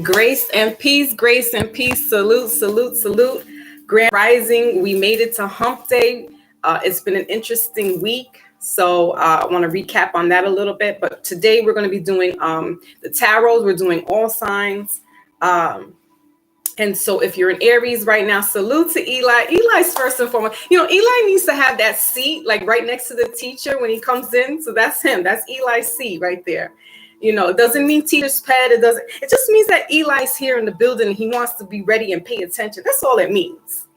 Grace and peace, grace and peace. Salute, salute, salute. Grand Rising, we made it to Hump Day. It's been an interesting week, so I want to recap on that a little bit. But today we're going to be doing the tarots. We're doing all signs. And so if you're in Aries right now, salute to Eli. Eli's first and foremost. You know, Eli needs to have that seat like right next to the teacher when he comes in. So that's him. That's Eli's seat right there. You know, it doesn't mean teacher's pet. It just means that Eli's here in the building and he wants to be ready and pay attention. That's all it means.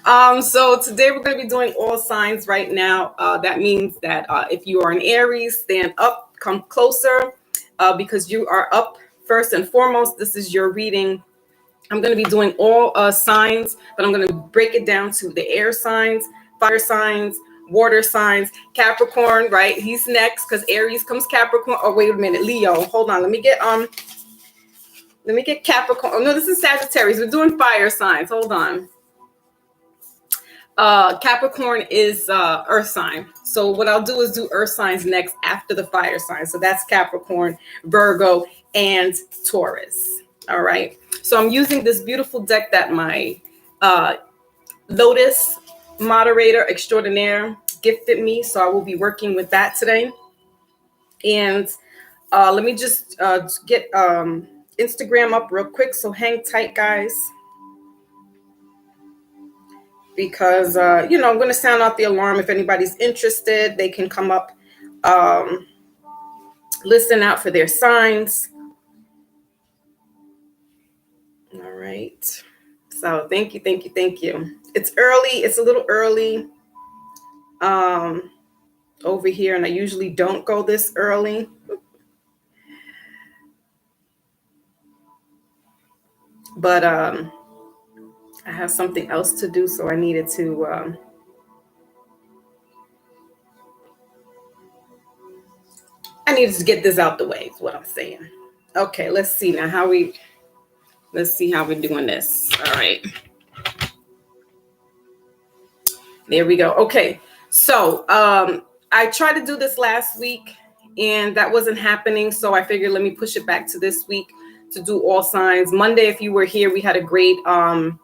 So today we're going to be doing all signs right now. That means that if you are an Aries, stand up, come closer, because you are up first and foremost. This is your reading. I'm going to be doing all signs, but I'm going to break it down to the air signs, fire signs, water signs. Capricorn, right? He's next because Aries comes Capricorn. Oh, wait a minute, Leo. Hold on. Let me get Capricorn. Oh, no, this is Sagittarius. We're doing fire signs. Hold on. Capricorn is earth sign. So what I'll do is do earth signs next after the fire sign. So that's Capricorn, Virgo, and Taurus. All right. So I'm using this beautiful deck that my Lotus moderator extraordinaire gifted me. So I will be working with that today. And let me just get Instagram up real quick. So hang tight, guys. Because, you know, I'm going to sound out the alarm. If anybody's interested, they can come up, listen out for their signs. All right. So thank you, thank you, thank you. It's early. It's a little early over here, and I usually don't go this early. But I have something else to do, so I needed to get this out the way, is what I'm saying. Okay, let's see now let's see how we're doing this. All right. There we go. Okay. So I tried to do this last week and that wasn't happening. So I figured let me push it back to this week to do all signs. Monday, if you were here, we had a great hold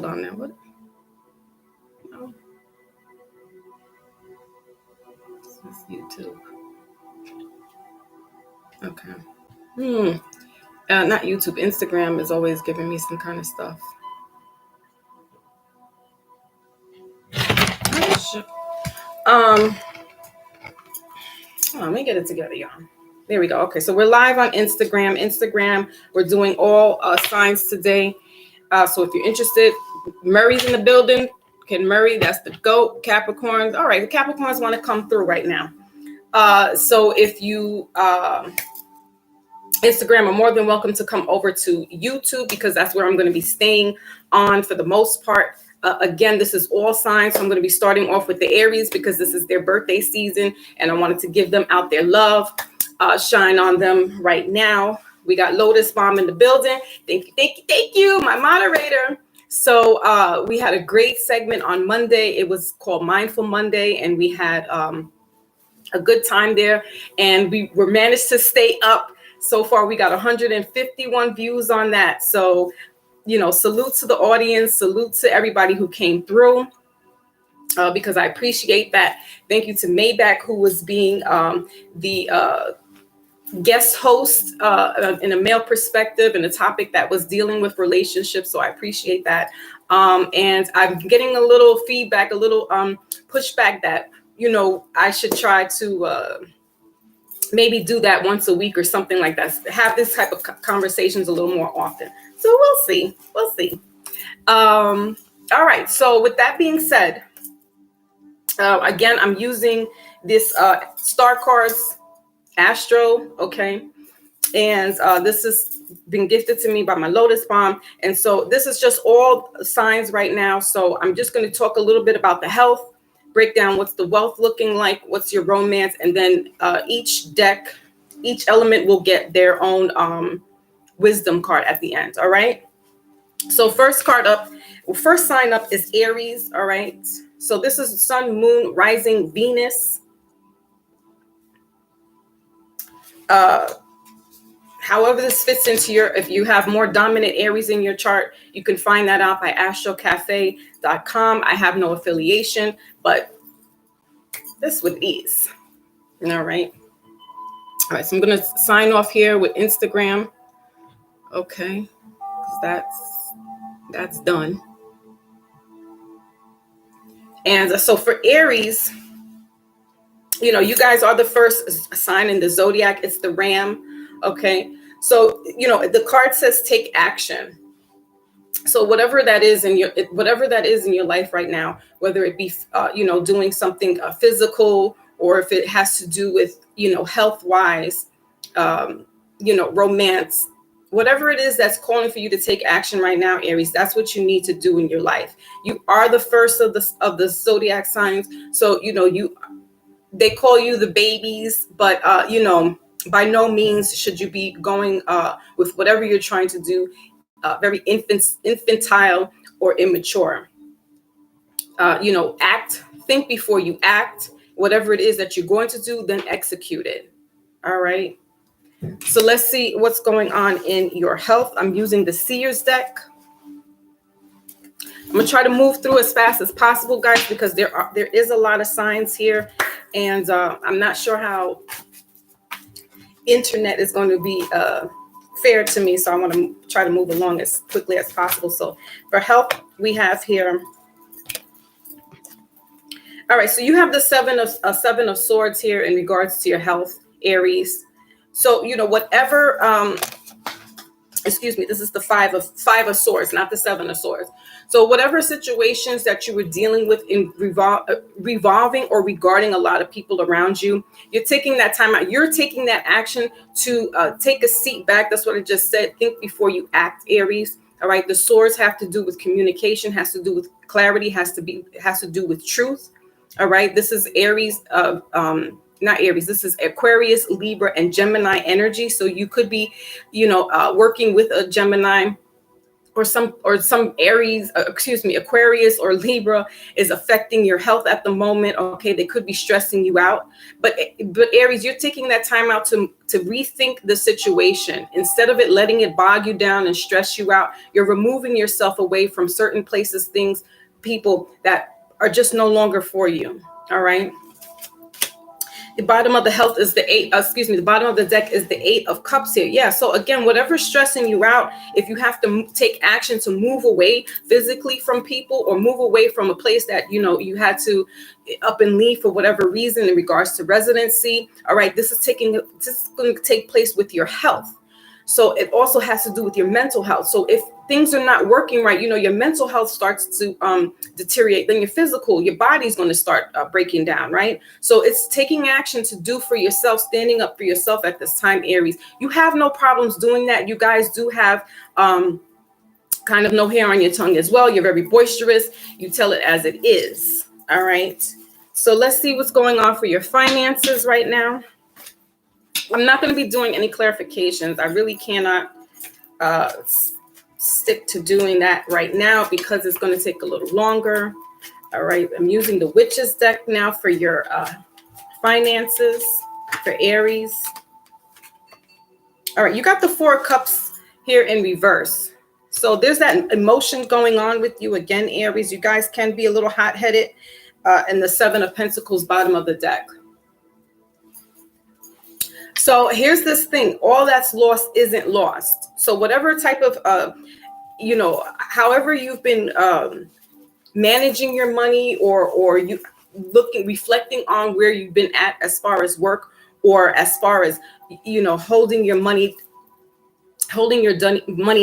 on now. What? No. This is YouTube. Okay. Not YouTube. Instagram is always giving me some kind of stuff. Let me get it together, y'all. There we go. Okay, so we're live on Instagram. We're doing all signs today. So if you're interested, Murray's in the building. Okay, Murray, that's the goat. Capricorns. All right, the Capricorns want to come through right now. So if you Instagram are more than welcome to come over to YouTube because that's where I'm going to be staying on for the most part. Again, this is all signs. So I'm going to be starting off with the Aries because this is their birthday season and I wanted to give them out their love, shine on them right now. We got Lotus Bomb in the building. Thank you, my moderator. So we had a great segment on Monday. It was called Mindful Monday and we had a good time there and we were managed to stay up. So far, we got 151 views on that. So, you know, salute to the audience. Salute to everybody who came through because I appreciate that. Thank you to Maybach, who was being the guest host in a male perspective and a topic that was dealing with relationships. So I appreciate that. And I'm getting a little feedback, a little pushback that, you know, I should try to maybe do that once a week or something like that. Have this type of conversations a little more often. So we'll see. We'll see. All right. So with that being said, again, I'm using this Star Cards Astro. Okay. And this has been gifted to me by my Lotus Bomb. And so this is just all signs right now. So I'm just going to talk a little bit about the health. Break down what's the wealth looking like, what's your romance, and then each deck, each element will get their own wisdom card at the end. All right. So first sign up is Aries. All right. So this is Sun, Moon, Rising, Venus. however this fits into your, if you have more dominant Aries in your chart, you can find that out by astrocafe.com. I have no affiliation, but this with ease. All right. All right, so I'm going to sign off here with Instagram. Okay, that's done. And so for Aries, you know, you guys are the first sign in the zodiac. It's the Ram. Okay, so you know the card says take action. So whatever that is in your life right now, whether it be you know, doing something physical, or if it has to do with, you know, health wise, you know, romance, whatever it is that's calling for you to take action right now, Aries, that's what you need to do in your life. You are the first of the zodiac signs, so you know, they call you the babies, but you know, by no means should you be going with whatever you're trying to do very infantile or immature. You know, think before you act. Whatever it is that you're going to do, then execute it. All right. So let's see what's going on in your health. I'm using the Seers deck. I'm gonna try to move through as fast as possible, guys, because there is a lot of signs here, and I'm not sure how internet is going to be fair to me, so I want to try to move along as quickly as possible. So for health, we have here. All right, so you have the seven of swords here in regards to your health, Aries. So you know, whatever. Excuse me. This is the five of swords, not the seven of swords. So whatever situations that you were dealing with in revolving or regarding a lot of people around you, you're taking that time out. You're taking that action to take a seat back. That's what I just said. Think before you act, Aries. All right. The swords have to do with communication, has to do with clarity, has to do with truth. All right. This is Aries not Aries. This is Aquarius, Libra, and Gemini energy. So you could be, you know, working with a Gemini or some Aries, Aquarius or Libra is affecting your health at the moment. Okay, they could be stressing you out. But Aries, you're taking that time out to rethink the situation. Instead of it letting it bog you down and stress you out, you're removing yourself away from certain places, things, people that are just no longer for you. All right. The bottom of the health is the bottom of the deck is the 8 of Cups here. Yeah. So again, whatever's stressing you out, if you have to take action to move away physically from people or move away from a place that, you know, you had to up and leave for whatever reason in regards to residency. All right. This is going to take place with your health. So it also has to do with your mental health. So if things are not working right, you know, your mental health starts to deteriorate, then your physical, your body's going to start breaking down, right? So it's taking action to do for yourself, standing up for yourself at this time, Aries. You have no problems doing that. You guys do have kind of no hair on your tongue as well. You're very boisterous. You tell it as it is. All right. So let's see what's going on for your finances right now. I'm not going to be doing any clarifications. I really cannot stick to doing that right now because it's going to take a little longer. All right. I'm using the Witches deck now for your finances for Aries. All right. You got the 4 of Cups here in reverse. So there's that emotion going on with you again, Aries. You guys can be a little hot-headed. And the 7 of Pentacles, bottom of the deck. So here's this thing. All that's lost isn't lost. So whatever type of, you know, however you've been managing your money or you reflecting on where you've been at as far as work or as far as, you know, holding your money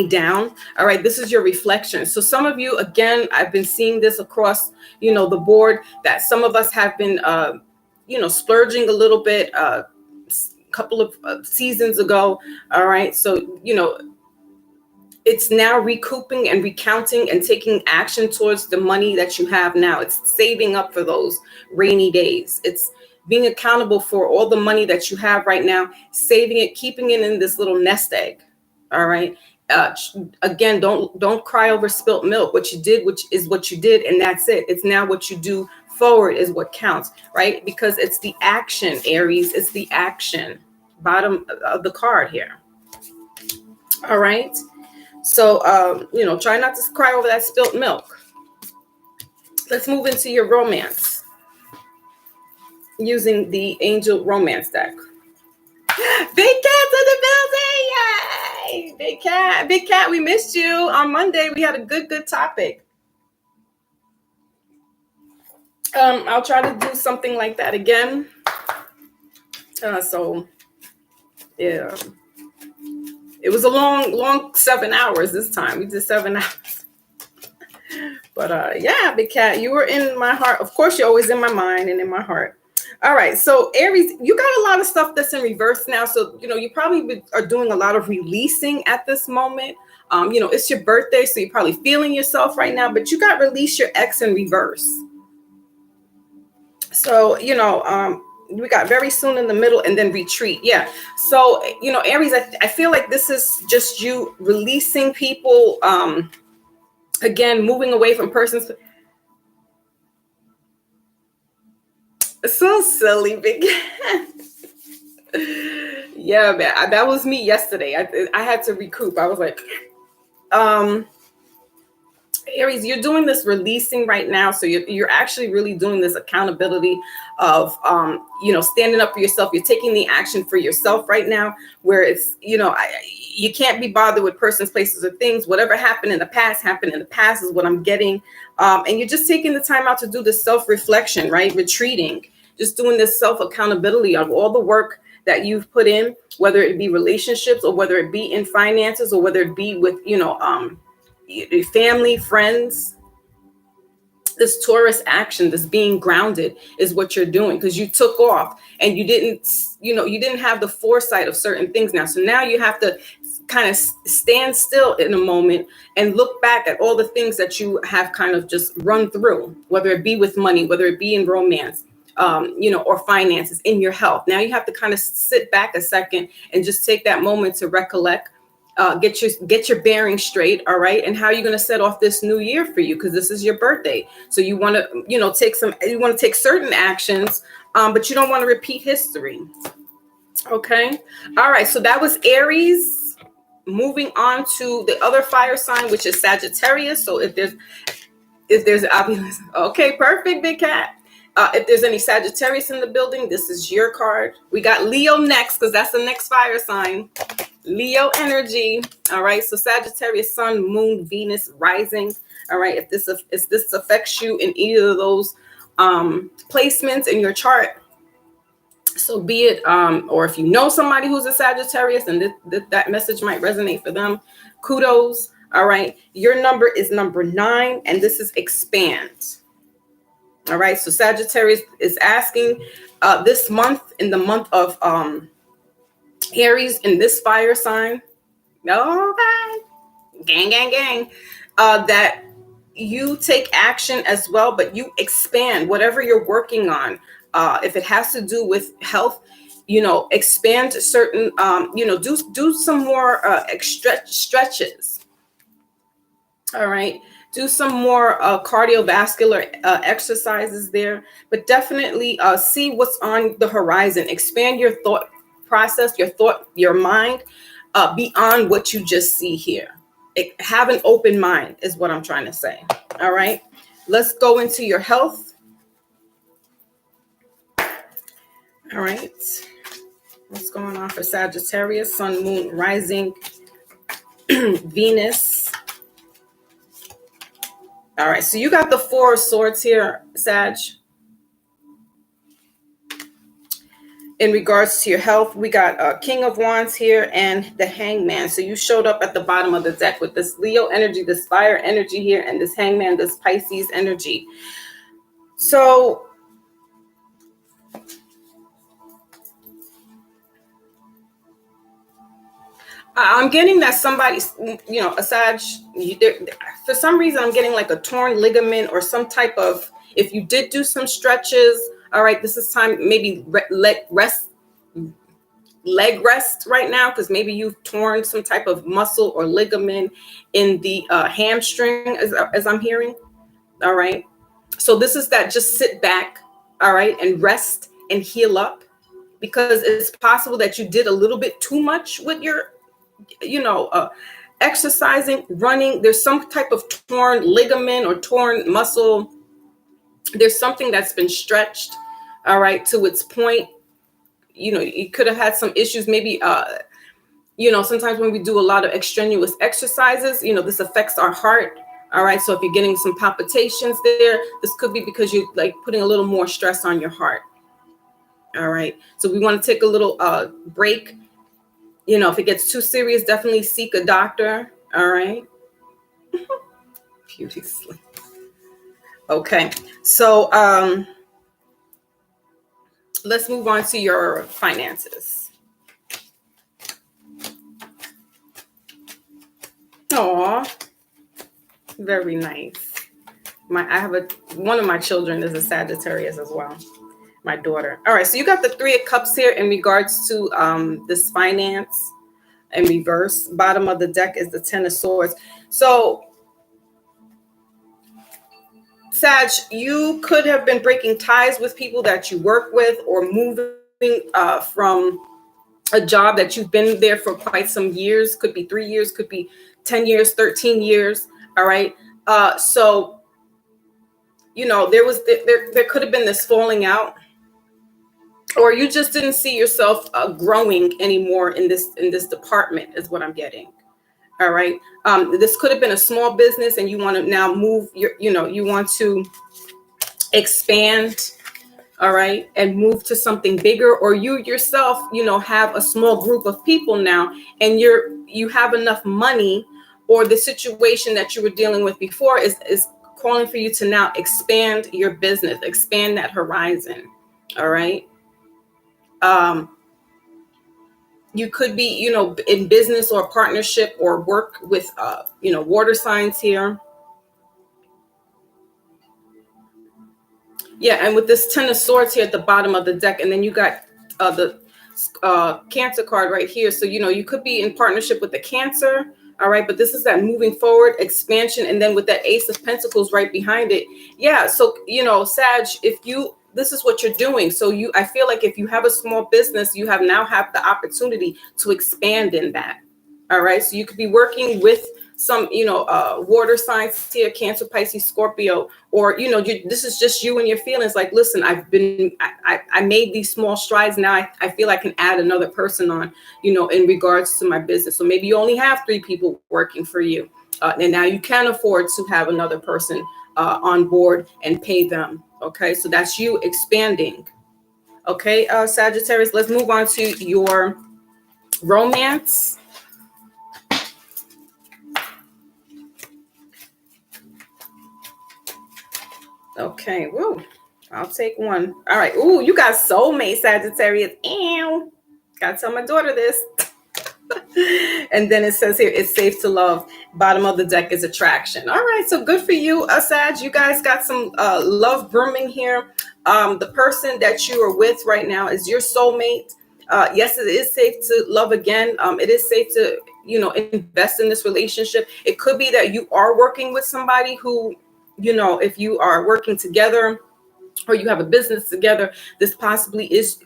down. All right. This is your reflection. So some of you, again, I've been seeing this across, you know, the board that some of us have been, you know, splurging a little bit, couple of seasons ago. All right. So, you know, it's now recouping and recounting and taking action towards the money that you have now. It's saving up for those rainy days. It's being accountable for all the money that you have right now, saving it, keeping it in this little nest egg. All right. Again, don't cry over spilt milk. What you did, which is what you did, and that's it. It's now what you do forward is what counts, right? Because it's the action, Aries. It's the action. Bottom of the card here. All right. So, try not to cry over that spilt milk. Let's move into your romance using the Angel Romance deck. Big Cat's in the building! Yay! Big Cat, we missed you. On Monday, we had a good topic. I'll try to do something like that again. So, yeah. It was a long 7 hours this time. We did 7 hours. But yeah, Big Cat, you were in my heart. Of course, you're always in my mind and in my heart. All right, so Aries, you got a lot of stuff that's in reverse now. So, you probably are doing a lot of releasing at this moment. It's your birthday, so you're probably feeling yourself right now, but you got release your ex in reverse. So, we got very soon in the middle and then retreat. Yeah. So, Aries, I feel like this is just you releasing people, again, moving away from persons. So silly, Big. Yeah, man, that was me yesterday. I had to recoup. I was like, Aries, you're doing this releasing right now. So you're actually really doing this accountability of, standing up for yourself. You're taking the action for yourself right now, where it's, you can't be bothered with persons, places, or things. Whatever happened in the past is what I'm getting. And you're just taking the time out to do this self-reflection, right? Retreating, just doing this self-accountability of all the work that you've put in, whether it be relationships or whether it be in finances or whether it be with, family, friends. This Taurus action, this being grounded, is what you're doing, because you took off and you didn't have the foresight of certain things now. So now you have to kind of stand still in a moment and look back at all the things that you have kind of just run through, whether it be with money, whether it be in romance, or finances, in your health. Now you have to kind of sit back a second and just take that moment to recollect, get your bearings straight. All right. And how are you going to set off this new year for you? Because this is your birthday. So you want to, take certain actions, but you don't want to repeat history. Okay. All right. So that was Aries. Moving on to the other fire sign, which is Sagittarius. So if there's okay, perfect, Big Cat. If there's any Sagittarius in the building, this is your card. We got Leo next, because that's the next fire sign. Leo energy. All right. So Sagittarius, Sun, Moon, Venus, rising. All right. If this affects you in either of those placements in your chart, so be it, or if you know somebody who's a Sagittarius and that message might resonate for them, kudos. All right. Your number is number 9, and this is expand. All right. So Sagittarius is asking this month, in the month of Aries, in this fire sign, okay, gang, that you take action as well, but you expand whatever you're working on. If it has to do with health, expand certain, do some more stretches. All right. Do some more cardiovascular exercises there, but definitely see what's on the horizon. Expand your thought process, your mind beyond what you just see here. Have an open mind is what I'm trying to say. All right. Let's go into your health. All right. What's going on for Sagittarius? Sun, Moon, rising, Venus. All right. So you got the 4 of Swords here, Sag. In regards to your health, we got King of Wands here and the Hangman. So you showed up at the bottom of the deck with this Leo energy, this fire energy here, and this Hangman, this Pisces energy. So I'm getting that somebody's, a Sag, for some reason, I'm getting like a torn ligament or some type of, if you did do some stretches, all right, this is time, maybe leg rest right now, because maybe you've torn some type of muscle or ligament in the hamstring, as I'm hearing. All right. So this is that, just sit back, all right, and rest and heal up, because it's possible that you did a little bit too much with your exercising, running, there's some type of torn ligament or torn muscle. There's something that's been stretched, all right, to its point. You could have had some issues, maybe, sometimes when we do a lot of extraneous exercises, this affects our heart. All right. So if you're getting some palpitations there, this could be because you're like putting a little more stress on your heart. All right. So we want to take a little break. If it gets too serious, definitely seek a doctor. All right. Beauty sleep. Okay. So let's move on to your finances. Aw, very nice. One of my children is a Sagittarius as well. My daughter. All right, so you got the Three of Cups here in regards to this finance in reverse. Bottom of the deck is the Ten of Swords. So, Sag, you could have been breaking ties with people that you work with, or moving from a job that you've been there for quite some years. Could be 3 years, could be 10 years, 13 years. All right. So, there could have been this falling out, or you just didn't see yourself growing anymore in this department, is what I'm getting. All right. This could have been a small business, and you want to now move you want to expand. All right. And move to something bigger, or you yourself, have a small group of people now, and you have enough money, or the situation that you were dealing with before is calling for you to now expand your business, expand that horizon. All right. You could be, in business or partnership or work with, water signs here. Yeah, and with this Ten of Swords here at the bottom of the deck, and then you got the Cancer card right here. So, you could be in partnership with the Cancer, all right? But this is that moving forward, expansion, and then with that Ace of Pentacles right behind it. Yeah, so, Sag, this is what you're doing. So I feel like if you have a small business, you have the opportunity to expand in that, all right? So you could be working with some, water signs here, Cancer, Pisces, Scorpio, or, this is just you and your feelings. Like, listen, I made these small strides. Now I feel I can add another person on, in regards to my business. So maybe you only have 3 people working for you. And now you can afford to have another person on board and pay them. Okay. So that's you expanding. Okay. Sagittarius, let's move on to your romance. Okay, woo. I'll take one. All right. Ooh, you got soulmate, Sagittarius. Ew. Gotta tell my daughter this. And then it says here, it's safe to love. Bottom of the deck is attraction. All right, so good for you, Sag. You guys got some love brewing here. The person that you are with right now is your soulmate. Yes, it is safe to love again. It is safe to, invest in this relationship. It could be that you are working with somebody who, if you are working together or you have a business together, this possibly is,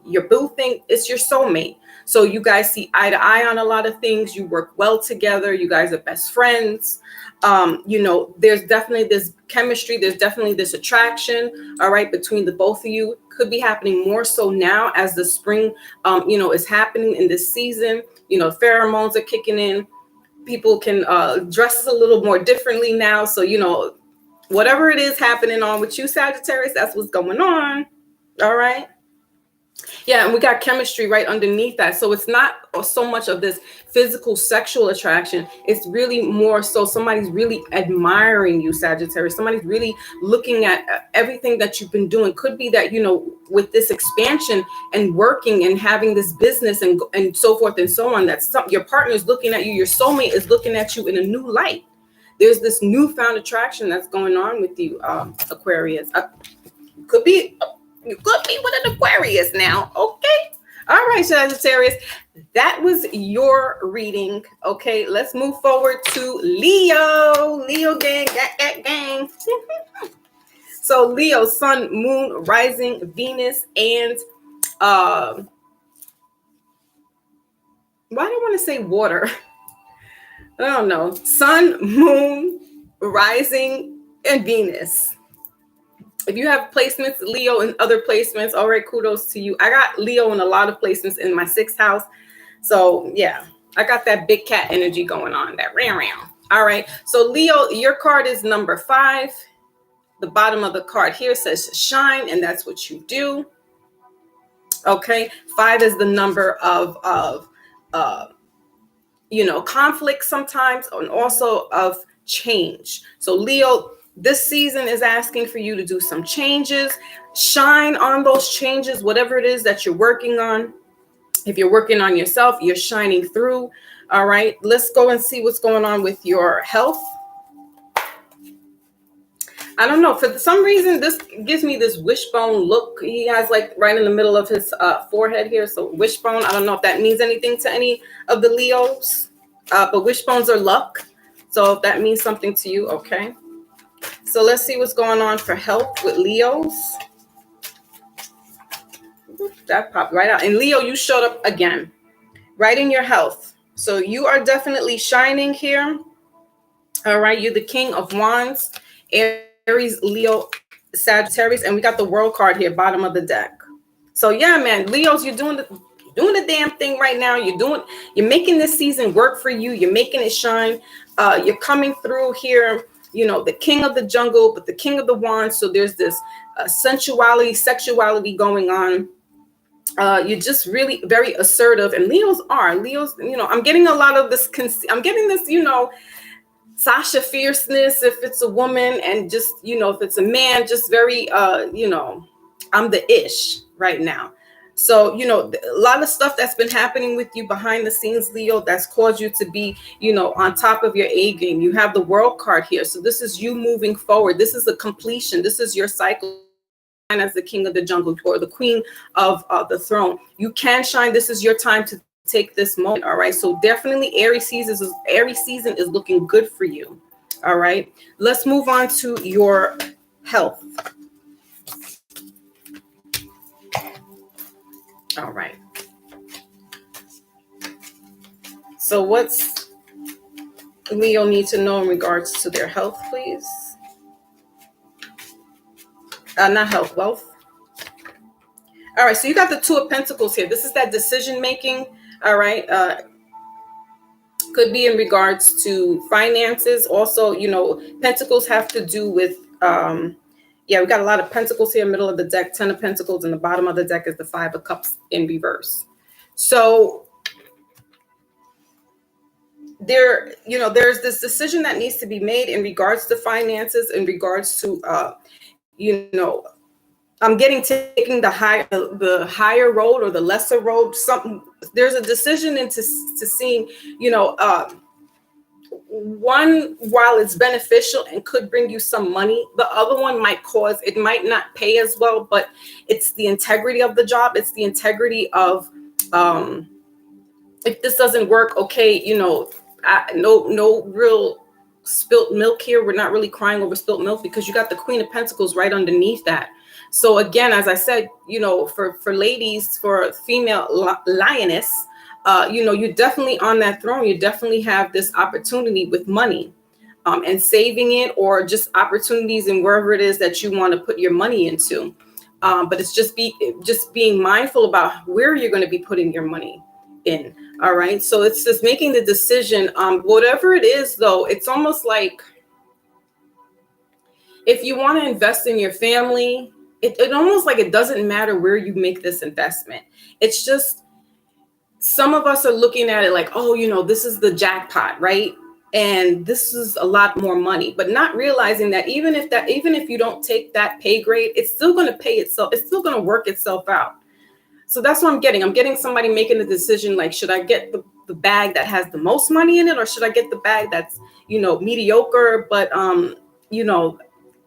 your boo thing. It's your soulmate. So you guys see eye to eye on a lot of things. You work well together. You guys are best friends. There's definitely this chemistry. There's definitely this attraction, all right, between the both of you. Could be happening more so now as the spring, is happening in this season. Pheromones are kicking in. People can dress a little more differently now. So, whatever it is happening on with you, Sagittarius, that's what's going on. All right. Yeah, and we got chemistry right underneath that. So it's not so much of this physical sexual attraction. It's really more so somebody's really admiring you, Sagittarius. Somebody's really looking at everything that you've been doing. Could be that, with this expansion and working and having this business and so forth and so on, that your partner is looking at you, your soulmate is looking at you in a new light. There's this newfound attraction that's going on with you, Aquarius. You could be with an Aquarius now. Okay. All right, Sagittarius. That was your reading. Okay. Let's move forward to Leo. Leo gang. Gang. So Leo, Sun, Moon, Rising, Venus, and why do I want to say water? I don't know. Sun, moon, rising, and Venus. If you have placements, Leo and other placements, all right, kudos to you. I got Leo in a lot of placements in my 6th house. So yeah, I got that big cat energy going on, that ram. All right. So Leo, your card is number 5. The bottom of the card here says shine, and that's what you do. Okay. 5 is the number of conflict sometimes, and also of change. So Leo, this season is asking for you to do some changes, shine on those changes, whatever it is that you're working on. If you're working on yourself, you're shining through. All right, let's go and see what's going on with your health. I don't know, for some reason, this gives me this wishbone look. He has like right in the middle of his forehead here. So wishbone, I don't know if that means anything to any of the Leos, but wishbones are luck. So if that means something to you, okay. So let's see what's going on for health with Leos. That popped right out. And Leo, you showed up again, right in your health. So you are definitely shining here. All right, you're the King of Wands, Aries, Leo, Sagittarius, and we got the World card here, bottom of the deck. So yeah, man, Leos, you're doing the damn thing right now. You're making this season work for you. You're making it shine. You're coming through here, the king of the jungle, but the king of the wands. So there's this sensuality, sexuality going on. You're just really very assertive, and Leos, I'm getting a lot of this. I'm getting this, Sasha fierceness if it's a woman, and just, if it's a man, just very, I'm the ish right now. So, a lot of stuff that's been happening with you behind the scenes, Leo, that's caused you to be, on top of your A game. You have the World card here. So this is you moving forward. This is a completion. This is your cycle as the king of the jungle or the queen of the throne. You can shine. This is your time to take this moment. All right. So definitely Aries season is looking good for you. All right. Let's move on to your health. All right. So what's Leo need to know in regards to their health, please? Not health, wealth. All right. So you got the 2 of Pentacles here. This is that decision making. All right. Could be in regards to finances. Also, Pentacles have to do with, we got a lot of Pentacles here, middle of the deck, 10 of Pentacles, and the bottom of the deck is the 5 of Cups in reverse. So there's this decision that needs to be made in regards to finances, in regards to, I'm taking the higher road or the lesser road. There's a decision into seeing, one, while it's beneficial and could bring you some money, the other one it might not pay as well, but it's the integrity of the job. It's the integrity of, if this doesn't work, okay, no real spilt milk here. We're not really crying over spilt milk, because you got the Queen of Pentacles right underneath that. So again, as I said, for ladies, for female lioness, you're definitely on that throne. You definitely have this opportunity with money, and saving it, or just opportunities in wherever it is that you want to put your money into. But it's just being mindful about where you're going to be putting your money in. All right. So it's just making the decision. Whatever it is, though, it's almost like if you want to invest in your family, it almost like it doesn't matter where you make this investment. It's just, some of us are looking at it like, oh, this is the jackpot, right? And this is a lot more money, but not realizing that even if you don't take that pay grade, it's still going to pay itself. It's still going to work itself out. So that's what I'm getting. I'm getting somebody making a decision like, should I get the bag that has the most money in it, or should I get the bag that's, mediocre, but,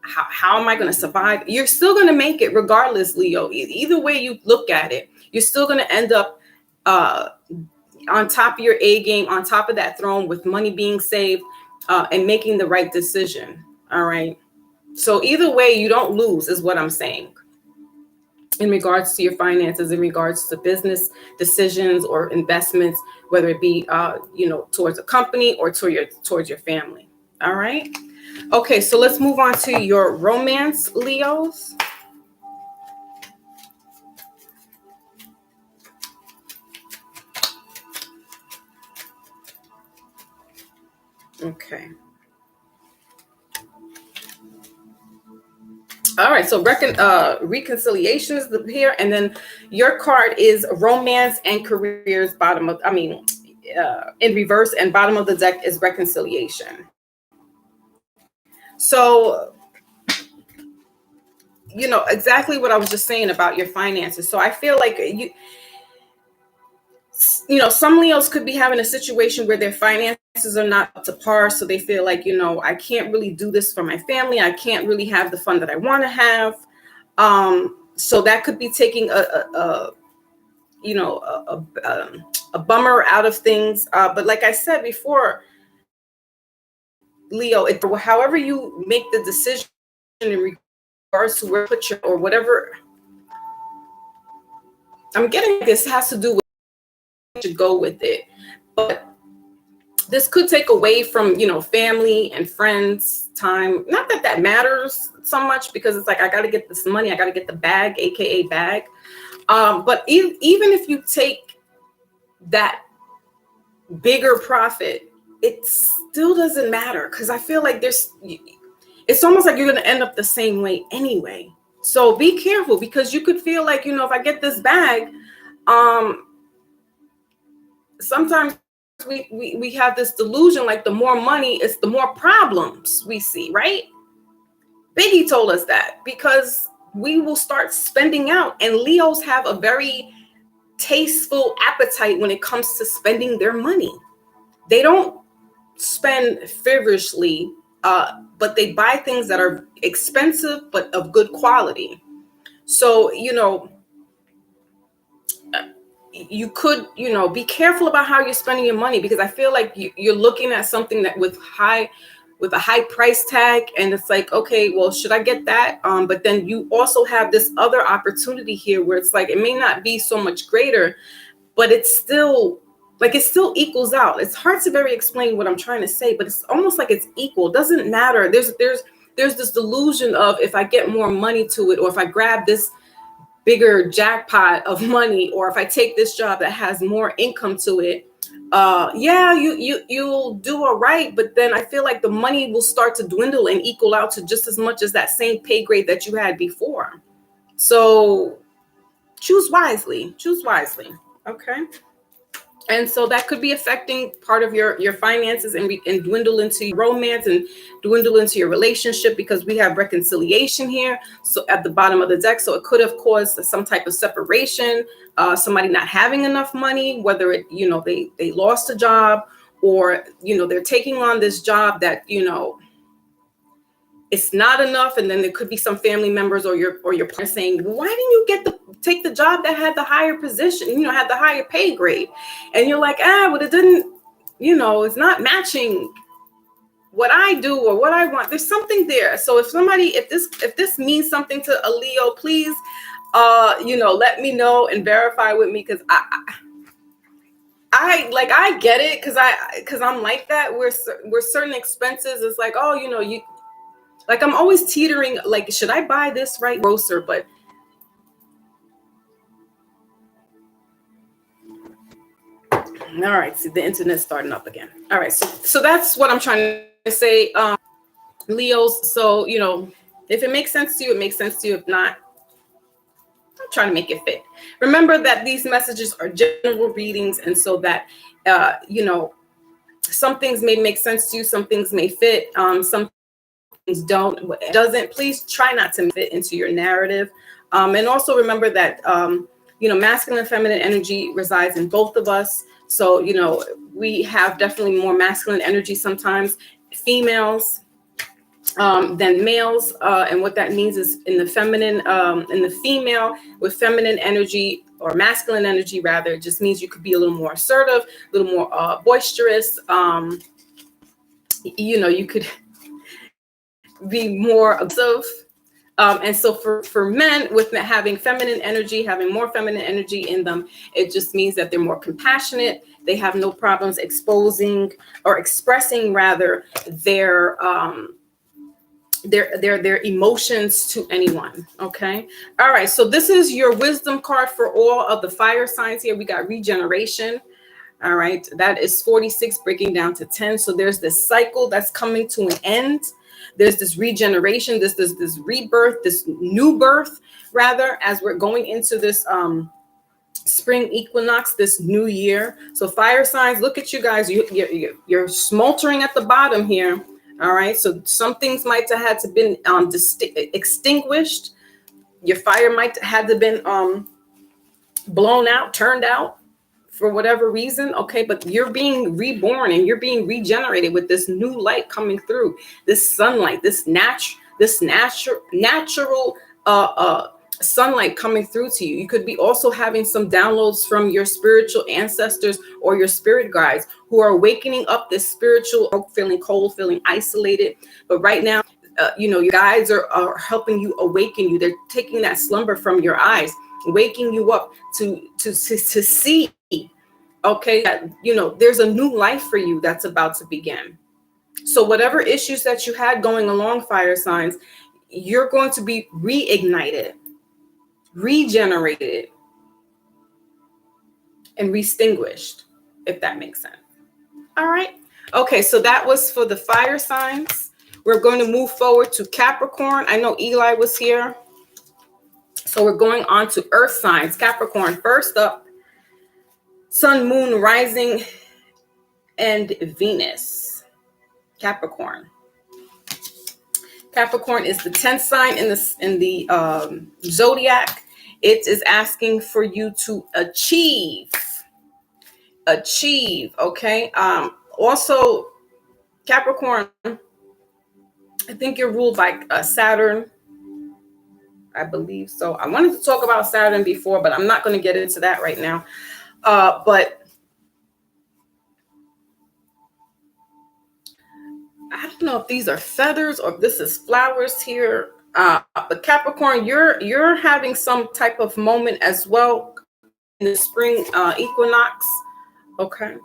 how am I going to survive? You're still going to make it regardless, Leo. Either way you look at it, you're still going to end up on top of your A game, on top of that throne, with money being saved, and making the right decision. All right. So either way, you don't lose is what I'm saying. in regards to your finances, in regards to business decisions or investments, whether it be, towards a company or towards your family. All right. Okay, so let's move on to your romance, Leos. Okay. All right, so reconciliation is here, and then your card is romance and careers. In reverse, and bottom of the deck is reconciliation. So, exactly what I was just saying about your finances. So I feel like some Leos could be having a situation where their finances are not up to par. So they feel like, I can't really do this for my family. I can't really have the fun that I want to have. So that could be taking a bummer out of things. But like I said before, Leo, however you make the decision in regards to where to put your, or whatever, I'm getting this has to do with to go with it. But this could take away from, family and friends time. Not that that matters so much, because it's like, I got to get this money. I got to get the bag, AKA bag. But even if you take that bigger profit, it still doesn't matter, because I feel like it's almost like you're going to end up the same way anyway. So be careful, because you could feel like, if I get this bag, sometimes we have this delusion, like the more money is the more problems we see, right? Biggie told us that, because we will start spending out, and Leos have a very tasteful appetite when it comes to spending their money. They don't spend feverishly, but they buy things that are expensive but of good quality. So, you could, be careful about how you're spending your money, because I feel like you're looking at something that with a high price tag, and it's like, okay, well, should I get that? But then you also have this other opportunity here where it's like, it may not be so much greater, but it's still like, it still equals out. It's hard to very explain what I'm trying to say, but it's almost like it's equal. It doesn't matter. There's this delusion of, if I get more money to it, or if I grab this bigger jackpot of money, or if I take this job that has more income to it, you'll do all right. But then I feel like the money will start to dwindle and equal out to just as much as that same pay grade that you had before. So choose wisely. Okay. And so that could be affecting part of your finances, and dwindle into your romance and dwindle into your relationship, because we have reconciliation here. So at the bottom of the deck, so it could have caused some type of separation, somebody not having enough money, whether it, they lost a job, or, they're taking on this job that, it's not enough. And then there could be some family members or your partner saying, well, why didn't you take the job that had the higher position, had the higher pay grade? And you're like, but it didn't, it's not matching what I do or what I want. There's something there. So if this means something to a Leo, please, let me know and verify with me. Cause I get it. Cause I'm like that, where certain expenses is like, like, I'm always teetering, like, should I buy this right grocer? But all right, see, the internet's starting up again. All right, so that's what I'm trying to say, Leos. So, if it makes sense to you, it makes sense to you. If not, I'm trying to make it fit. Remember that these messages are general readings, and so that, some things may make sense to you, some things may fit, some doesn't. Please try not to fit into your narrative, and also remember that masculine and feminine energy resides in both of us. So we have definitely more masculine energy sometimes, females, than males, and what that means is, in the feminine, in the female with feminine energy, or masculine energy rather, it just means you could be a little more assertive, a little more boisterous. You could be more aggressive, And so for men, with having feminine energy, having more feminine energy in them, it just means that they're more compassionate. They have no problems exposing or expressing rather their emotions to anyone. Okay. All right. So this is your wisdom card for all of the fire signs here. We got regeneration. All right. That is 46 breaking down to 10. So there's this cycle that's coming to an end. There's this regeneration, this rebirth, this new birth, rather, as we're going into this spring equinox, this new year. So fire signs, look at you guys. You're smoldering at the bottom here. All right. So some things might have had to been extinguished. Your fire might have had to been blown out, turned out, for whatever reason. Okay, but you're being reborn and you're being regenerated with this new light coming through, this sunlight, this natural sunlight coming through to you. You could be also having some downloads from your spiritual ancestors or your spirit guides who are awakening up this spiritual, feeling cold, feeling isolated. But right now, your guides are helping you awaken you. They're taking that slumber from your eyes, waking you up to see, okay, that, there's a new life for you that's about to begin. So whatever issues that you had going along, fire signs, you're going to be reignited, regenerated, and extinguished, if that makes sense. All right. Okay, so that was for the fire signs. We're going to move forward to Capricorn. I know Eli was here. So we're going on to earth signs. Capricorn, first up, Sun, Moon, Rising, and Venus. Capricorn. Capricorn is the 10th sign in the zodiac. It is asking for you to achieve. Okay. Also, Capricorn, I think you're ruled by Saturn. I believe so. I wanted to talk about Saturn before, but I'm not going to get into that right now. But I don't know if these are feathers or if this is flowers here. But Capricorn, you're having some type of moment as well in the spring equinox. Okay.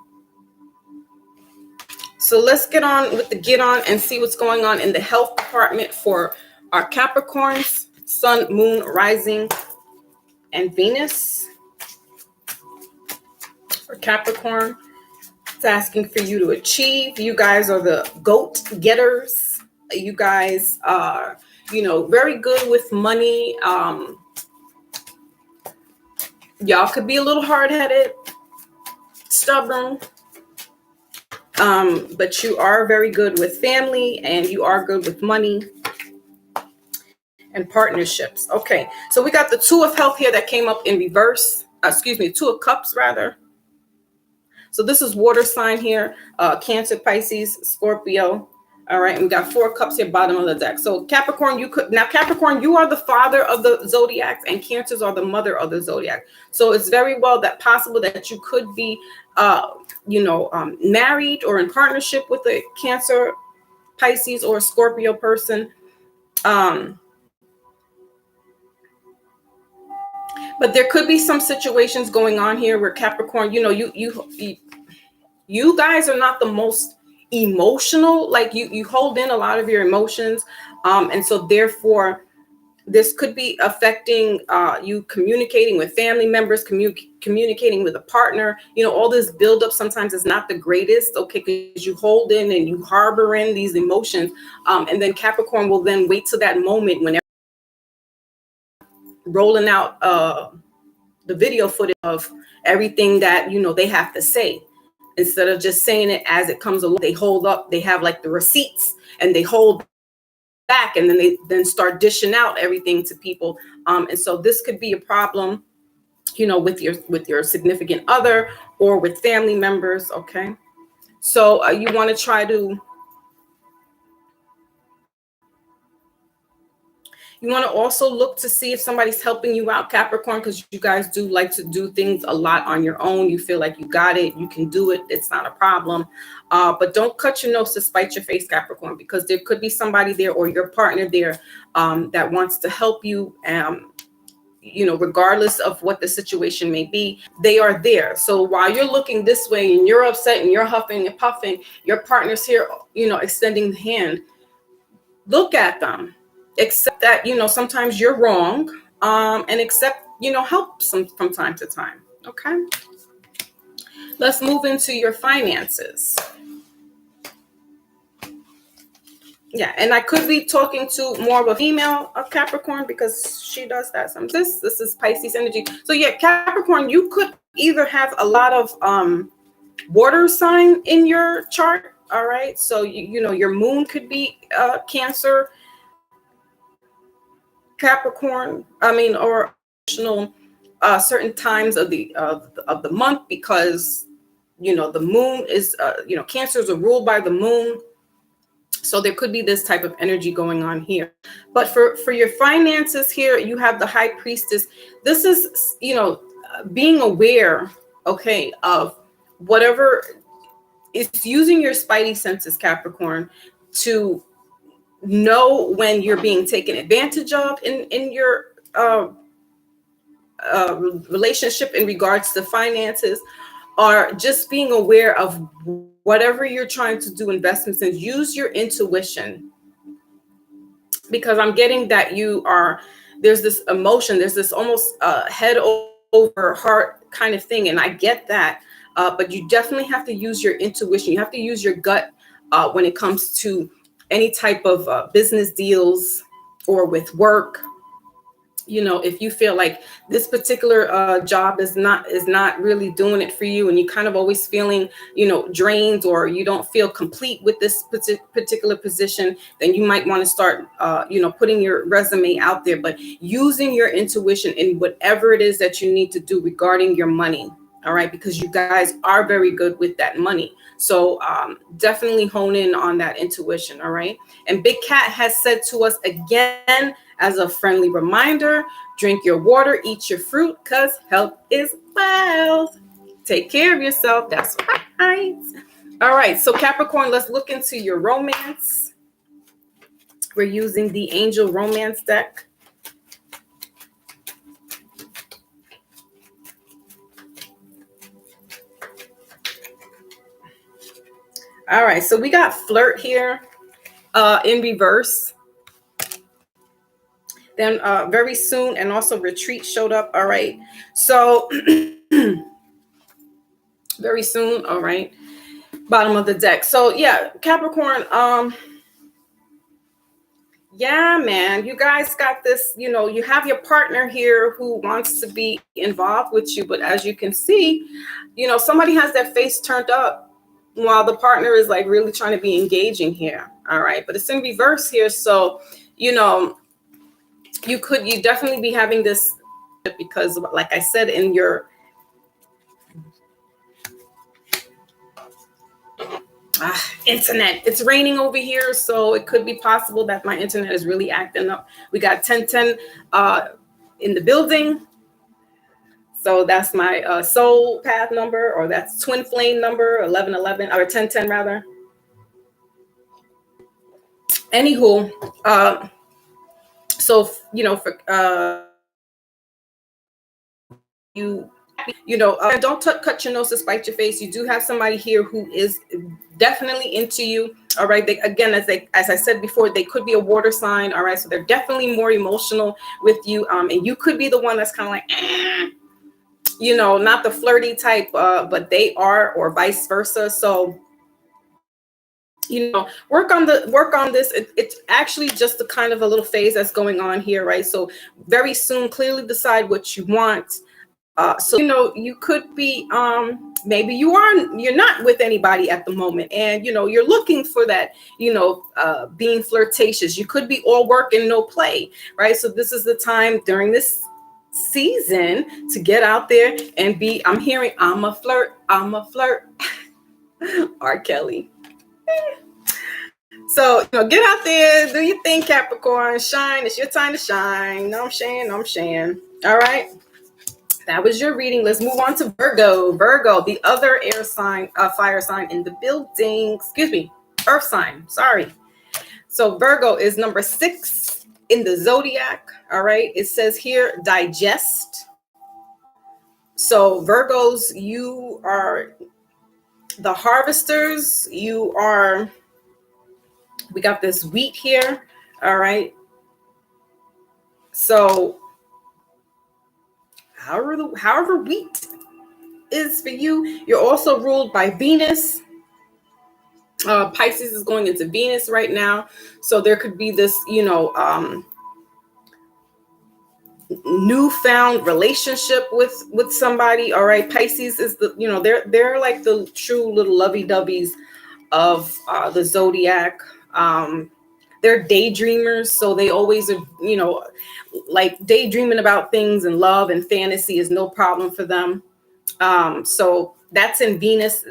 So let's get on and see what's going on in the health department for our Capricorns, Sun, Moon, Rising, and Venus. For Capricorn, it's asking for you to achieve. You guys are the goat getters. You guys are, very good with money. Y'all could be a little hard-headed, stubborn, but you are very good with family and you are good with money and partnerships. Okay, so we got the Two of Health here that came up in reverse. Two of Cups, rather. So this is water sign here, Cancer, Pisces, Scorpio. All right, and we got 4 cups here, bottom of the deck. So Capricorn, Capricorn, you are the father of the zodiac, and Cancers are the mother of the zodiac. So it's very well possible that you could be, married or in partnership with a Cancer, Pisces, or a Scorpio person. But there could be some situations going on here where Capricorn, you guys are not the most emotional. Like you hold in a lot of your emotions. And so therefore, this could be affecting you communicating with family members, communicating with a partner. All this buildup sometimes is not the greatest, okay, because you hold in and you harbor in these emotions. And then Capricorn will then wait till that moment when rolling out the video footage of everything that they have to say, instead of just saying it as it comes along. They hold up, they have like the receipts, and they hold back, and then they start dishing out everything to people. And so this could be a problem, with your significant other or with family members. Okay, so you want to try to You want to also look to see if somebody's helping you out, Capricorn, because you guys do like to do things a lot on your own. You feel like you got it, you can do it, it's not a problem. But don't cut your nose to spite your face, Capricorn, because there could be somebody there or your partner there that wants to help you. You know, regardless of what the situation may be, they are there. So while you're looking this way and you're upset and you're huffing and puffing, your partner's here, you know, extending the hand. Look at them, accept that, you know, sometimes you're wrong, and accept, you know, help from time to time. Okay, let's move into your finances. Yeah, and I could be talking to more of a female of Capricorn because she does that sometimes. This is Pisces energy. So yeah, Capricorn, you could either have a lot of water sign in your chart. All right, so you know, your moon could be Cancer, Capricorn. I mean, or certain times of the month, because you know the moon is you know, Cancers are ruled by the moon. So there could be this type of energy going on here. But for your finances here, you have the High Priestess. This is, you know, being aware, okay, of whatever is using your spidey senses, Capricorn, to know when you're being taken advantage of in your relationship in regards to finances, or just being aware of whatever you're trying to do investments in. Use your intuition, because I'm getting that there's this emotion, there's this almost head over heart kind of thing, and I get that, but you definitely have to use your intuition. You have to use your gut when it comes to any type of business deals or with work. You know, if you feel like this particular job is not really doing it for you, and you kind of always feeling, you know, drained, or you don't feel complete with this particular position, then you might want to start, you know, putting your resume out there, but using your intuition in whatever it is that you need to do regarding your money. All right, because you guys are very good with that money. So definitely hone in on that intuition. All right. And Big Cat has said to us again, as a friendly reminder, drink your water, eat your fruit, because health is wealth. Take care of yourself. That's right. All right. So Capricorn, let's look into your romance. We're using the Angel Romance deck. All right, so we got Flirt here in reverse. Then very soon, and also Retreat showed up. All right, so very soon. All right, bottom of the deck. So yeah, Capricorn. Yeah, man, you guys got this. You know, you have your partner here who wants to be involved with you, but as you can see, you know, somebody has their face turned up, while the partner is like really trying to be engaging here. All right, but it's in reverse here. So, you know, you definitely be having this, because like I said, in your internet, it's raining over here. So it could be possible that my internet is really acting up. We got 1010 in the building. So that's my soul path number, or that's twin flame number, 1111, or 1010 rather. Anywho, so, you know, for you know, don't cut your nose to spite your face. You do have somebody here who is definitely into you. All right. They, again, as I said before, they could be a water sign. All right. So they're definitely more emotional with you. And you could be the one that's kind of like, you know, not the flirty type, but they are, or vice versa. So, you know, work on this. It's actually just a kind of a little phase that's going on here, right? So very soon, clearly decide what you want. So, you know, you could be, maybe you're not with anybody at the moment, and, you know, you're looking for that, you know, being flirtatious. You could be all work and no play, right? So this is the time during this season to get out there and be, I'm hearing, I'm a flirt. R. Kelly. So, get out there, do your thing, Capricorn. Shine. It's your time to shine. No, I'm saying. No, I'm saying. All right. That was your reading. Let's move on to Virgo. Virgo, the other air sign, fire sign in the building. Excuse me, earth sign. Sorry. So Virgo is number 6 in the zodiac. All right. It says here, digest. So Virgos, you are the harvesters. We got this wheat here. All right. So however wheat is for you, you're also ruled by Venus. Pisces is going into Venus right now. So there could be this, newfound relationship with somebody. All right. Pisces is they're like the true little lovey-doveys of the zodiac. They're daydreamers, so they always are, like daydreaming about things, and love and fantasy is no problem for them. So that's in Venus.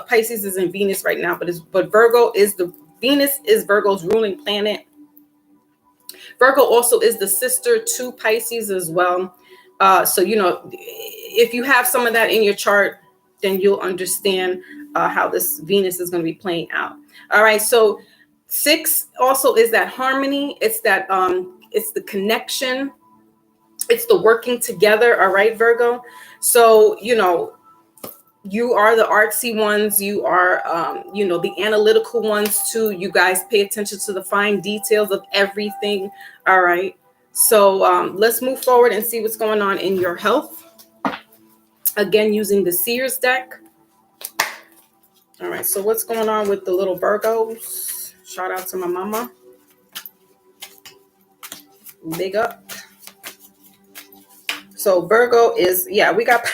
Pisces is in Venus right now, but Virgo is Venus is Virgo's ruling planet. Virgo also is the sister to Pisces as well. So, if you have some of that in your chart, then you'll understand how this Venus is going to be playing out. All right. So 6 also is that harmony. It's that it's the connection. It's the working together. All right, Virgo. So, you are the artsy ones. You are, the analytical ones too. You guys pay attention to the fine details of everything. All right. So let's move forward and see what's going on in your health. Again, using the Seers deck. All right. So what's going on with the little Virgos? Shout out to my mama. Big up. So Virgo is, we got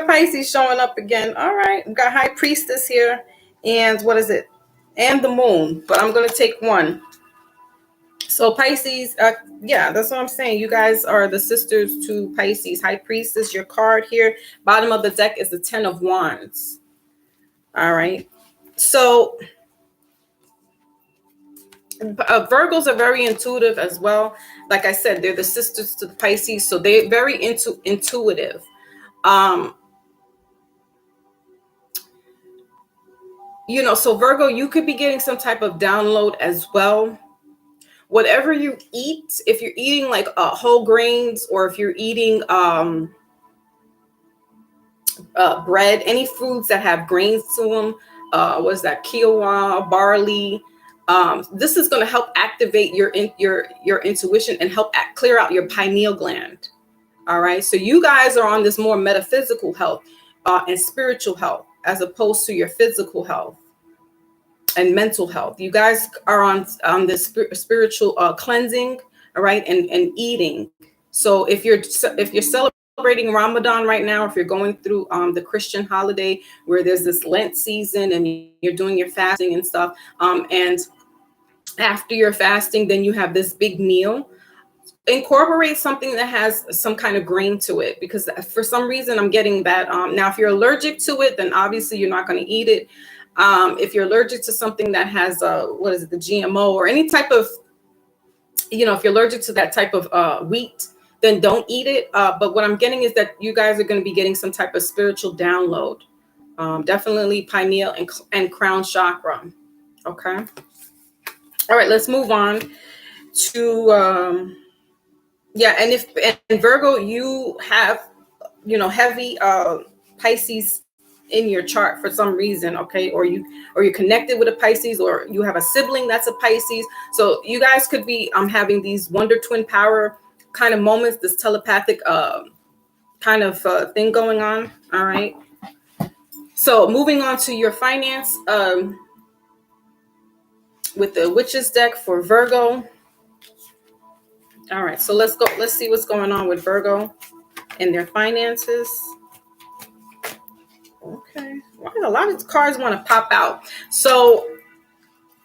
Pisces showing up again. All right. We got High Priestess here. And what is it? And the Moon. But I'm going to take one. So Pisces, that's what I'm saying. You guys are the sisters to Pisces. High Priestess, your card here. Bottom of the deck is the 10 of Wands. All right. So Virgos are very intuitive as well. Like I said, they're the sisters to the Pisces, so they're very intuitive. So Virgo, you could be getting some type of download as well. Whatever you eat, if you're eating like whole grains, or if you're eating bread, any foods that have grains to them, what is that? Quinoa, barley. This is going to help activate your intuition and help clear out your pineal gland. All right. So you guys are on this more metaphysical health and spiritual health, as opposed to your physical health and mental health. You guys are on this spiritual cleansing. All right. And eating. So if you're celebrating Ramadan right now, if you're going through the Christian holiday where there's this Lent season and you're doing your fasting and stuff, and after your fasting, then you have this big meal. Incorporate something that has some kind of grain to it, because for some reason I'm getting that. Now, if you're allergic to it, then obviously you're not going to eat it. If you're allergic to something that has the GMO or any type of, if you're allergic to that type of wheat, then don't eat it. But what I'm getting is that you guys are going to be getting some type of spiritual download. Definitely pineal and crown chakra. Okay. All right, let's move on to and Virgo, you have heavy Pisces in your chart for some reason, okay? Or you're connected with a Pisces, or you have a sibling that's a Pisces. So you guys could be having these wonder twin power kind of moments, this telepathic kind of thing going on. All right. So moving on to your finance with the Witches deck for Virgo. All right, so let's go. Let's see what's going on with Virgo and their finances. Okay, well, a lot of cards want to pop out. So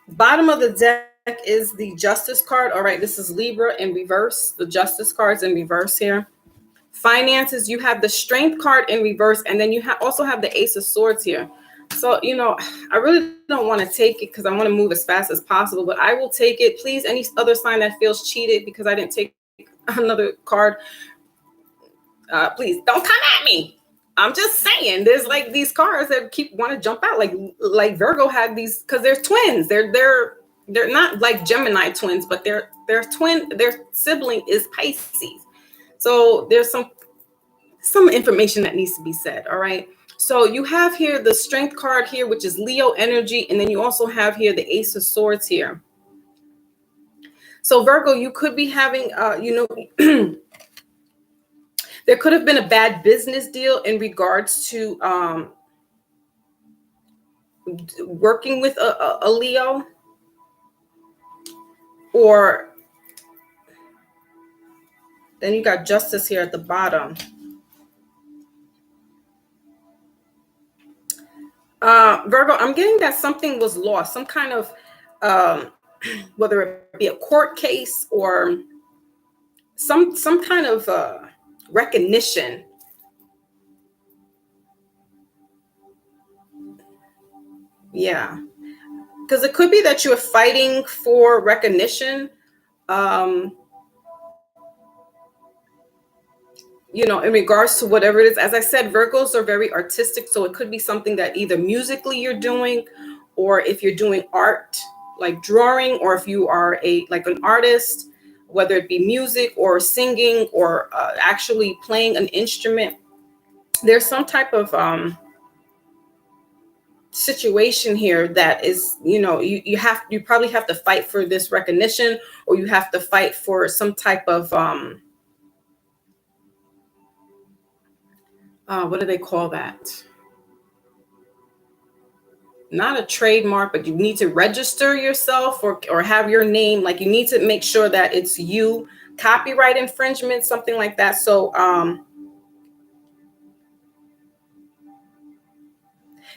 bottom of the deck is the Justice card. All right, this is Libra in reverse. The Justice card's in reverse here. Finances, you have the Strength card in reverse, and then you also have the Ace of Swords here. So, I really don't want to take it because I want to move as fast as possible, but I will take it. Please, any other sign that feels cheated because I didn't take another card, please don't come at me. I'm just saying, there's like these cards that keep want to jump out, like Virgo had these because they're twins. They're not like Gemini twins, but they're twin. Their sibling is Pisces. So there's some information that needs to be said. All right. So you have here the Strength card here, which is Leo energy, and then you also have here the Ace of Swords here. So Virgo, you could be having, there could have been a bad business deal in regards to working with a Leo, or then you got Justice here at the bottom. Virgo, I'm getting that something was lost, some kind of, whether it be a court case or some kind of recognition. Yeah, because it could be that you're fighting for recognition. In regards to whatever it is. As I said, Virgos are very artistic, so it could be something that either musically you're doing, or if you're doing art like drawing, or if you are an artist, whether it be music or singing or actually playing an instrument. There's some type of situation here that is, you probably have to fight for this recognition, or you have to fight for some type of what do they call that? Not a trademark, but you need to register yourself or have your name. Like, you need to make sure that it's you. Copyright infringement, something like that. So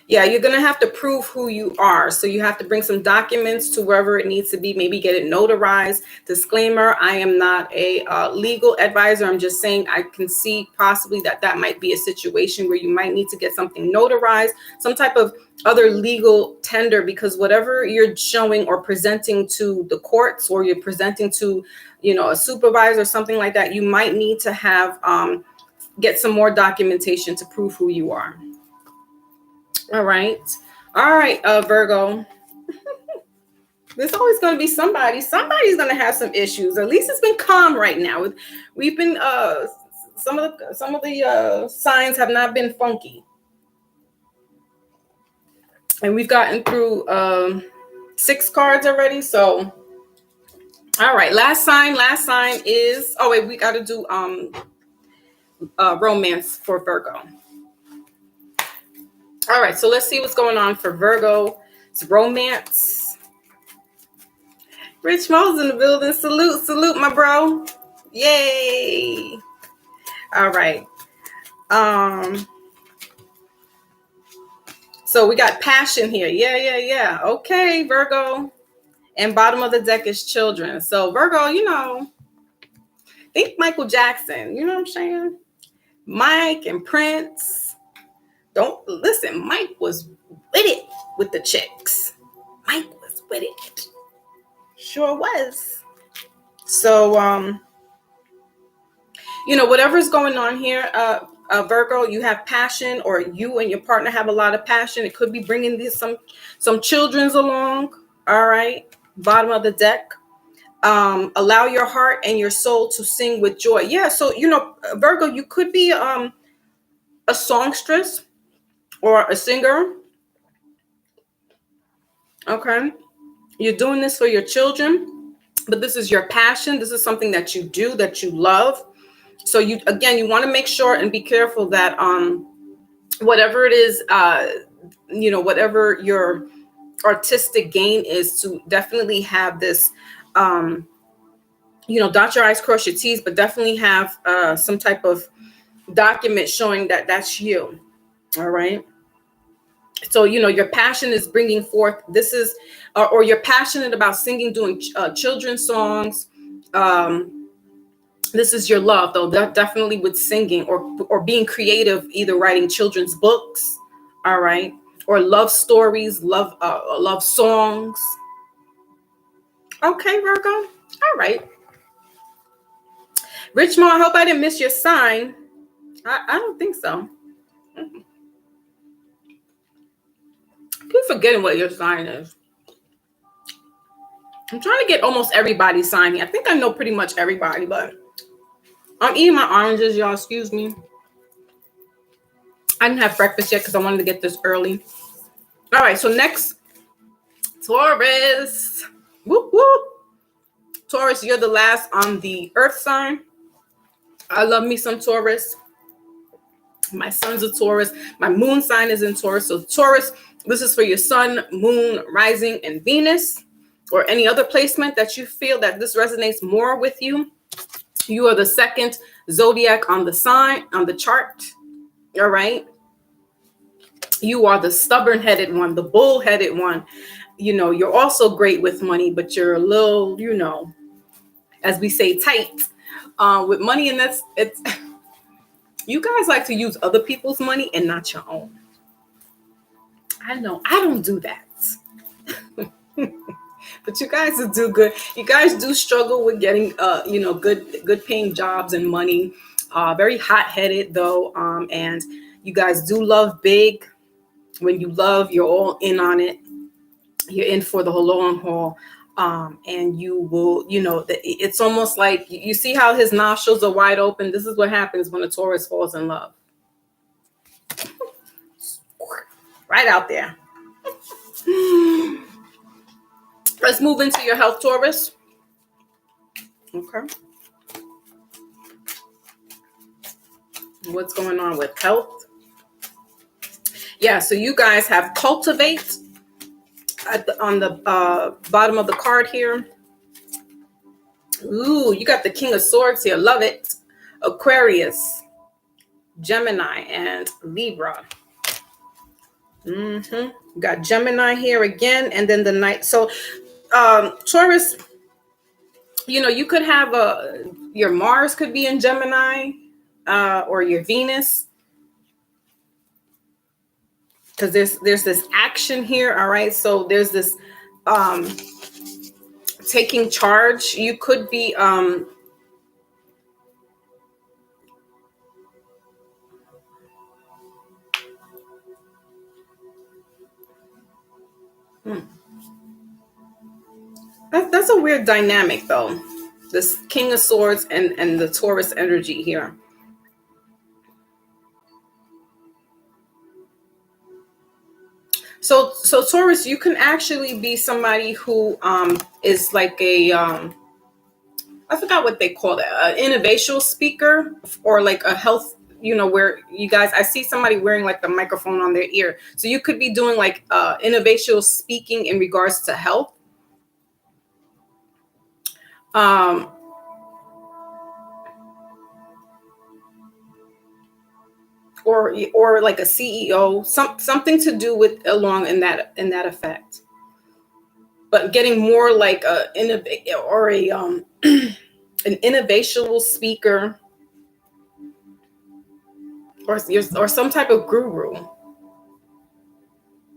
yeah, you're going to have to prove who you are. So you have to bring some documents to wherever it needs to be, maybe get it notarized. Disclaimer, I am not a legal advisor. I'm just saying I can see possibly that might be a situation where you might need to get something notarized, some type of other legal tender, because whatever you're showing or presenting to the courts, or you're presenting to, a supervisor or something like that, you might need to have get some more documentation to prove who you are. All right, Virgo. There's always going to be somebody's going to have some issues. At least it's been calm right now. We've been some of the signs have not been funky, and we've gotten through 6 cards already. So, all right, last sign is, oh wait, we got to do romance for Virgo. All right, so let's see what's going on for Virgo. It's romance. Rich Mo's in the building. Salute, my bro. Yay. All right. So we got passion here. Yeah. Okay, Virgo. And bottom of the deck is children. So Virgo, think Michael Jackson. You know what I'm saying? Mike and Prince. Don't listen. Mike was with it with the chicks. Mike was with it. Sure was. So, whatever's going on here, Virgo, you have passion, or you and your partner have a lot of passion. It could be bringing some children's along. All right. Bottom of the deck. Allow your heart and your soul to sing with joy. Yeah. So, Virgo, you could be a songstress or a singer. Okay. You're doing this for your children, but this is your passion. This is something that you do, that you love. So you want to make sure and be careful that whatever it is, whatever your artistic gain is, to definitely have this, dot your I's, cross your T's, but definitely have some type of document showing that that's you. All right. So, your passion is bringing forth, this is, or you're passionate about singing, doing children's songs. This is your love, though, definitely with singing or being creative, either writing children's books. All right. or love stories, love songs. Okay, Virgo. All right. Richmond, I hope I didn't miss your sign. I don't think so. Keep forgetting what your sign is. I'm trying to get almost everybody's sign here. I think I know pretty much everybody, but I'm eating my oranges, y'all. Excuse me. I didn't have breakfast yet because I wanted to get this early. All right, so next, Taurus. Whoop, whoop. Taurus, you're the last on the earth sign. I love me some Taurus. My son's a Taurus. My moon sign is in Taurus. So Taurus, this is for your sun, moon, rising, and Venus, or any other placement that you feel that this resonates more with you. You are the second zodiac on the sign, on the chart. All right. You are the stubborn-headed one, the bull-headed one. You know, you're also great with money, but you're a little, you know, as we say, tight with money. And it's you guys like to use other people's money and not your own. I know I don't do that. But you guys do good. You guys do struggle with getting you know, good paying jobs and money. Very hot-headed though. And you guys do love big. When you love, you're all in on it. You're in for the long haul. And you will, you know, it's almost like you see how his nostrils are wide open. This is what happens when a Taurus falls in love. Right out there. Let's move into your health, Taurus. Okay. What's going on with health? Yeah, so you guys have cultivate on the bottom of the card here. Ooh, you got the King of Swords here. Love it. Aquarius, Gemini, and Libra. You got Gemini here again, and then the Knight. So Taurus, you know, you could have your Mars could be in Gemini, or your Venus. Because there's this action here, all right? So there's this taking charge. You could be that's a weird dynamic though. This King of Swords and the Taurus energy here. So Taurus, you can actually be somebody who is like a I forgot what they call it, an innovational speaker, or like a health, you know, where you guys, I see somebody wearing like the microphone on their ear. So you could be doing like innovational speaking in regards to health. Or like a CEO, something to do with along in that effect. But getting more like a or a an innovational speaker, or some type of guru.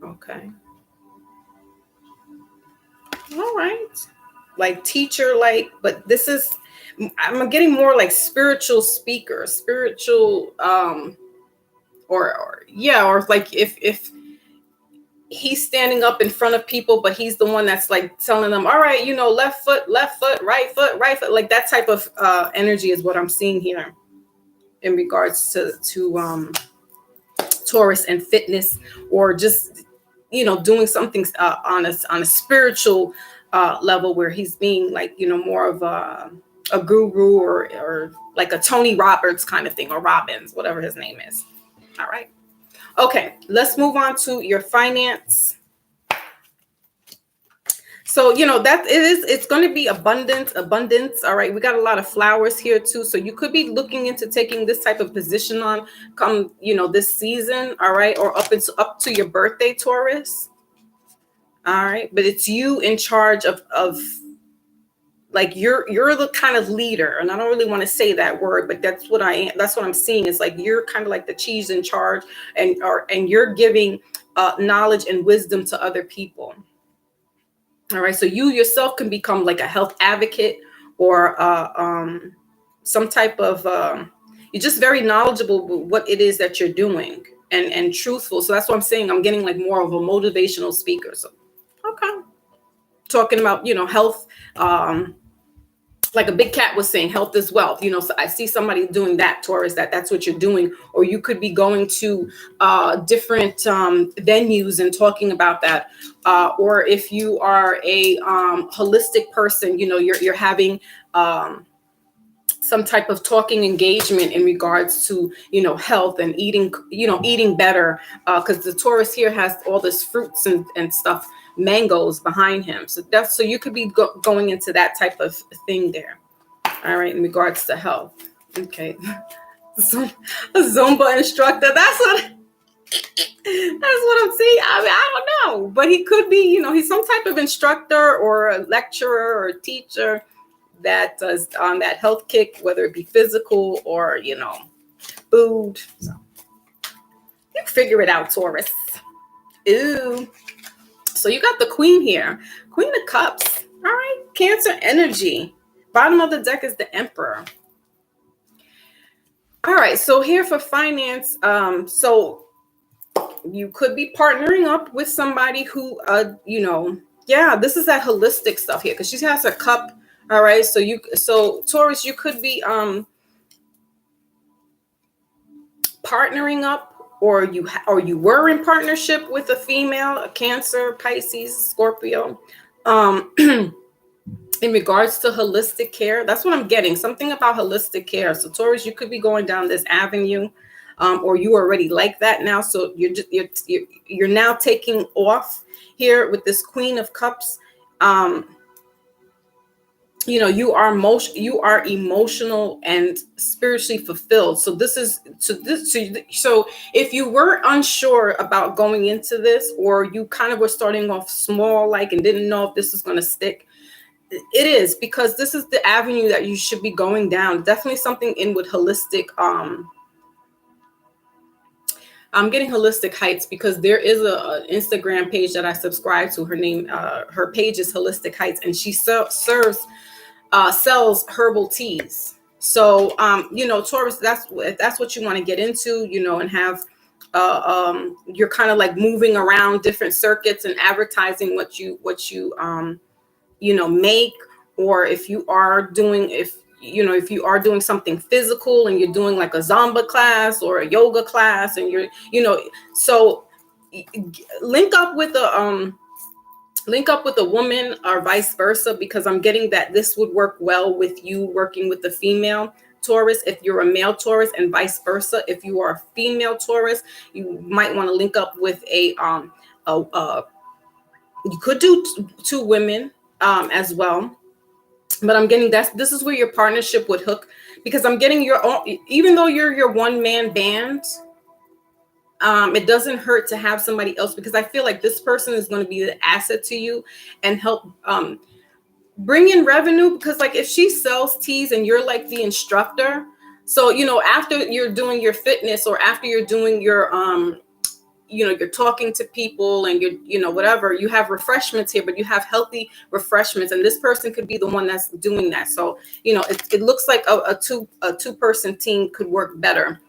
Okay. All right. Like teacher, like, but this is, I'm getting more like spiritual speaker, spiritual or like if he's standing up in front of people, but he's the one that's like telling them, all right, you know, left foot, right foot, like that type of energy is what I'm seeing here in regards to Taurus and fitness, or just, you know, doing something on a spiritual level where he's being like, you know, more of a guru, or like a Tony Roberts kind of thing, or Robbins, whatever his name is. All right. Okay, let's move on to your finance. So, you know, that it's going to be abundance. All right. We got a lot of flowers here too. So you could be looking into taking this type of position on come, you know, this season. All right. Or up to your birthday, Taurus. All right. But it's you in charge of like you're the kind of leader, and I don't really want to say that word, but that's what I am. That's what I'm seeing, is like you're kind of like the cheese in charge, and you're giving knowledge and wisdom to other people. All right, so you yourself can become like a health advocate, or some type of you're just very knowledgeable with what it is that you're doing, and truthful. So that's what I'm saying. I'm getting like more of a motivational speaker. So okay, talking about, health, like a big cat was saying, health is wealth. So I see somebody doing that, Taurus, that's what you're doing. Or you could be going to different venues and talking about that. Or if you are a holistic person, you're having some type of talking engagement in regards to, health and eating, eating better. Because the Taurus here has all this fruits and stuff, mangoes behind him. So you could be going into that type of thing there. All right, in regards to health. Okay. So a Zumba instructor, that's what I'm saying. I mean, I don't know, but he could be, he's some type of instructor or a lecturer or a teacher that does on that health kick, whether it be physical or, food. So you figure it out, Taurus. Ooh. So you got the Queen here. Queen of Cups. All right. Cancer energy. Bottom of the deck is the Emperor. All right. So here for finance. So you could be partnering up with somebody who, this is that holistic stuff here, because she has a cup. All right. So Taurus, you could be partnering up, or you were in partnership with a female, a Cancer, Pisces, Scorpio, in regards to holistic care. That's what I'm getting. Something about holistic care. So Taurus, you could be going down this avenue, or you already like that now. So you're now taking off here with this Queen of Cups. You are emotional and spiritually fulfilled. So if you were unsure about going into this, or you kind of were starting off small, and didn't know if this was going to stick, it is, because this is the avenue that you should be going down. Definitely something in with holistic. I'm getting Holistic Heights, because there is a Instagram page that I subscribe to. Her page is Holistic Heights, and she sells herbal teas. So, Taurus, that's what you want to get into, and have, you're kind of like moving around different circuits and advertising what you make. Or if you are doing something physical, and you're doing like a Zumba class or a yoga class, and so link up with a woman, or vice versa, because I'm getting that this would work well with you working with the female Taurus if you're a male Taurus, and vice versa if you are a female Taurus. You might want to link up with you could do two women as well. But I'm getting this is where your partnership would hook, because I'm getting even though you're your one-man band, it doesn't hurt to have somebody else, because I feel like this person is going to be the asset to you and help bring in revenue. Because like if she sells teas and you're like the instructor, so after you're doing your fitness, or after you're doing your you're talking to people, and you're whatever, you have refreshments here, but you have healthy refreshments, and this person could be the one that's doing that. So it looks like a two-person team could work better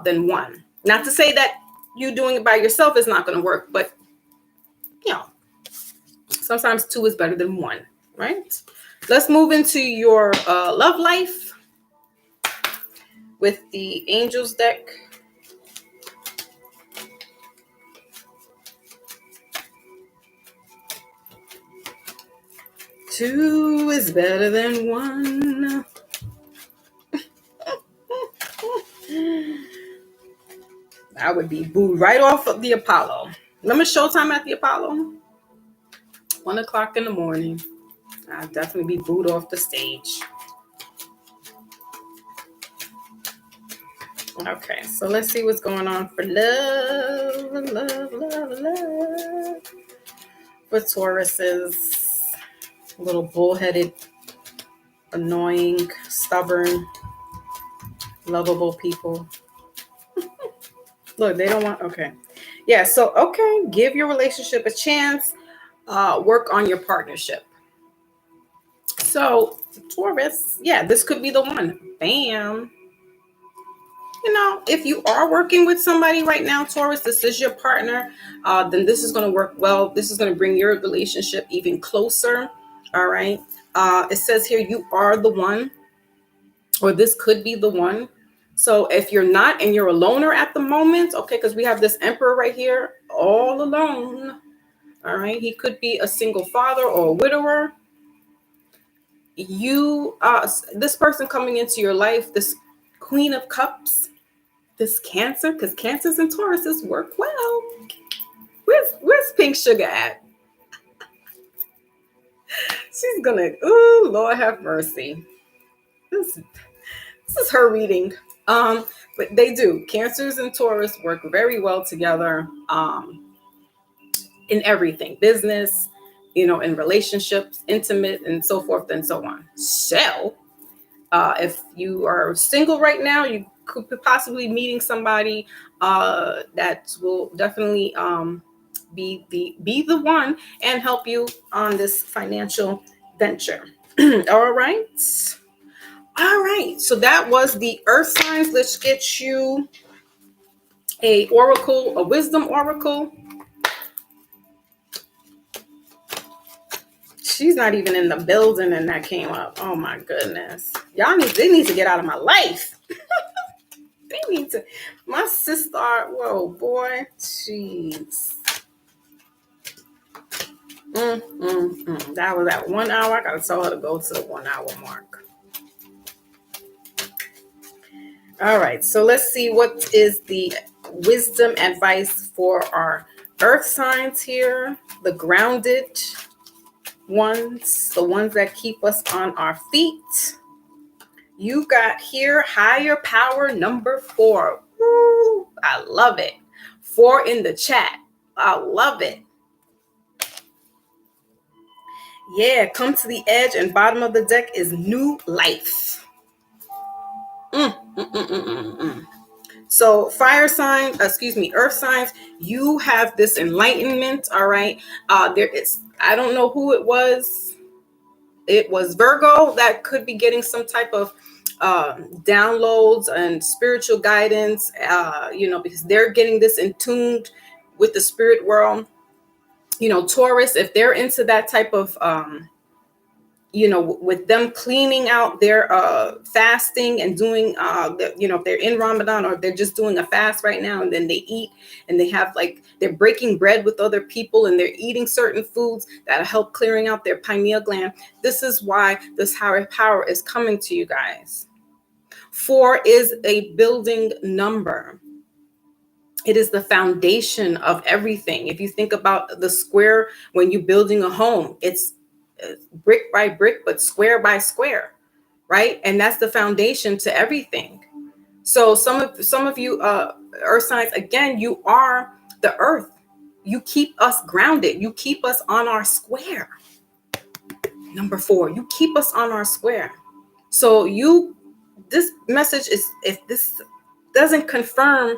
than one. Not to say that you doing it by yourself is not going to work, but sometimes two is better than one, right? Let's move into your love life with the Angels deck. Two is better than one. I would be booed right off of the Apollo. Remember Showtime at the Apollo? 1:00 in the morning. I'd definitely be booed off the stage. Okay, so let's see what's going on for love. For Tauruses. Little bullheaded annoying, stubborn, lovable people. Look, they don't want, okay. Yeah, so, okay, give your relationship a chance. Work on your partnership. So, Taurus, yeah, this could be the one. Bam. You know, if you are working with somebody right now, Taurus, this is your partner, then this is going to work well. This is going to bring your relationship even closer. All right. It says here, you are the one, or this could be the one. So if you're not and you're a loner at the moment, okay, because we have this emperor right here, all alone. All right. He could be a single father or a widower. This person coming into your life, this Queen of Cups, this Cancer, because Cancers and Tauruses work well. Where's Pink Sugar at? She's gonna, ooh, Lord have mercy. This is her reading. But they do. Cancers and Taurus work very well together in everything. Business, you know, in relationships, intimate, and so forth and so on. So if you are single right now, you could be possibly meeting somebody that will definitely be the one and help you on this financial venture. All right. All right. So that was the earth signs. Let's get you a oracle, a wisdom oracle. She's not even in the building and that came up. Oh my goodness. They need to get out of my life. They need to. My sister, whoa, boy. Jeez. That was at 1 hour. I gotta tell her to go to the 1 hour mark. All right, so let's see what is the wisdom advice for our earth signs here. The grounded ones, the ones that keep us on our feet. You got here higher power number 4. Woo, I love it. 4 in the chat. I love it. Yeah, come to the edge, and bottom of the deck is new life. So fire sign, earth signs, you have this enlightenment. All right. There is, I don't know who it was. It was Virgo that could be getting some type of downloads and spiritual guidance, because they're getting this in tuned with the spirit world. You know, Taurus, if they're into that type of, with them cleaning out their fasting and doing, if they're in Ramadan or they're just doing a fast right now, and then they eat and they have they're breaking bread with other people and they're eating certain foods that help clearing out their pineal gland. This is why this higher power is coming to you guys. 4 is a building number. It is the foundation of everything. If you think about the square, when you're building a home, it's brick by brick, but square by square, right? And that's the foundation to everything. So some of you earth signs, again, you are the earth. You keep us grounded. You keep us on our square. Number 4, you keep us on our square. So this message is, if this doesn't confirm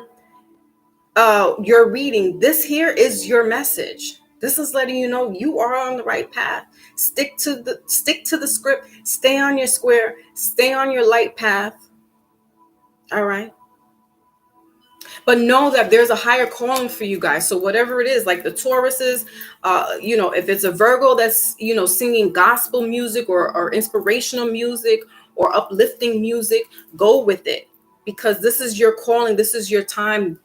your reading, this here is your message. This is letting you know you are on the right path. Stick to the script. Stay on your square. Stay on your light path. All right. But know that there's a higher calling for you guys. So whatever it is, like the Tauruses, if it's a Virgo that's, singing gospel music or inspirational music or uplifting music, go with it, because this is your calling. This is your time.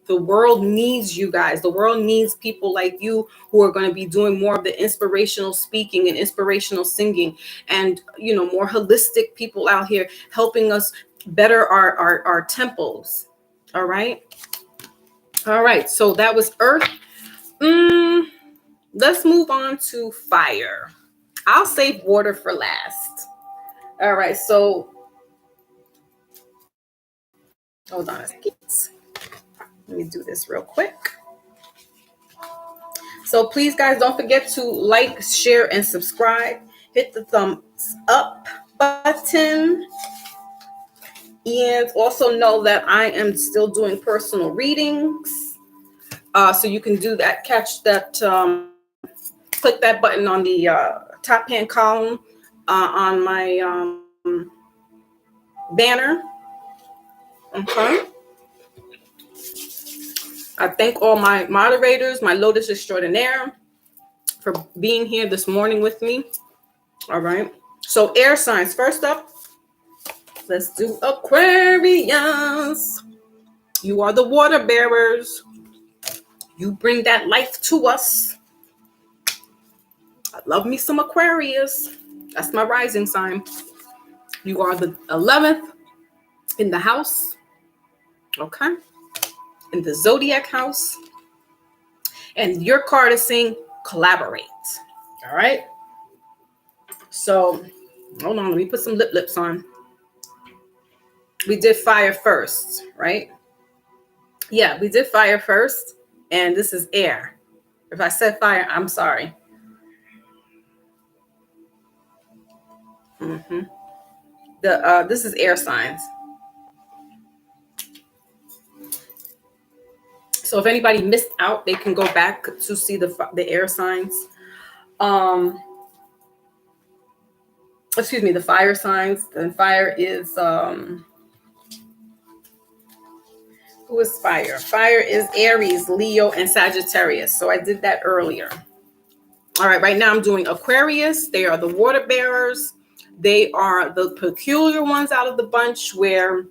The world needs you guys. The world needs people like you who are going to be doing more of the inspirational speaking and inspirational singing, and more holistic people out here helping us better our temples. All right. So that was earth. Let's move on to fire. I'll save water for last. All right. So hold on a second. Let me do this real quick. So please, guys, don't forget to like, share, and subscribe. Hit the thumbs up button. And also know that I am still doing personal readings. So you can do that, catch that, click that button on the top hand column on my banner. Okay. I thank all my moderators, my Lotus Extraordinaire, for being here this morning with me. All right. So air signs. First up, let's do Aquarius. You are the water bearers. You bring that life to us. I love me some Aquarius. That's my rising sign. You are the 11th in the house. Okay. In the zodiac house. And your card is saying collaborate. All right. So hold on. Let me put some lips on. We did fire first, right? Yeah, we did fire first. And this is air. If I said fire, I'm sorry. This is air signs. So if anybody missed out, they can go back to see the air signs. Excuse me, the fire signs. The fire is who is fire? Fire is Aries, Leo, and Sagittarius. So I did that earlier. All right, right now I'm doing Aquarius. They are the water bearers. They are the peculiar ones out of the bunch where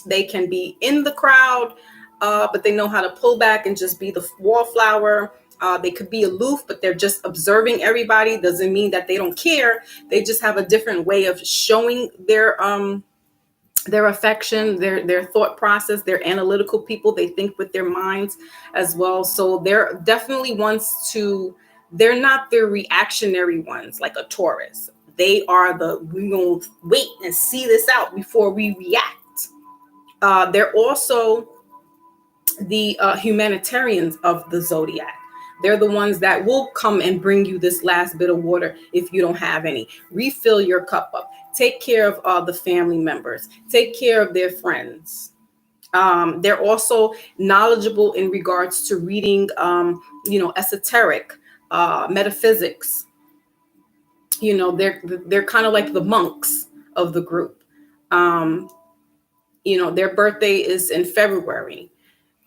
they can be in the crowd, but they know how to pull back and just be the wallflower. They could be aloof, but they're just observing everybody. Doesn't mean that they don't care. They just have a different way of showing their affection, their thought process. They're analytical people. They think with their minds as well. So they're definitely ones they're not the reactionary ones like a Taurus. They are we're going to wait and see this out before we react. They're also the humanitarians of the zodiac. They're the ones that will come and bring you this last bit of water if you don't have any. Refill your cup up. Take care of the family members. Take care of their friends. They're also knowledgeable in regards to reading, esoteric, metaphysics. They're kind of like the monks of the group. Their birthday is in February.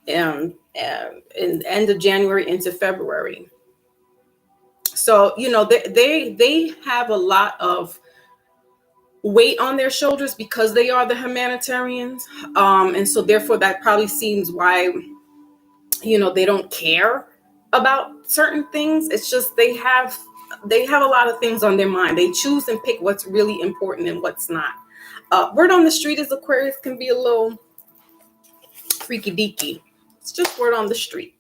In end of January into February. So, they have a lot of weight on their shoulders because they are the humanitarians. And so therefore that probably seems why, they don't care about certain things. It's just they have a lot of things on their mind. They choose and pick what's really important and what's not. Word on the street is Aquarius can be a little freaky deaky. It's just word on the street.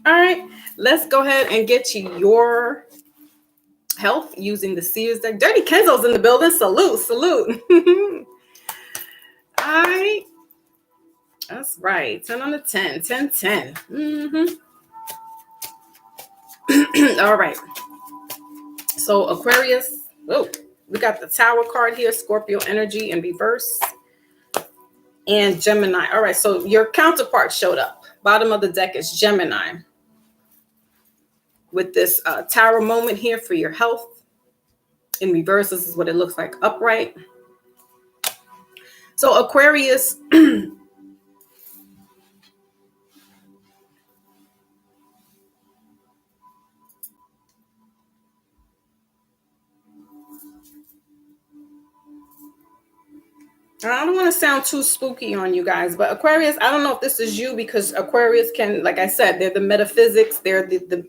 All right, let's go ahead and get you your health using the Seers deck. Dirty Kenzo's in the building. Salute. All right. That's right. 10 on the 10. 10. All right. So Aquarius. Oh, we got the Tower card here. Scorpio energy in reverse. And Gemini. All right. So your counterpart showed up. Bottom of the deck is Gemini. With this Tower moment here for your health. In reverse, this is what it looks like upright. So Aquarius. I don't want to sound too spooky on you guys, but Aquarius, I don't know if this is you because Aquarius can, like I said, they're the metaphysics, they're the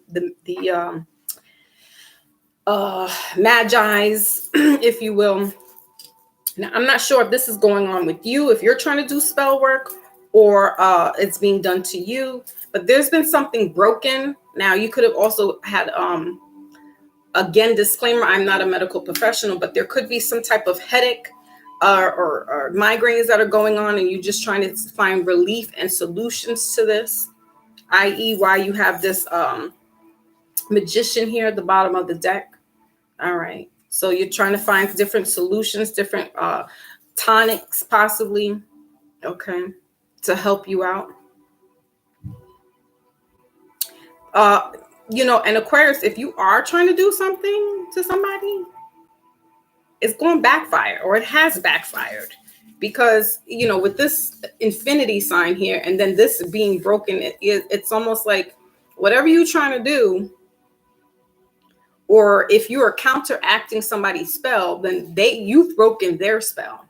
magi's, if you will. Now, I'm not sure if this is going on with you, if you're trying to do spell work or it's being done to you, but there's been something broken. Now, you could have also had, again, disclaimer, I'm not a medical professional, but there could be some type of headache or migraines that are going on, and you're just trying to find relief and solutions to this, i.e. why you have this magician here at the bottom of the deck. All right. So you're trying to find different solutions, different tonics possibly, okay, to help you out. You know, and Aquarius, if you are trying to do something to somebody, it's going to backfire, or it has backfired, because, you know, with this infinity sign here and then this being broken, it's almost like whatever you're trying to do, or if you are counteracting somebody's spell, then you've broken their spell.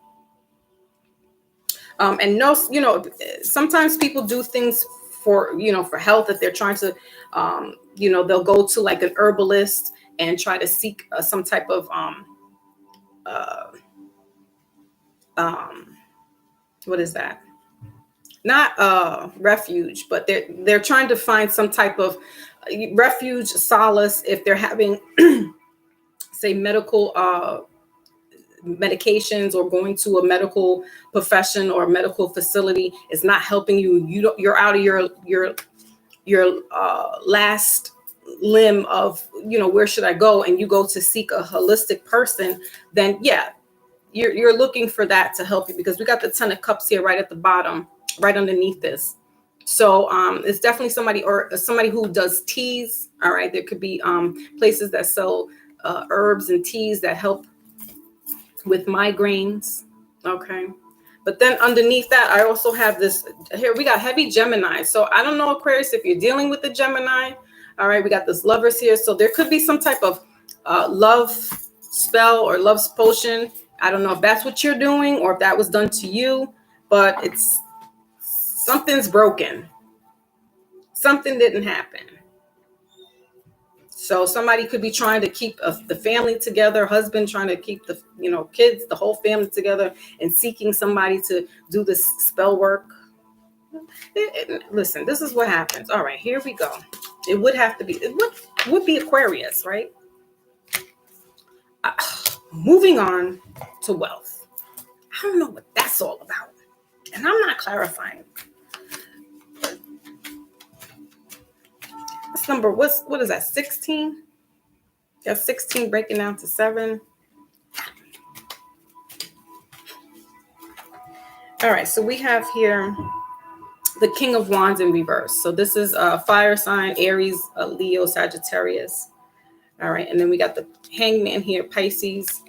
And no, you know, sometimes people do things for, you know, for health, that they're trying to, you know, they'll go to like an herbalist and try to seek some type of, what is that? Not refuge, but they're trying to find some type of refuge, solace, if they're having, say, medical medications, or going to a medical profession or a medical facility is not helping you. You're out of your last limb of, you know, where should I go? And you go to seek a holistic person, then yeah, you're looking for that to help you, because we got the 10 of Cups here right at the bottom, right underneath this. So it's definitely somebody, or somebody who does teas. All right, there could be places that sell herbs and teas that help with migraines. Okay, but then underneath that, I also have this here. We got heavy Gemini. So I don't know, Aquarius, if you're dealing with the Gemini. All right, we got this Lovers here. So there could be some type of love spell or love potion. I don't know if that's what you're doing or if that was done to you, but it's something's broken. Something didn't happen. So somebody could be trying to keep the family together, husband trying to keep the, you know, kids, the whole family together, and seeking somebody to do this spell work. Listen, this is what happens. All right, here we go. It would have to be, it would be Aquarius, right? Moving on to wealth. I don't know what that's all about, and I'm not clarifying. This number, what is that, 16? Got 16 breaking down to 7. All right, so we have here the King of Wands in reverse. So this is a fire sign, Aries, Leo, Sagittarius. All right, and then we got the Hangman here, Pisces,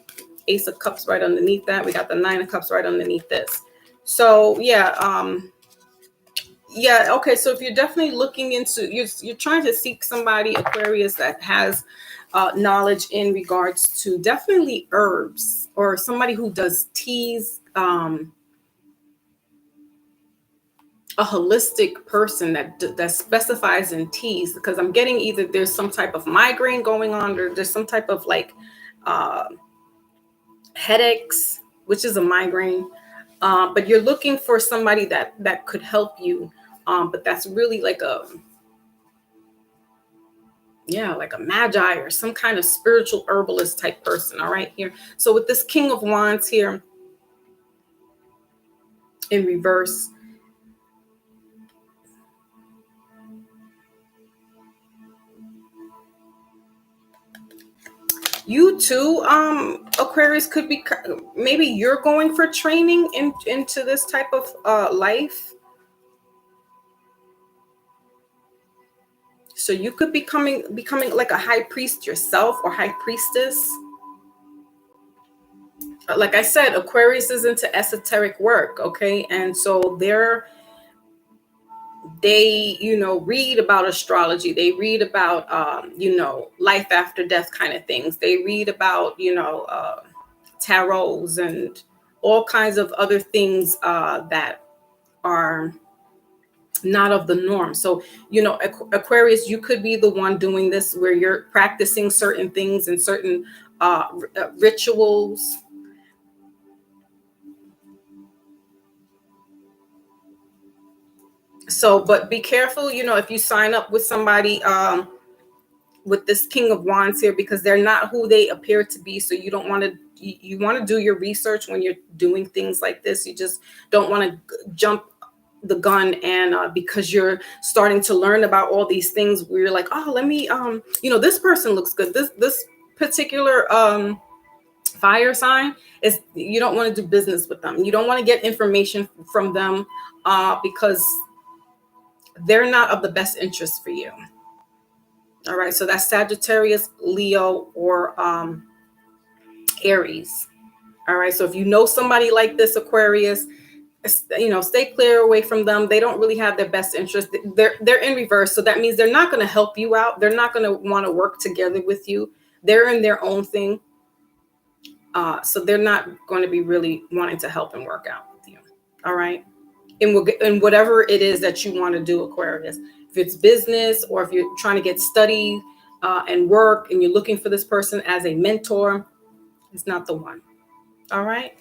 Ace of Cups right underneath that. We got the 9 of Cups right underneath this. So yeah, yeah, okay, so if you're definitely looking into, you're trying to seek somebody, Aquarius, that has knowledge in regards to definitely herbs, or somebody who does teas, a holistic person that specifies in teas, because I'm getting either there's some type of migraine going on, or there's some type of like headaches, which is a migraine, but you're looking for somebody that could help you. But that's really like like a magi or some kind of spiritual herbalist type person. All right, here. So with this King of Wands here in reverse, you too, Aquarius, could be, maybe you're going for training into this type of life. So you could be becoming like a high priest yourself, or high priestess. Like I said, Aquarius is into esoteric work, okay? And so they, you know, read about astrology. They read about, you know, life after death kind of things. They read about, you know, tarots and all kinds of other things that are not of the norm. So, you know, Aquarius, you could be the one doing this, where you're practicing certain things and certain rituals. So, but be careful, you know, if you sign up with somebody with this King of Wands here, because they're not who they appear to be. So you don't want to, you want to do your research when you're doing things like this. You just don't want to jump the gun, and because you're starting to learn about all these things, where you're like, oh, let me, you know, this person looks good. This particular fire sign, is you don't want to do business with them. You don't want to get information from them because they're not of the best interest for you. All right, so that's Sagittarius, Leo, or Aries. All right, so if you know somebody like this, Aquarius, stay clear away from them. They don't really have their best interest. They're in reverse, so that means they're not going to help you out. They're not going to want to work together with you. They're in their own thing, so they're not going to be really wanting to help and work out with you. All right, and whatever it is that you want to do, Aquarius, if it's business or if you're trying to get study and work, and you're looking for this person as a mentor, it's not the one. All right.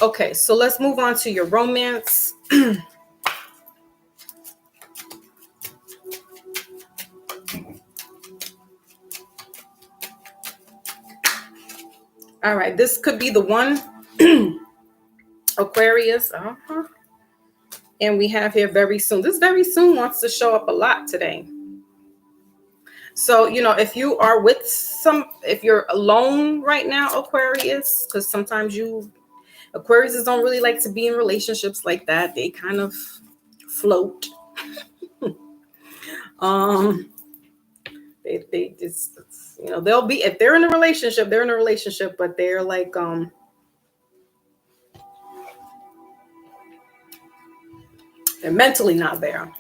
Okay, so let's move on to your romance. All right, this could be the one, Aquarius. And we have here very soon. This very soon wants to show up a lot today. So, if you are with if you're alone right now, Aquarius, because sometimes Aquariuses don't really like to be in relationships like that. They kind of float. They just, they'll be, if they're in a relationship, they're in a relationship, but they're like, they're mentally not there.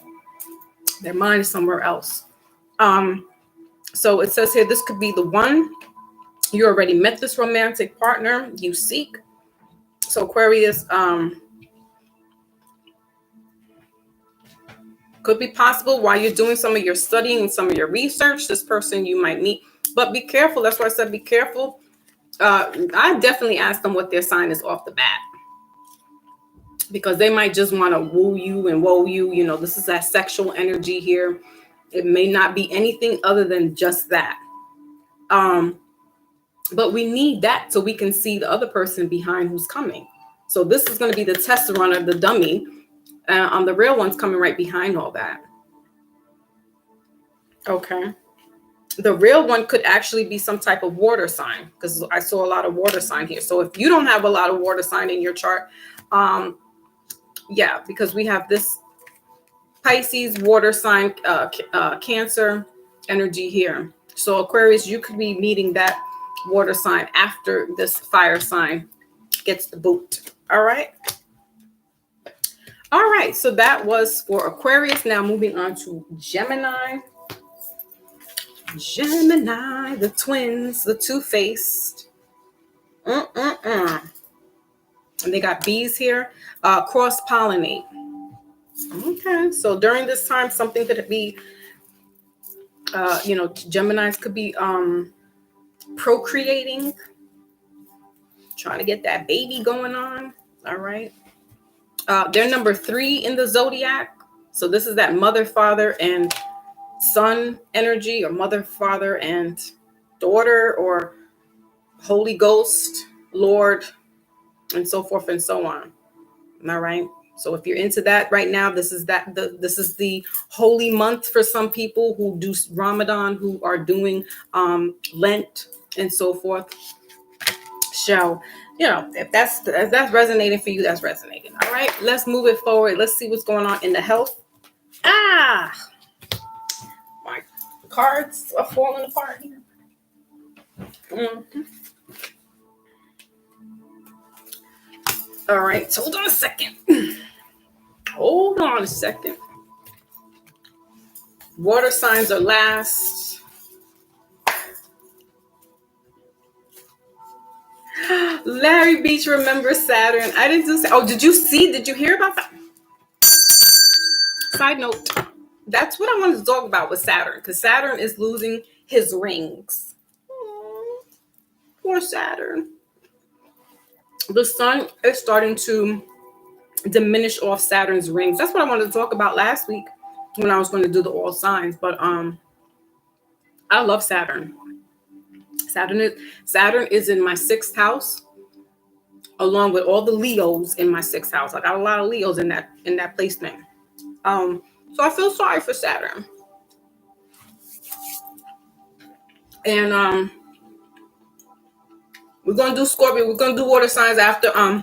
Their mind is somewhere else. So it says here, this could be the one. You already met this romantic partner you seek. So Aquarius, could be possible while you're doing some of your studying and some of your research, this person you might meet. But be careful. That's why I said be careful. I definitely ask them what their sign is off the bat, because they might just want to woo you and woe you. This is that sexual energy here. It may not be anything other than just that. But we need that so we can see the other person behind who's coming. So this is going to be the test runner, the dummy. The real one's coming right behind all that. Okay. The real one could actually be some type of water sign, because I saw a lot of water sign here. So if you don't have a lot of water sign in your chart, yeah, because we have this Pisces, water sign, Cancer energy here. So Aquarius, you could be meeting that water sign after this fire sign gets the boot. All right. All right. So that was for Aquarius. Now moving on to Gemini. Gemini, the twins, the two-faced. And they got bees here. Cross-pollinate. Okay. So during this time, something could be, Geminis could be procreating, trying to get that baby going on. All right. They're number 3 in the zodiac. So this is that mother, father, and son energy, or mother, father, and daughter, or Holy Ghost, Lord, and so forth and so on. All right. So if you're into that right now, this is the holy month for some people who do Ramadan, who are doing Lent and so forth. So, if that's resonating for you, that's resonating. All right, let's move it forward. Let's see what's going on in the health. My cards are falling apart here. All right, hold on a second. Hold on a second. Water signs are last. Larry Beach remembers Saturn. I didn't do. Oh, did you hear about that? Side note, that's what I wanted to talk about with Saturn, because Saturn is losing his rings. Aww, poor Saturn. The sun is starting to diminish off Saturn's rings. That's what I wanted to talk about last week when I was going to do the all signs. But I love Saturn. Saturn is in my 6th house, along with all the Leos in my 6th house. I got a lot of Leos in that placement. So I feel sorry for Saturn. And We're gonna do Scorpio. We're gonna do water signs after. I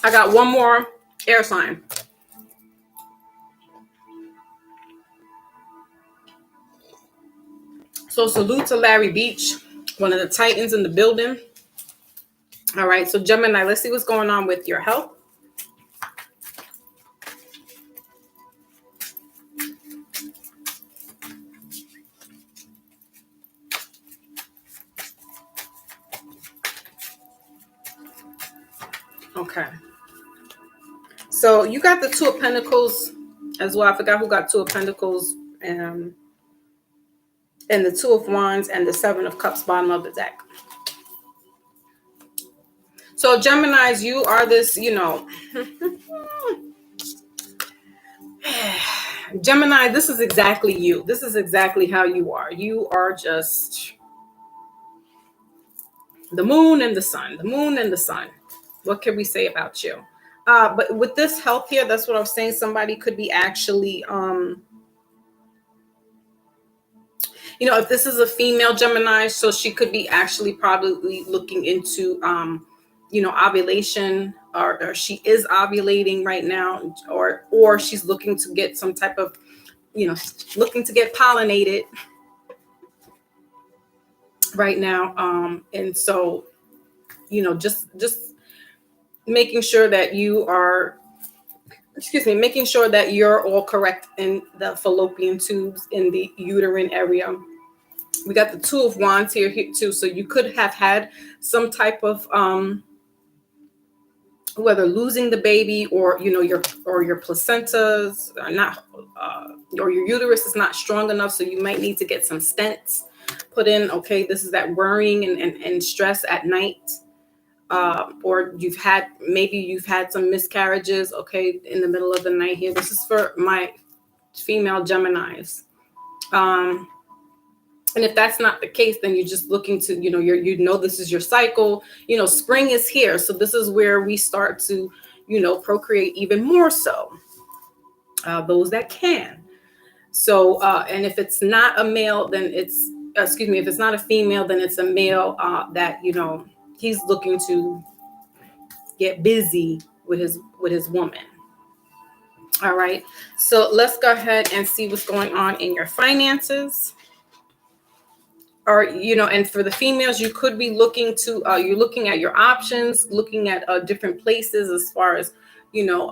got one more air sign. So salute to Larry Beach, one of the titans in the building. All right, so Gemini, let's see what's going on with your health. Okay. So you got the Two of Pentacles as well. I forgot who got Two of Pentacles and the Two of Wands and the Seven of Cups bottom of the deck. So Geminis, you are this, you know, Gemini, this is exactly you. This is exactly how you are. You are just the moon and the sun, the moon and the sun. What can we say about you? But with this health here, that's what I was saying. Somebody could be actually, you know, if this is a female Gemini, so she could be actually probably looking into, you know, ovulation, or she is ovulating right now, or she's looking to get some type of, you know, looking to get pollinated right now. And so, you know, just making sure that you are, making sure that you're all correct in the fallopian tubes, in the uterine area. We got the Two of Wands here too. So you could have had some type of, whether losing the baby, or, you know, your placentas are not, or your uterus is not strong enough. So you might need to get some stents put in. Okay. This is that worrying and stress at night. Or maybe you've had some miscarriages, okay, in the middle of the night here. This is for my female Geminis. And if that's not the case, then you're just looking to, you know, this is your cycle. You know, spring is here. So this is where we start to, you know, procreate even more so. Those that can. So, and if it's not a male, then it's, if it's not a female, then it's a male that, you know, he's looking to get busy with his woman. All right. So let's go ahead and see what's going on in your finances. Or, you know, and for the females, you could be looking to, you're looking at your options, looking at different places as far as, you know,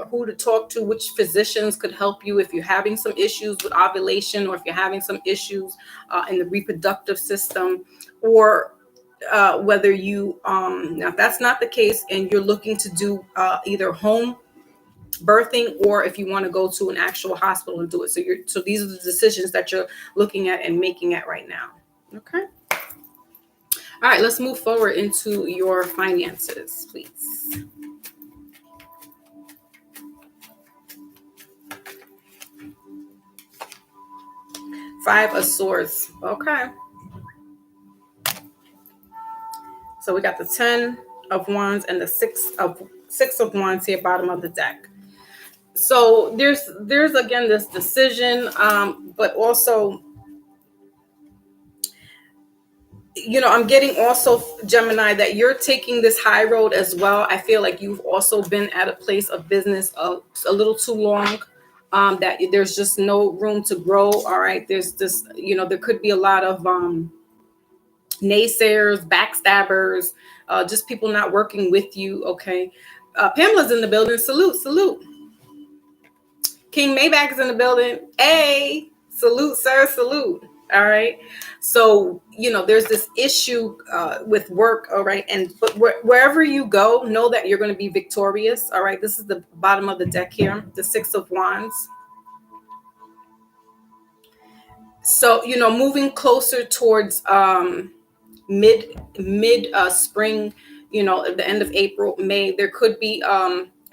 who to talk to, which physicians could help you if you're having some issues with ovulation, or if you're having some issues in the reproductive system, or whether you, now if that's not the case and you're looking to do either home birthing, or if you want to go to an actual hospital and do it. So these are the decisions that you're looking at and making at right now. Okay. All right, let's move forward into your finances, please. Five of Swords. Okay. So we got the 10 of Wands and the six of Wands here, bottom of the deck. So there's again this decision, but also, you know, I'm getting also, Gemini, that you're taking this high road as well. I feel like you've also been at a place of business a little too long, that there's just no room to grow. All right. There's this, you know, there could be a lot of naysayers, backstabbers, just people not working with you. Okay. Pamela's in the building. Salute. King Maybach is in the building. Hey, salute, sir, salute. All right. So, you know, there's this issue with work. All right. But wherever you go, know that you're going to be victorious. All right. This is the bottom of the deck here, the 6 of Wands. So, you know, moving closer towards mid spring, you know, at the end of April, May, there could be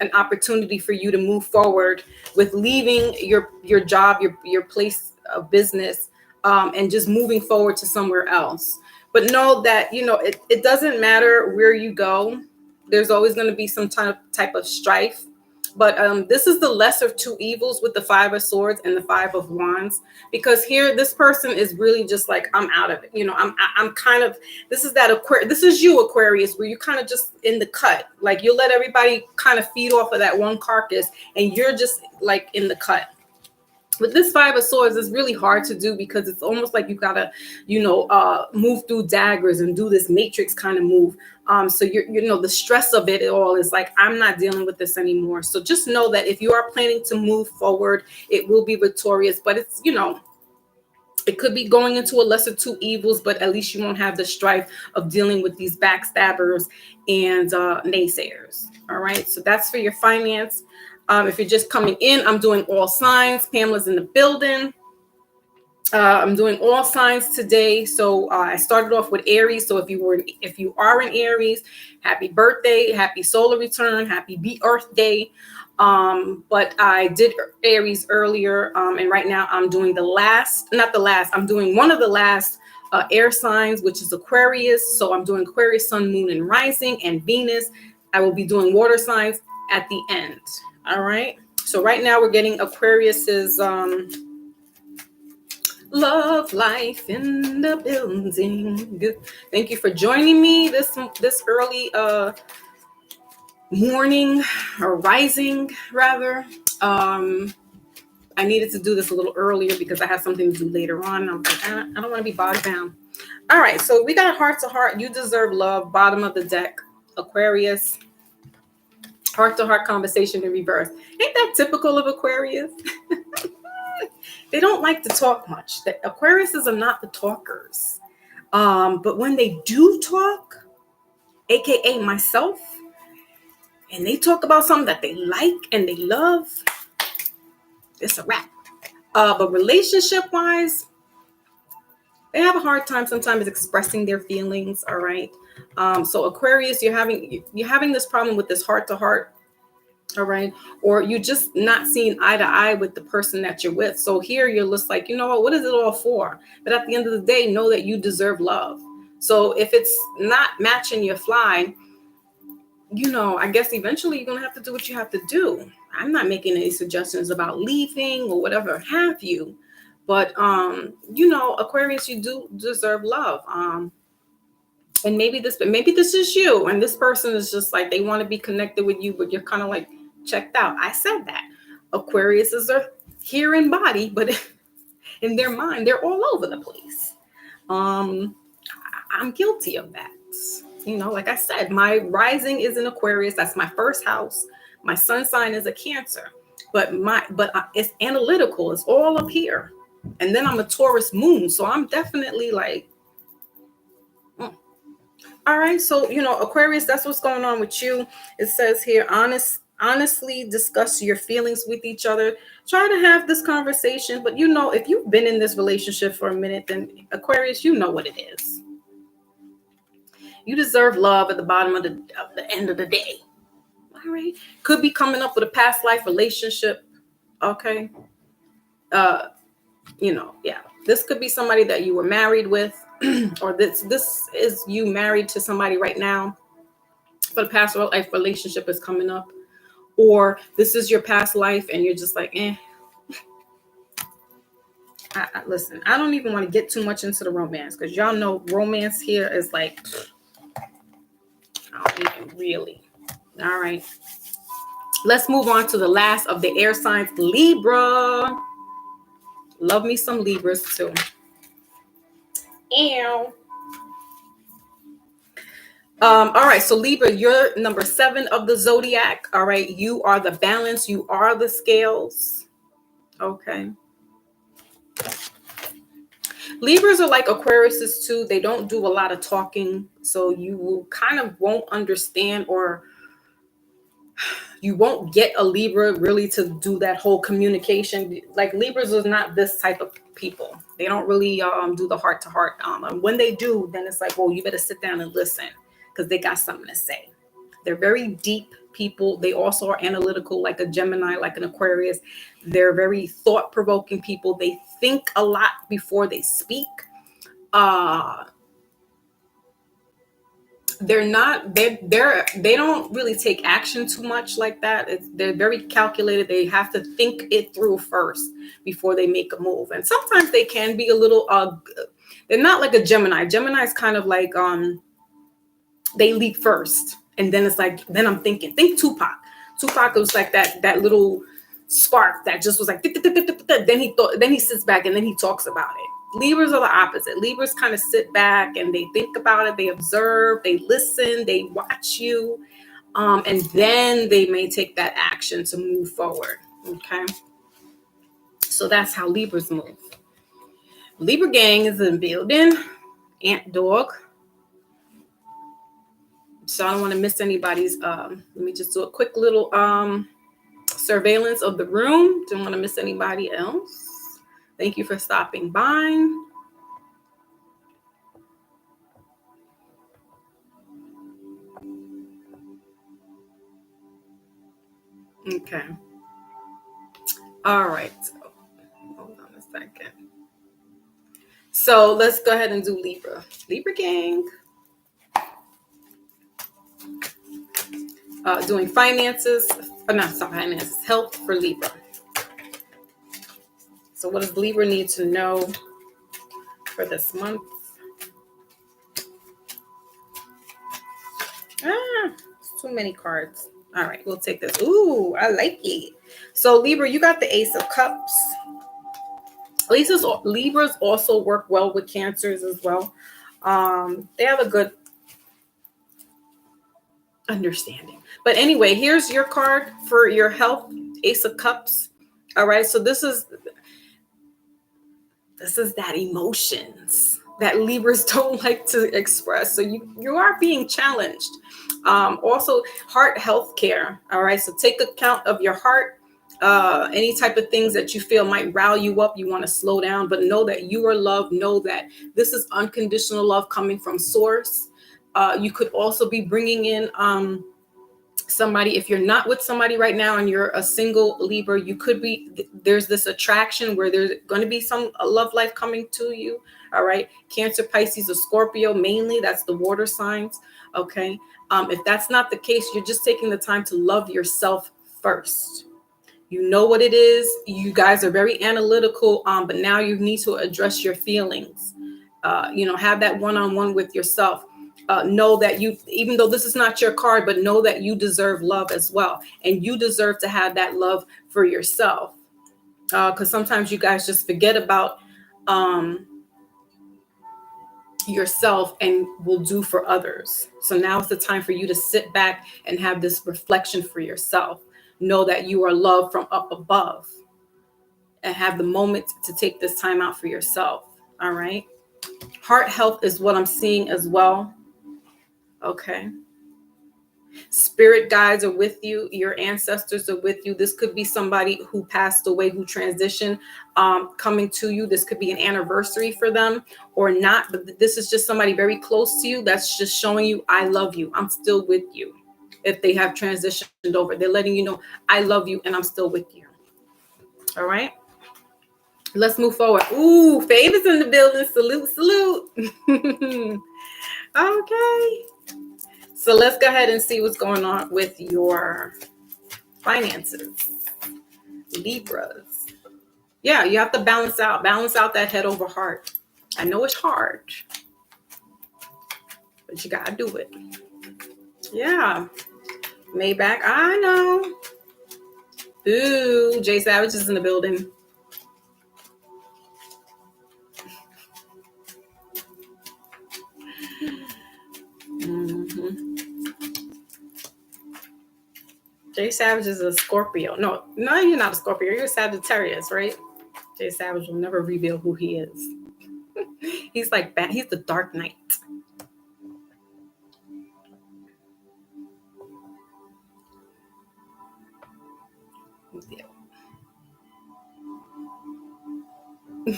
an opportunity for you to move forward with leaving your job, your place of business, and just moving forward to somewhere else. But know that, you know, it doesn't matter where you go. There's always going to be some type of strife But this is the lesser of two evils with the Five of Swords and the Five of Wands, because here this person is really just like, I'm out of it. You know, I'm kind of, this is that this is you, Aquarius, where you're kind of just in the cut. Like you let everybody kind of feed off of that one carcass, and you're just like in the cut. With this Five of Swords, it's really hard to do because it's almost like you gotta, move through daggers and do this matrix kind of move. So the stress of it all is like, I'm not dealing with this anymore. So just know that if you are planning to move forward, it will be victorious. But it's, it could be going into a lesser two evils, but at least you won't have the strife of dealing with these backstabbers and naysayers. All right. So that's for your finance. If you're just coming in, I'm doing all signs. Pamela's in the building. I'm doing all signs today. So I started off with Aries. So if you are in Aries, happy birthday, happy solar return, happy Earth Day. But I did Aries earlier, and right now I'm doing I'm doing one of the last air signs, which is Aquarius. So I'm doing Aquarius, Sun, Moon, and Rising, and Venus. I will be doing water signs at the end. All right. So right now we're getting Aquarius's love life in the building. Thank you for joining me this early morning, or rising rather. I needed to do this a little earlier because I have something to do later on. I'm like, I don't want to be bogged down. All right. So we got a heart to heart. You deserve love. Bottom of the deck, Aquarius. Heart-to-heart conversation in reverse. Ain't that typical of Aquarius? They don't like to talk much. The Aquariuses are not the talkers. But when they do talk, aka myself, and they talk about something that they like and they love, it's a wrap. But relationship-wise, they have a hard time sometimes expressing their feelings. All right. So Aquarius, you're having this problem with this heart to heart. All right. Or you just not seeing eye to eye with the person that you're with. So here you're just like, you know what is it all for? But at the end of the day, know that you deserve love. So if it's not matching your fly, I guess eventually you're going to have to do what you have to do. I'm not making any suggestions about leaving or whatever have you. But, Aquarius, you do deserve love. And maybe this is you. And this person is just like, they want to be connected with you, but you're kind of like checked out. I said that. Aquariuses are here in body, but in their mind, they're all over the place. I'm guilty of that. Like I said, my rising is in Aquarius. That's my first house. My sun sign is a Cancer. But it's analytical. It's all up here. And then I'm a Taurus moon. So I'm definitely like, all right. So, Aquarius, that's what's going on with you. It says here, honestly discuss your feelings with each other. Try to have this conversation. But, if you've been in this relationship for a minute, then Aquarius, you know what it is. You deserve love at the bottom of the end of the day. All right. Could be coming up with a past life relationship. Okay. Yeah. This could be somebody that you were married with, or this is you married to somebody right now, but a past life relationship is coming up, or this is your past life and you're just like, listen, I don't even want to get too much into the romance, because y'all know romance here is like, I don't even really. All right. Let's move on to the last of the air signs, Libra. Love me some Libras too. Ew. All right. So Libra, you're number 7 of the zodiac. All right. You are the balance. You are the scales. Okay. Libras are like Aquariuses too. They don't do a lot of talking. So you will kind of won't understand, or you won't get a Libra really to do that whole communication. Like Libras is not this type of people. They don't really do the heart to heart. And when they do, then it's like, well, you better sit down and listen, because they got something to say. They're very deep people. They also are analytical, like a Gemini, like an Aquarius. They're very thought-provoking people. They think a lot before they speak. they don't really take action too much like that. They're very calculated. They have to think it through first before they make a move. And sometimes they can be a little they're not like a Gemini. Gemini is kind of like they leap first, and then it's like, then I'm thinking. Think Tupac. Tupac was like that little spark that just was like, then he sits back and then he talks about it. Libras are the opposite. Libras kind of sit back and they think about it, they observe, they listen, they watch you, and then they may take that action to move forward. Okay, so that's how Libras move. Libra gang is in the building. Ant dog. So I don't want to miss anybody's. Let me just do a quick little surveillance of the room. Don't want to miss anybody else. Thank you for stopping by. Okay. All right. Hold on a second. So let's go ahead and do Libra. Libra gang. Doing finances. Not finances. Health for Libra. So what does Libra need to know for this month? It's too many cards. All right, we'll take this. Ooh, I like it. So Libra, you got the Ace of Cups. Libras also work well with Cancers as well. They have a good understanding. But anyway, here's your card for your health, Ace of Cups. All right, so this is that emotions that Libras don't like to express. So you are being challenged. Also, heart health care. All right, so take account of your heart. Any type of things that you feel might rile you up, you want to slow down, but know that you are loved. Know that this is unconditional love coming from source. You could also be bringing in somebody. If you're not with somebody right now and you're a single Libra, you could be, there's this attraction where there's going to be some love life coming to you. All right. Cancer, Pisces, or Scorpio, mainly that's the water signs. Okay. If that's not the case, you're just taking the time to love yourself first. You know what it is. You guys are very analytical, but now you need to address your feelings. Have that one-on-one with yourself. Know that you, even though this is not your card, but know that you deserve love as well. And you deserve to have that love for yourself. Because sometimes you guys just forget about yourself and will do for others. So now is the time for you to sit back and have this reflection for yourself. Know that you are loved from up above and have the moment to take this time out for yourself. All right. Heart health is what I'm seeing as well. Okay. Spirit guides are with you. Your ancestors are with you. This could be somebody who passed away, who transitioned, coming to you. This could be an anniversary for them or not. But this is just somebody very close to you that's just showing you, I love you. I'm still with you. If they have transitioned over, they're letting you know, I love you and I'm still with you. All right. Let's move forward. Ooh, Favor's in the building. Salute, salute. Okay. So let's go ahead and see what's going on with your finances. Libras. Yeah, you have to balance out that head over heart. I know it's hard, but you got to do it. Yeah. Maybach, I know. Ooh, Jay Savage is in the building. Mm-hmm. Jay Savage is a Scorpio. No, you're not a Scorpio. You're a Sagittarius, right? Jay Savage will never reveal who he is. He's like that. He's the Dark Knight. Yeah.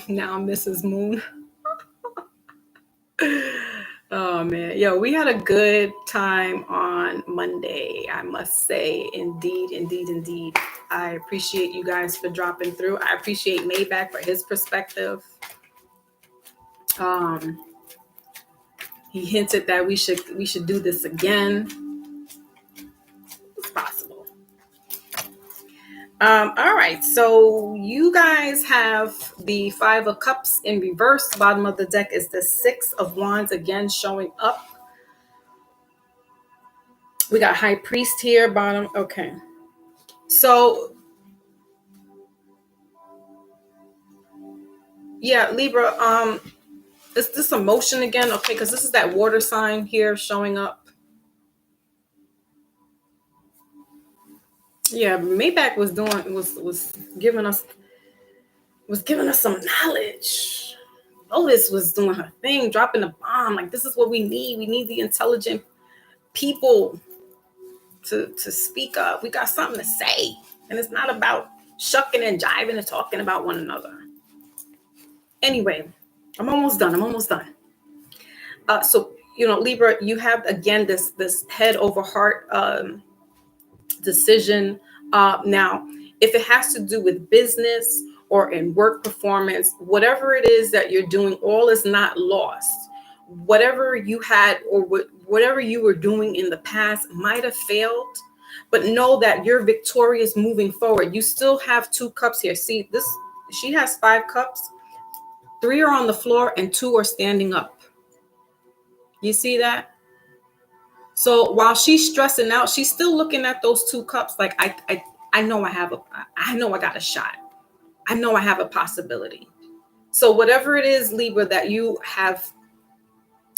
Now Mrs. Moon. Oh man, yo, we had a good time on Monday, I must say. Indeed. I appreciate you guys for dropping through. I appreciate Maybach for his perspective. He hinted that we should do this again. It's possible. All right, so you guys have the Five of Cups in reverse. Bottom of the deck is the Six of Wands again showing up. We got High Priest here, bottom. Okay. So, yeah, Libra, is this emotion again? Okay, because this is that water sign here showing up. Yeah, Maybach was giving us some knowledge. Lotus was doing her thing, dropping the bomb. Like, this is what we need. We need the intelligent people to speak up. We got something to say. And it's not about shucking and jiving and talking about one another. Anyway, I'm almost done. So, Libra, you have, again, this head over heart decision. Now, if it has to do with business or in work performance, whatever it is that you're doing, all is not lost. Whatever you had or whatever you were doing in the past might have failed, but know that you're victorious moving forward. You still have 2 cups here. See, she has 5 cups. 3 are on the floor and 2 are standing up. You see that? So while she's stressing out, she's still looking at those 2 cups like, I know I know I got a shot. I know I have a possibility. So whatever it is, Libra, that you have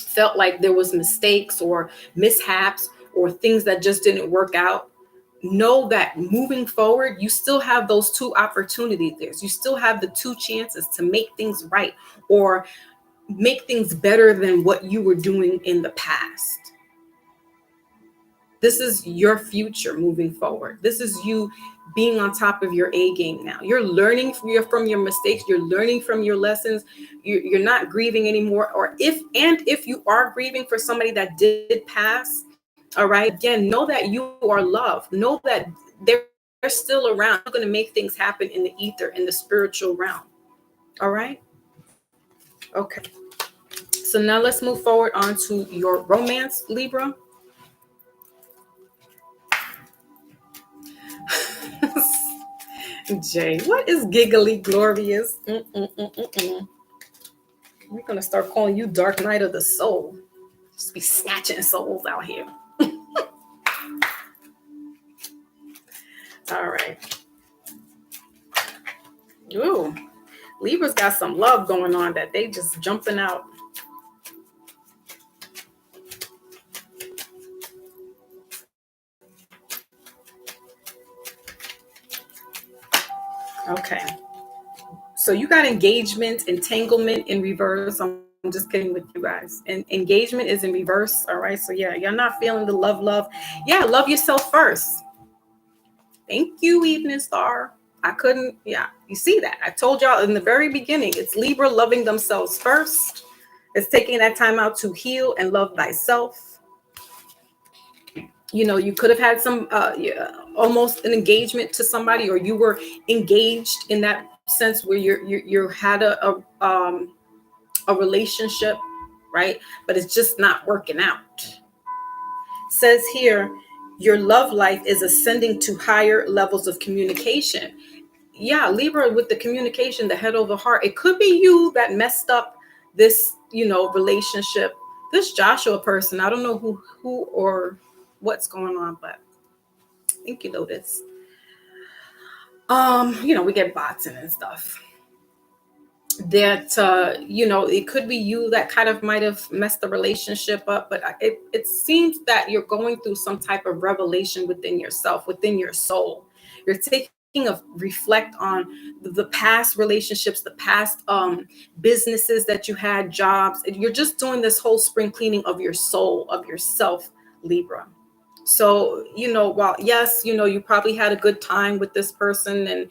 felt like there was mistakes or mishaps or things that just didn't work out, know that moving forward, you still have those 2 opportunities there. You still have the 2 chances to make things right or make things better than what you were doing in the past. This is your future moving forward. This is you being on top of your A game now. You're learning from your mistakes. You're learning from your lessons. You're not grieving anymore. Or if you are grieving for somebody that did pass, all right, again, know that you are loved. Know that they're still around. You're going to make things happen in the ether, in the spiritual realm. All right? Okay. So now let's move forward on to your romance, Libra. Jay, what is giggly glorious? We're going to start calling you Dark Night of the Soul. Just be snatching souls out here. All right. Ooh, Libra's got some love going on that they just jumping out. Okay. So you got engagement, entanglement in reverse. I'm just kidding with you guys. And engagement is in reverse. All right. So yeah, you're not feeling the love. Yeah, love yourself first. Thank you, Evening Star. You see that? I told y'all in the very beginning, it's Libra loving themselves first. It's taking that time out to heal and love thyself. You could have had some almost an engagement to somebody, or you were engaged in that sense where you had a relationship, right? But it's just not working out. Says here, your love life is ascending to higher levels of communication. Yeah, Libra, with the communication, the head over heart, it could be you that messed up this, relationship. This Joshua person, I don't know who or what's going on, but I think you know this. We get bots and stuff. That it could be you that kind of might have messed the relationship up, but it seems that you're going through some type of revelation within yourself, within your soul. You're taking a reflect on the past relationships, the past businesses that you had, jobs. You're just doing this whole spring cleaning of your soul, of yourself, Libra. So, while yes, you probably had a good time with this person and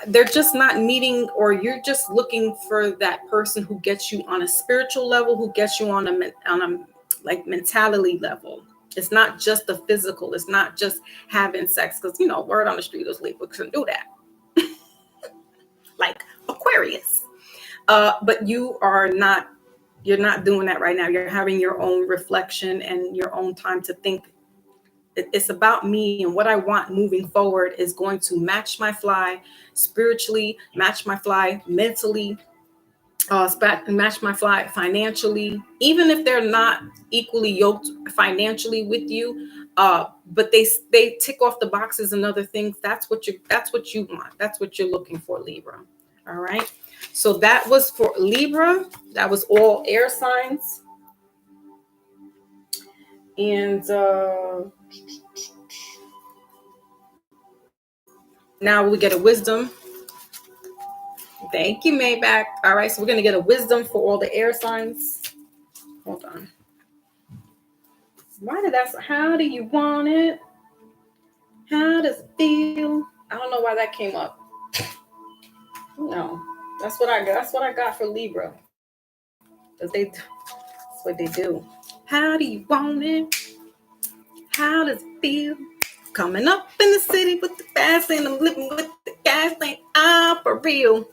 they're just not meeting, or you're just looking for that person who gets you on a spiritual level, who gets you on a like mentality level. It's not just the physical. It's not just having sex, because word on the street is Libra can do that, like Aquarius. But you are not You're not doing that right now. You're having your own reflection and your own time to think. It's about me, and what I want moving forward is going to match my fly spiritually, match my fly mentally, match my fly financially, even if they're not equally yoked financially with you. But they tick off the boxes and other things. That's what you want. That's what you're looking for, Libra. All right. So that was for Libra. That was all air signs. And now we get a wisdom. Thank you, Maybach. All right, so we're going to get a wisdom for all the air signs. Hold on. Why did that? How do you want it? How does it feel? I don't know why that came up. No, that's what I got. That's what I got for Libra. That's what they do. How do you want it? How does it feel? Coming up in the city with the fast and I'm living with the gas tank. Ah, for real.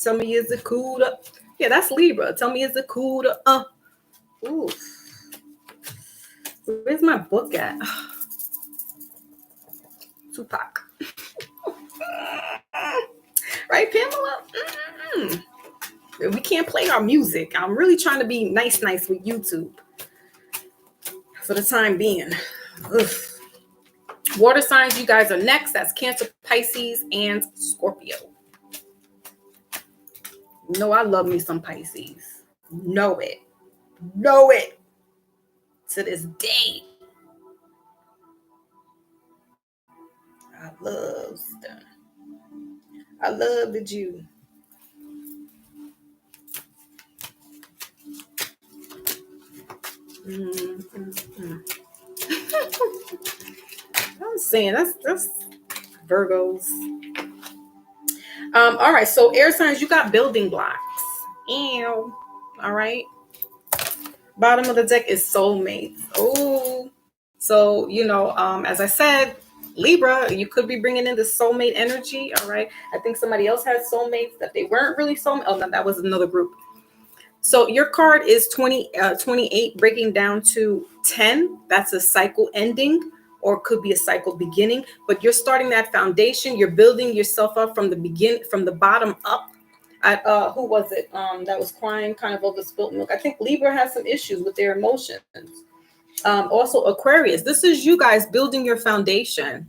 Tell me, is it cool to? Yeah, that's Libra. Tell me, is it cool to? Ooh. Where's my book at? Tupac. Right, Pamela? We can't play our music. I'm really trying to be nice with YouTube for the time being. Ugh. Water signs, you guys are next. That's Cancer, Pisces, and Scorpio. No, I love me some Pisces. Know it. To this day. I love stuff. I love the Jew. I'm saying that's Virgos. All right, so air signs, you got building blocks. Ew. All right. Bottom of the deck is soulmates. Oh, so as I said, Libra, you could be bringing in the soulmate energy. All right. I think somebody else has soulmates that they weren't really soulmate. Oh, no, that was another group. So your card is 28, breaking down to 10. That's a cycle ending, or could be a cycle beginning. But you're starting that foundation. You're building yourself up from the beginning, from the bottom up. Who was it that was crying kind of over spilt milk? I think Libra has some issues with their emotions. Also Aquarius, this is you guys building your foundation.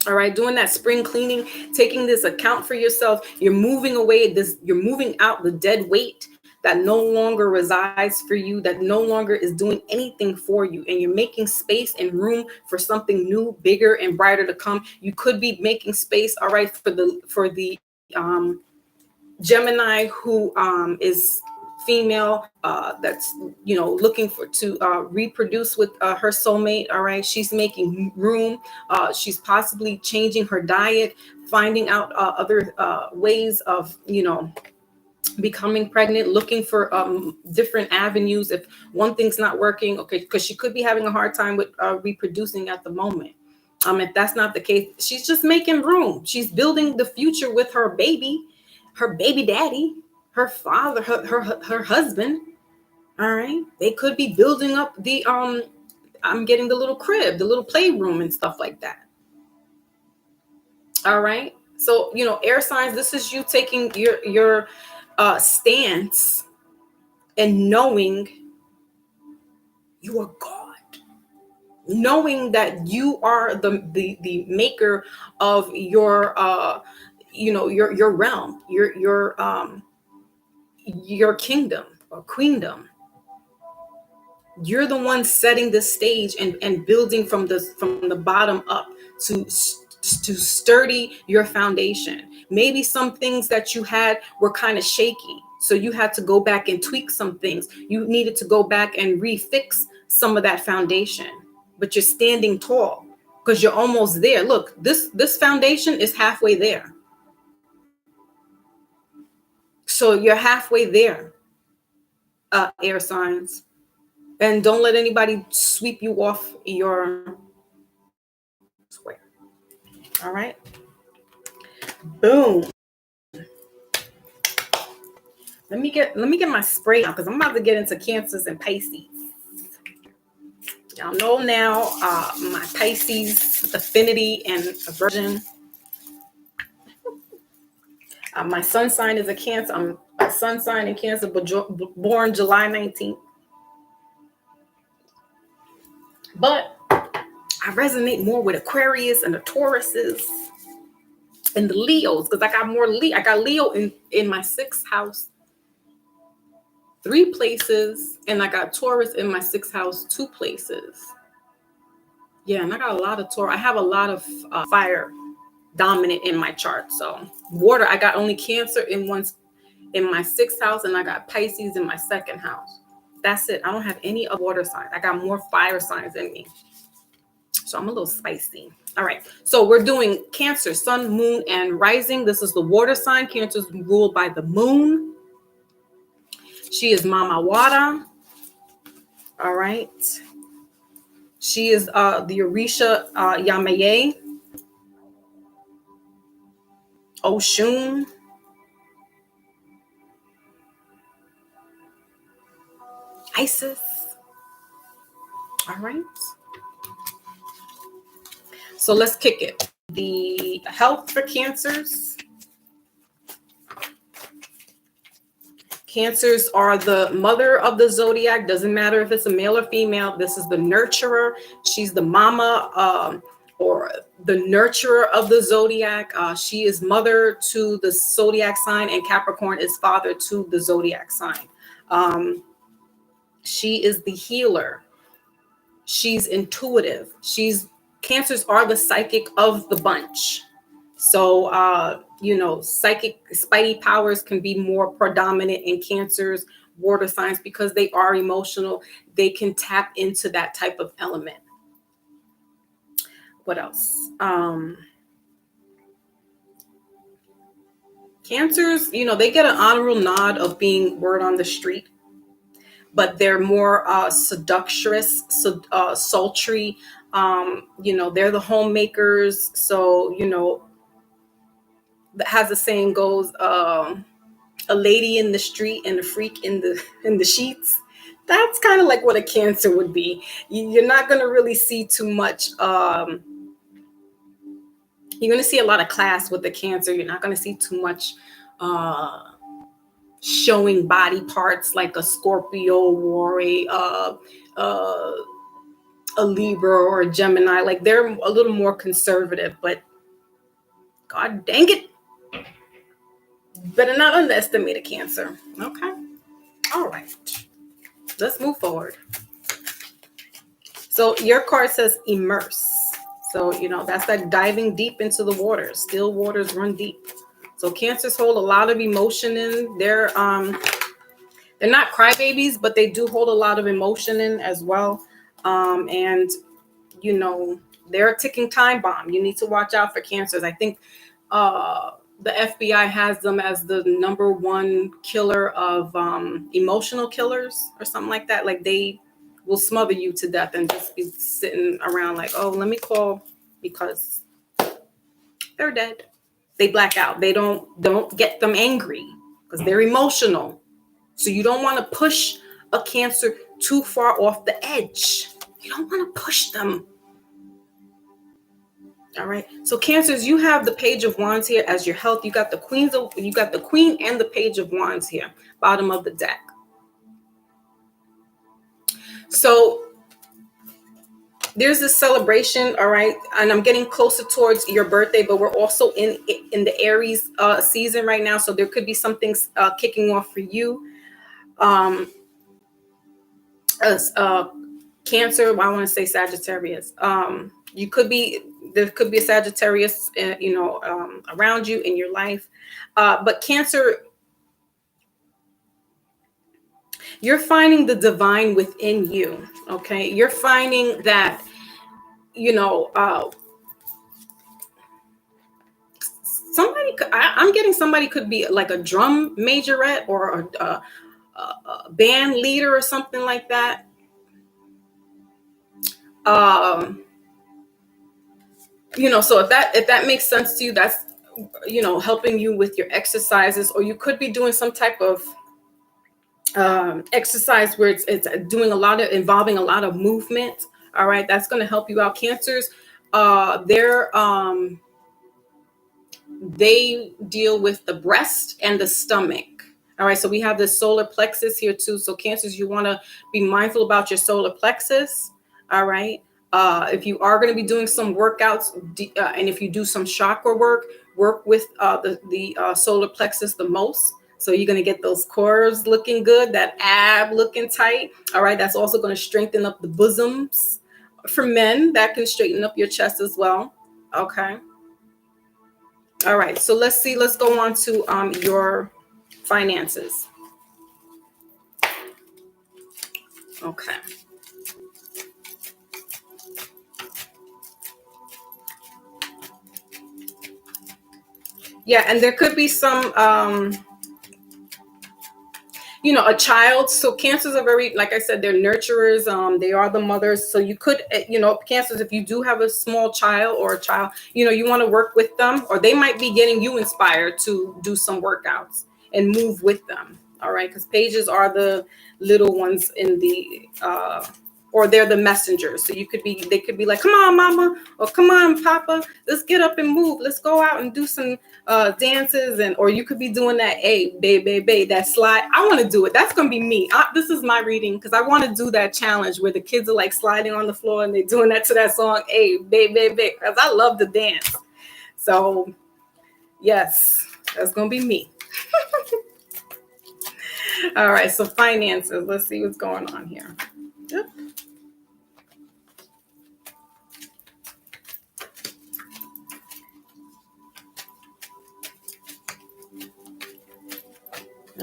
All right, doing that spring cleaning, taking this account for yourself. You're moving away you're moving out the dead weight that no longer resides for you, that no longer is doing anything for you, and you're making space and room for something new, bigger and brighter to come. You could be making space, all right, for the Gemini who is female, that's looking to reproduce with her soulmate. All right, she's making room. She's possibly changing her diet, finding out other ways of becoming pregnant, looking for different avenues. If one thing's not working, okay, because she could be having a hard time with reproducing at the moment. If that's not the case, she's just making room. She's building the future with her baby daddy, her father, her husband. All right, they could be building up the I'm getting the little crib, the little playroom and stuff like that. All right, so air signs, this is you taking your stance and knowing you are God, knowing that you are the maker of your your realm, your kingdom or queendom. You're the one setting the stage and building from the bottom up to sturdy your foundation. Maybe some things that you had were kind of shaky, so you had to go back and tweak some things. You needed to go back and refix some of that foundation, but you're standing tall because you're almost there. Look, this foundation is halfway there. So you're halfway there, air signs. And don't let anybody sweep you off your square. All right. Boom. Let me get my spray now because I'm about to get into Cancers and Pisces. Y'all know now my Pisces affinity and aversion. My sun sign is a Cancer. I'm a sun sign in Cancer, but born July 19th. But I resonate more with Aquarius and the Tauruses and the Leos because I got more I got Leo in my 6th house, 3 places, and I got Taurus in my 6th house, 2 places. Yeah, and I got a lot of Taurus. I have a lot of fire dominant in my chart. So water, I got only Cancer in my 6th house, and I got Pisces in my 2nd house. That's it. I don't have any other water signs. I got more fire signs in me. So I'm a little spicy. All right. So we're doing Cancer, Sun, Moon, and Rising. This is the water sign. Cancer is ruled by the moon. She is Mama Wada. All right. She is the Orisha Yamaye. Oshun. Isis. All right. So let's kick it. The health for Cancers. Cancers are the mother of the zodiac. Doesn't matter if it's a male or female. This is the nurturer. She's the mama or the nurturer of the zodiac. She is mother to the zodiac sign, and Capricorn is father to the zodiac sign. She is the healer. She's intuitive. Cancers are the psychic of the bunch. So, psychic spidey powers can be more predominant in Cancers, water signs, because they are emotional. They can tap into that type of element. What else? Cancers, they get an honorable nod of being word on the street, but they're more seductress, sultry. They're the homemakers. So, as the saying goes, a lady in the street and a freak in the sheets. That's kind of like what a Cancer would be. You're not going to really see too much. You're going to see a lot of class with the Cancer. You're not going to see too much showing body parts like a Scorpio or a Libra or a Gemini. Like, they're a little more conservative, but God dang it, better not underestimate a Cancer. Okay. All right. Let's move forward. So your card says immerse. So, that's like diving deep into the waters. Still waters run deep. So Cancers hold a lot of emotion in. They're not crybabies, but they do hold a lot of emotion in as well. And they're a ticking time bomb. You need to watch out for Cancers. I think the FBI has them as the #1 killer of emotional killers or something like that. Like, they will smother you to death and just be sitting around like, oh, let me call, because they're dead. They black out. They don't get them angry because they're emotional. So you don't want to push a Cancer too far off the edge. You don't want to push them. All right. So Cancers, you have the Page of Wands here as your health. You got the Queen and the Page of Wands here, bottom of the deck. So there's this celebration, all right, and I'm getting closer towards your birthday, but we're also in the Aries season right now, so there could be something kicking off for you. As Cancer, I want to say Sagittarius. There could be a Sagittarius, around you in your life, but Cancer, you're finding the divine within you. Okay, you're finding that, I'm getting somebody could be like a drum majorette or a band leader or something like that. So if that makes sense to you, that's helping you with your exercises, or you could be doing some type of exercise where it's doing a lot of involving a lot of movement. All right, that's going to help you out. Cancers, they deal with the breast and the stomach. All right, so we have the solar plexus here too. So cancers, you want to be mindful about your solar plexus. All right. If you are going to be doing some workouts, and if you do some chakra work with the solar plexus the most. So you're going to get those curves looking good, that ab looking tight. All right, that's also going to strengthen up the bosoms. For men, that can straighten up your chest as well. Okay. All right, so let's see. Let's go on to your finances. Okay. Yeah, and there could be some a child. So cancers are very, like I said, they're nurturers. They are the mothers. So you could, cancers, if you do have a small child or a child, you want to work with them, or they might be getting you inspired to do some workouts and move with them. All right. Because pages are the little ones in the, or they're the messengers. So they could be like, come on, mama, or come on, papa, let's get up and move. Let's go out and do some dances, or you could be doing that, hey, babe, that slide. I want to do it. That's going to be me. This is my reading because I want to do that challenge where the kids are like sliding on the floor and they're doing that to that song, hey, babe, because I love to dance. So yes, that's going to be me. All right, so finances. Let's see what's going on here. Yep.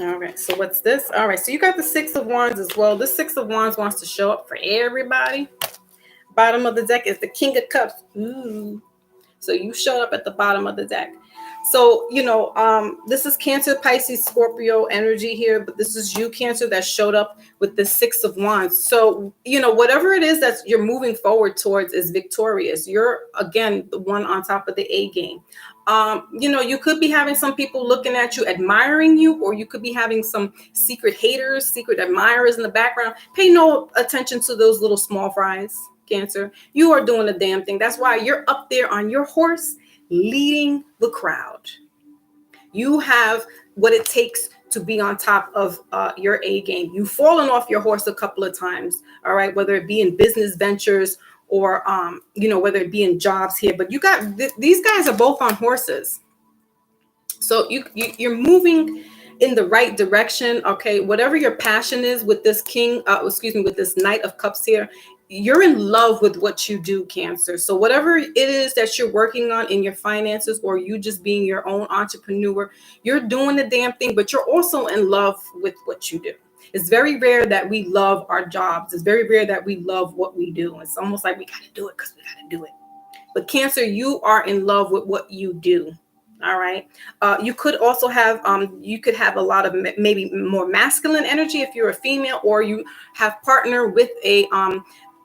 All right, so what's this? All right, so you got the Six of Wands as well. This Six of Wands wants to show up for everybody. Bottom of the deck is the King of Cups. Ooh. So you showed up at the bottom of the deck. So, this is Cancer, Pisces, Scorpio energy here, but this is you, Cancer, that showed up with the Six of Wands. So, whatever it is that you're moving forward towards is victorious. You're, again, the one on top of the A game. You could be having some people looking at you, admiring you, or you could be having some secret haters, secret admirers in the background. Pay no attention to those little small fries, Cancer. You are doing the damn thing. That's why you're up there on your horse leading the crowd. You have what it takes to be on top of your A game. You've fallen off your horse a couple of times, all right, whether it be in business ventures or, whether it be in jobs here. But you got these guys are both on horses. So you're moving in the right direction. Okay, whatever your passion is with this with this Knight of Cups here, you're in love with what you do, Cancer. So whatever it is that you're working on in your finances, or you just being your own entrepreneur, you're doing the damn thing, but you're also in love with what you do. It's very rare that we love our jobs. It's very rare that we love what we do. It's almost like we got to do it because we got to do it. But Cancer, you are in love with what you do. All right. You could also have a lot of maybe more masculine energy if you're a female, or you have partner with a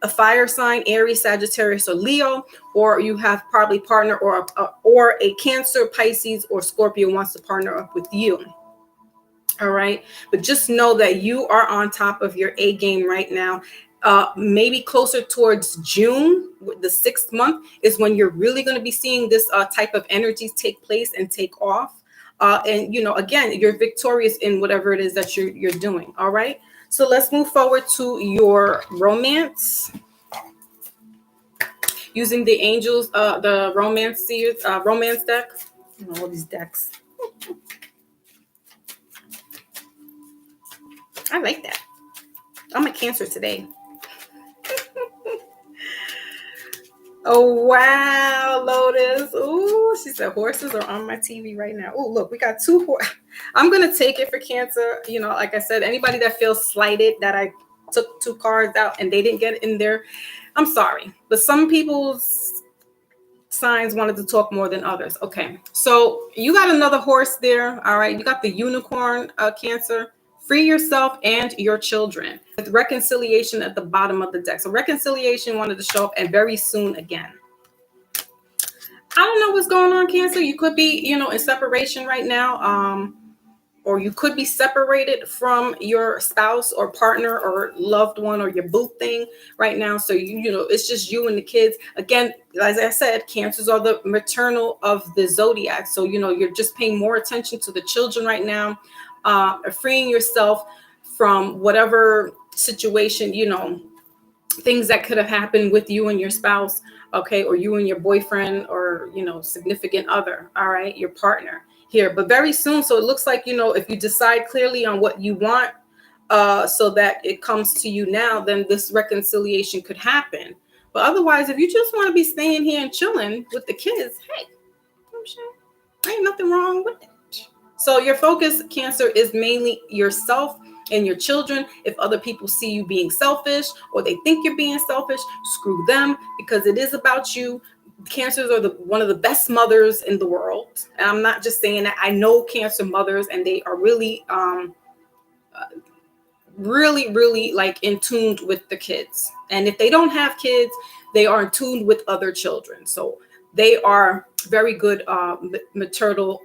fire sign, Aries, Sagittarius, or Leo, or you have probably partner or a Cancer, Pisces, or Scorpio wants to partner up with you. All right. But just know that you are on top of your A game right now. Maybe closer towards June, the 6th month, is when you're really going to be seeing this type of energies take place and take off. And, again, you're victorious in whatever it is that you're doing. All right. So let's move forward to your romance. Using the angels, the romance deck. All these decks. I like that. I'm a Cancer today. Oh, wow, Lotus. Ooh, she said horses are on my TV right now. Oh, look, we got two horses. I'm going to take it for Cancer. Like I said, anybody that feels slighted that I took 2 cards out and they didn't get in there, I'm sorry. But some people's signs wanted to talk more than others. Okay, so you got another horse there. All right, you got the unicorn, Cancer. Free yourself and your children. With reconciliation at the bottom of the deck. So reconciliation wanted to show up, and very soon again. I don't know what's going on, Cancer. You could be, in separation right now. or you could be separated from your spouse or partner or loved one or your boo thing right now. So you know, it's just you and the kids. Again, as I said, Cancers are the maternal of the zodiac. So, you know, you're just paying more attention to the children right now, freeing yourself from whatever situation, you know, things that could have happened with you and your spouse, okay, or you and your boyfriend, or, you know, significant other, all right, your partner here. But very soon, so it looks like, you know, if you decide clearly on what you want, so that it comes to you now, then this reconciliation could happen. But otherwise, if you just want to be staying here and chilling with the kids, hey, I'm sure ain't nothing wrong with it. So your focus, Cancer, is mainly yourself and your children. If other people see you being selfish or they think you're being selfish, screw them, because it is about you. Cancers are one of the best mothers in the world. And I'm not just saying that. I know Cancer mothers, and they are really, really like in tune with the kids. And if they don't have kids, they are in tune with other children. So they are very good maternal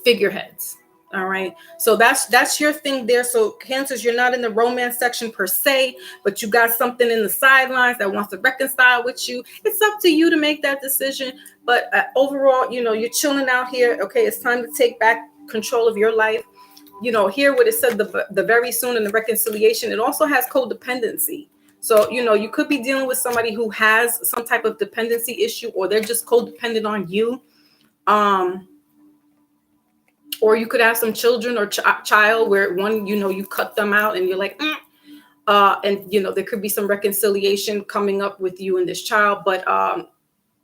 figureheads. All right. So that's your thing there. So Cancers, you're not in the romance section per se, but you got something in the sidelines that wants to reconcile with you. It's up to you to make that decision. But overall, you know, you're chilling out here. Okay, it's time to take back control of your life. You know, here what it said, the very soon in the reconciliation, it also has codependency. So, you know, you could be dealing with somebody who has some type of dependency issue, or they're just codependent on you. Or you could have some children or child where one, you know, you cut them out and you're like, and, you know, there could be some reconciliation coming up with you and this child. But,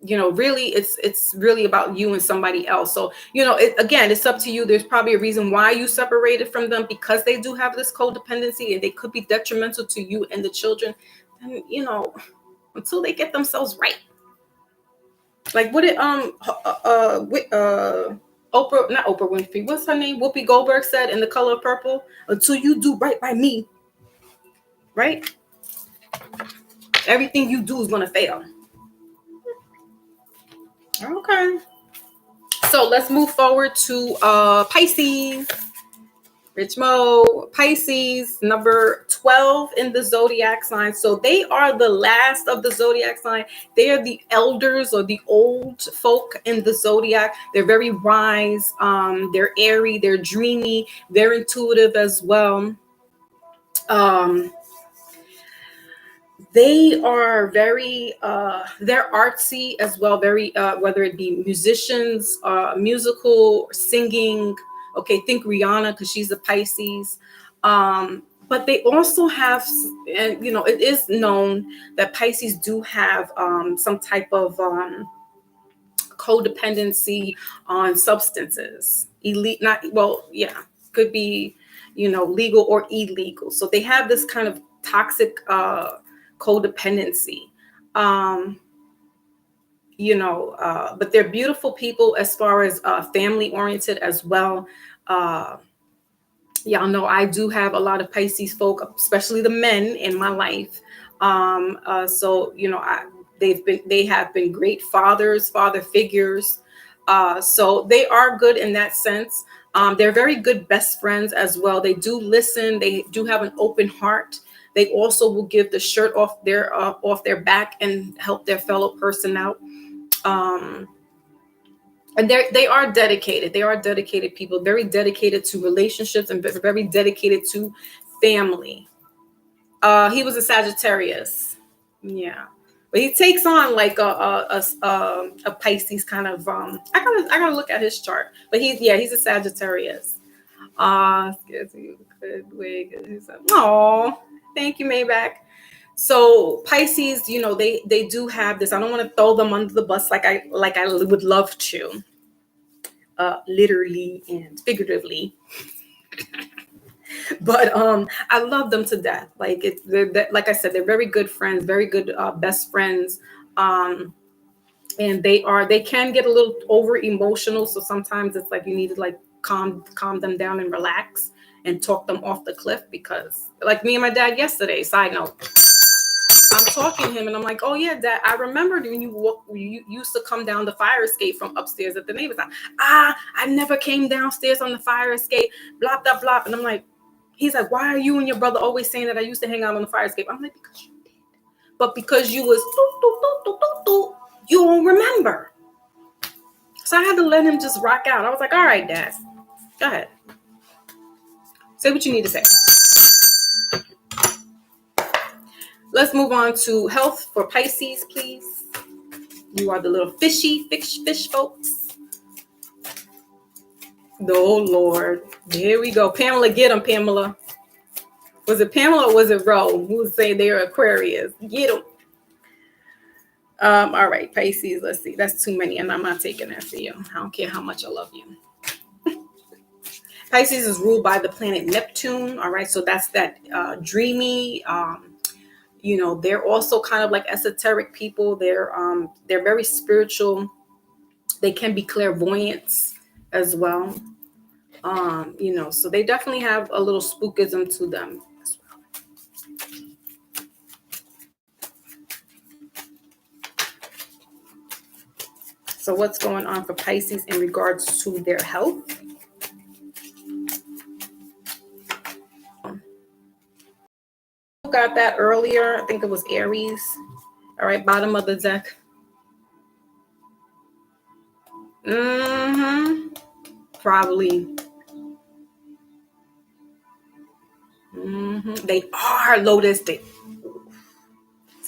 you know, really, it's really about you and somebody else. So, you know, again, it's up to you. There's probably a reason why you separated from them, because they do have this codependency and they could be detrimental to you and the children. And, you know, until they get themselves right. Like what it, Oprah, not Oprah Winfrey, what's her name? Whoopi Goldberg said in The Color of Purple, until you do right by me, right? Everything you do is going to fail. Okay. So let's move forward to Pisces. Rich Mo, Pisces, number 12 in the zodiac sign. So they are the last of the zodiac sign. They are the elders or the old folk in the zodiac. They're very wise. They're airy. They're dreamy. They're intuitive as well. They are very, they're artsy as well. Very, whether it be musicians, musical, singing. Okay, think Rihanna, because she's a Pisces. But they also have, and you know, it is known that Pisces do have some type of codependency on substances. Could be, you know, legal or illegal. So they have this kind of toxic codependency. You know, but they're beautiful people as far as family oriented as well. Y'all know I do have a lot of Pisces folk, especially the men in my life. So, you know, they have been great fathers, father figures. So they are good in that sense. They're very good best friends as well. They do listen. They do have an open heart. They also will give the shirt off their back and help their fellow person out. And they are dedicated. They are dedicated people, very dedicated to relationships and very dedicated to family. He was a Sagittarius. Yeah. But he takes on like a Pisces kind of, I gotta look at his chart. But he's a Sagittarius. Oh, thank you, Maybach. So Pisces, you know, they do have this. I don't want to throw them under the bus like I would love to, literally and figuratively. But I love them to death. Like like I said, they're very good friends, very good best friends. And they can get a little over emotional. So sometimes it's like you need to like calm them down and relax and talk them off the cliff, because like me and my dad yesterday, side note, I'm talking to him, and I'm like, oh yeah, Dad, I remembered when you used to come down the fire escape from upstairs at the neighbor's house. I never came downstairs on the fire escape, blah, blah, blah. And I'm like, he's like, why are you and your brother always saying that I used to hang out on the fire escape? I'm like, because you did. But because you was, you don't remember. So I had to let him just rock out. I was like, all right, Dad, go ahead. Say what you need to say. Let's move on to health for Pisces, please. You are the little fish folks. Oh, Lord. Here we go. Pamela, get them, Pamela. Was it Pamela or was it Ro who was saying they're Aquarius? Get them. All right, Pisces. Let's see. That's too many, and I'm not taking that for you. I don't care how much I love you. Pisces is ruled by the planet Neptune. All right, so that's that dreamy. You know, they're also kind of like esoteric people. They're very spiritual. They can be clairvoyants as well. You know, so they definitely have a little spookism to them as well. So what's going on for Pisces in regards to their health? Got that earlier. I think it was Aries. All right, bottom of the deck. Probably. They are Lotus. See,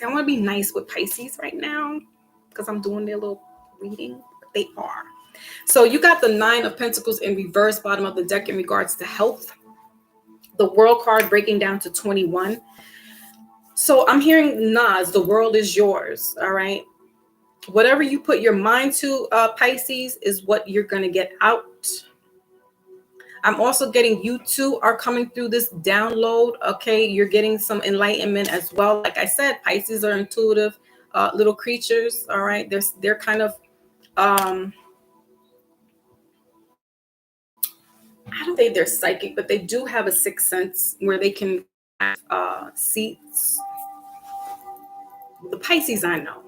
I want to be nice with Pisces right now because I'm doing their little reading. But they are. So you got the 9 of Pentacles in reverse, bottom of the deck in regards to health. The World card breaking down to 21. So I'm hearing Nas, the world is yours. All right. Whatever you put your mind to, Pisces, is what you're going to get out. I'm also getting you two are coming through this download. Okay. You're getting some enlightenment as well. Like I said, Pisces are intuitive little creatures. All right. They're kind of, I don't think they're psychic, but they do have a sixth sense where they can see. The Pisces I know.